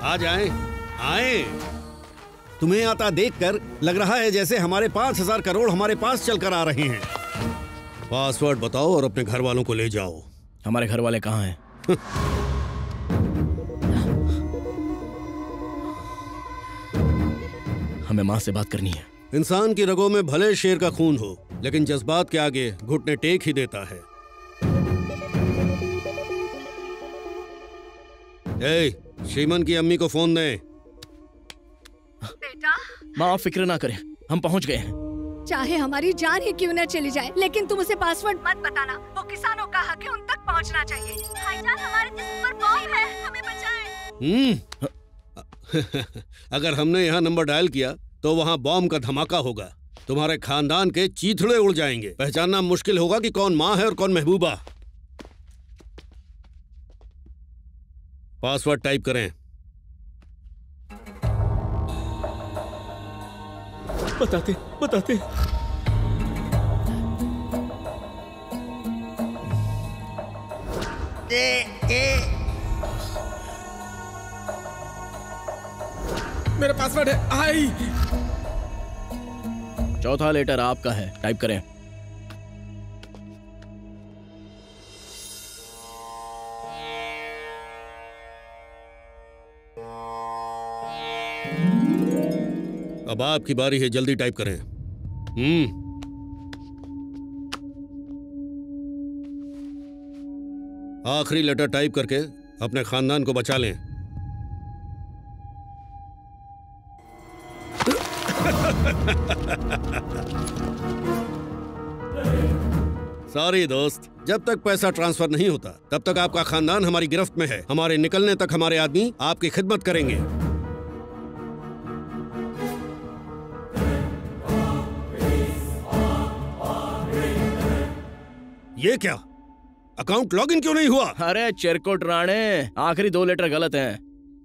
आ जाएं, आए। तुम्हें आता देखकर लग रहा है जैसे हमारे 5,000 करोड़ हमारे पास चलकर आ रहे हैं। पासवर्ड बताओ और अपने घर वालों को ले जाओ। हमारे घर वाले कहाँ हैं? हमें माँ से बात करनी है। इंसान की रगों में भले शेर का खून हो, लेकिन जज्बात के आगे घुटने टेक ही देता है। श्रीमन की अम्मी को फोन दें। बेटा, माँ आप फिक्र ना करें, हम पहुँच गए हैं। चाहे हमारी जान ही क्यों न चली जाए, लेकिन तुम उसे पासवर्ड मत बताना। वो किसानों का हक है, उन तक पहुंचना चाहिए। भाईजान, हमारे जिस्म पर बॉम्ब है, हमें बचाएं। अगर हमने यहाँ नंबर डायल किया तो वहाँ बॉम्ब का धमाका होगा। तुम्हारे खानदान के चीथड़े उड़ जाएंगे। पहचानना मुश्किल होगा कि कौन माँ है और कौन महबूबा। पासवर्ड टाइप करें। बताते बताते। मेरा पासवर्ड है आई। चौथा लेटर आपका है, टाइप करें। अब आपकी बारी है, जल्दी टाइप करें। आखिरी लेटर टाइप करके अपने खानदान को बचा लें। सॉरी दोस्त, जब तक पैसा ट्रांसफर नहीं होता तब तक आपका खानदान हमारी गिरफ्त में है। हमारे निकलने तक हमारे आदमी आपकी खिदमत करेंगे। ये क्या, अकाउंट लॉगिन क्यों नहीं हुआ? अरे चिरकुट राणे, आखिरी 2 लेटर गलत हैं,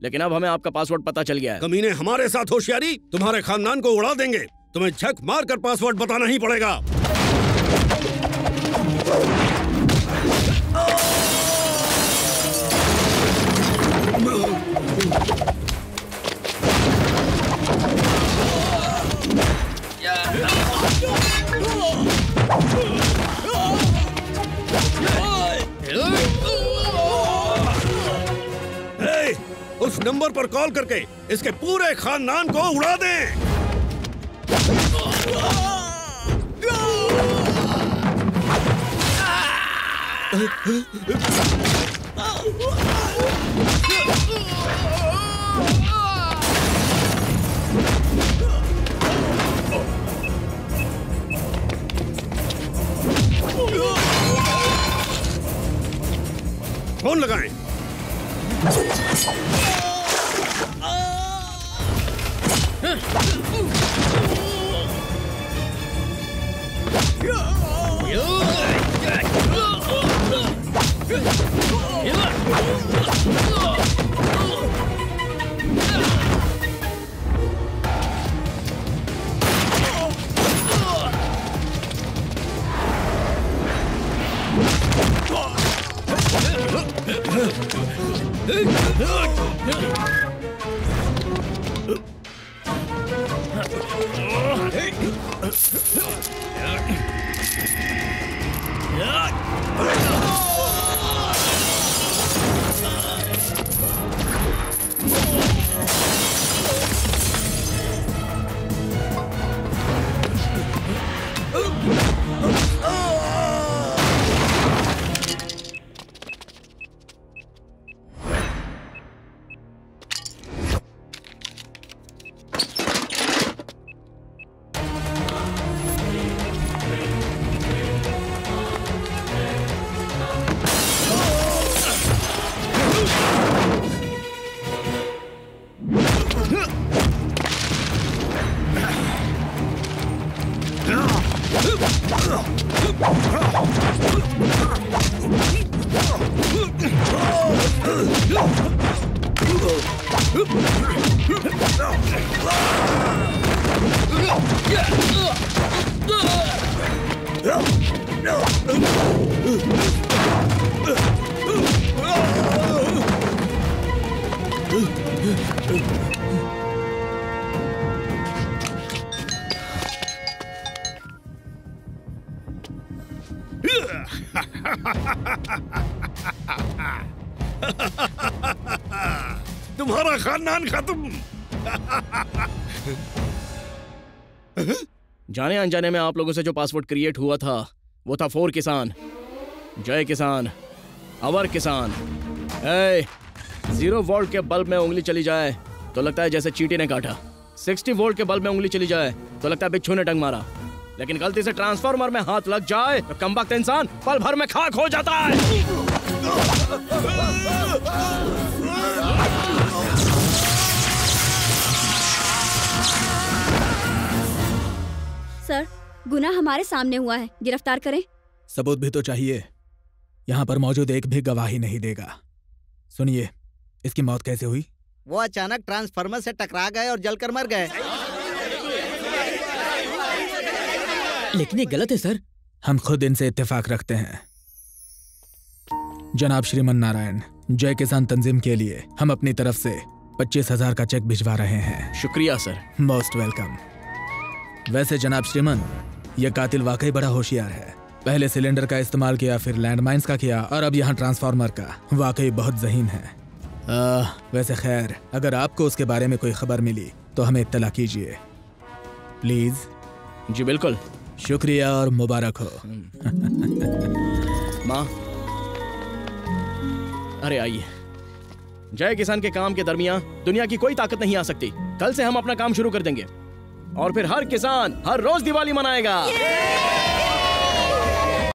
लेकिन अब हमें आपका पासवर्ड पता चल गया है। कमीने, हमारे साथ होशियारी, तुम्हारे खानदान को उड़ा देंगे। तुम्हें झक मार कर पासवर्ड बताना ही पड़ेगा। उस नंबर पर कॉल करके इसके पूरे खानदान को उड़ा दें। फोन लगाएं। तुम्हारा खानदान खत्म। जाने अनजाने में आप लोगों से जो पासवर्ड क्रिएट हुआ था वो था 4 किसान, जय किसान, अवर किसान। 0 वोल्ट के बल्ब में उंगली चली जाए तो लगता है जैसे चींटी ने काटा। 60 वोल्ट के बल्ब में उंगली चली जाए तो लगता है बिच्छू ने डंग मारा। लेकिन गलती से ट्रांसफार्मर में हाथ लग जाए तो कमबख्त इंसान पल भर में खाक हो जाता है। सर, गुनाह हमारे सामने हुआ है, गिरफ्तार करें। सबूत भी तो चाहिए। यहाँ पर मौजूद एक भी गवाही नहीं देगा। सुनिए, इसकी मौत कैसे हुई? वो अचानक ट्रांसफार्मर से टकरा गए और जलकर मर गए। लेकिन ये गलत है सर। हम खुद इनसे इत्तेफाक रखते हैं। जनाब श्रीमन नारायण, जय किसान तंजीम के लिए हम अपनी तरफ से 25,000 का चेक भिजवा रहे हैं। शुक्रिया सर। Most welcome. वैसे जनाब श्रीमन, यह कातिल वाकई बड़ा होशियार है। पहले सिलेंडर का इस्तेमाल किया, फिर लैंडमाइंस का किया और अब यहाँ ट्रांसफार्मर का। वाकई बहुत ज़हीन है। वैसे खैर, अगर आपको उसके बारे में कोई खबर मिली तो हमें इत्तला कीजिए प्लीज। जी बिल्कुल। शुक्रिया और मुबारक हो। माँ, अरे आइए। जय किसान के काम के दरमियान दुनिया की कोई ताकत नहीं आ सकती। कल से हम अपना काम शुरू कर देंगे और फिर हर किसान हर रोज दिवाली मनाएगा।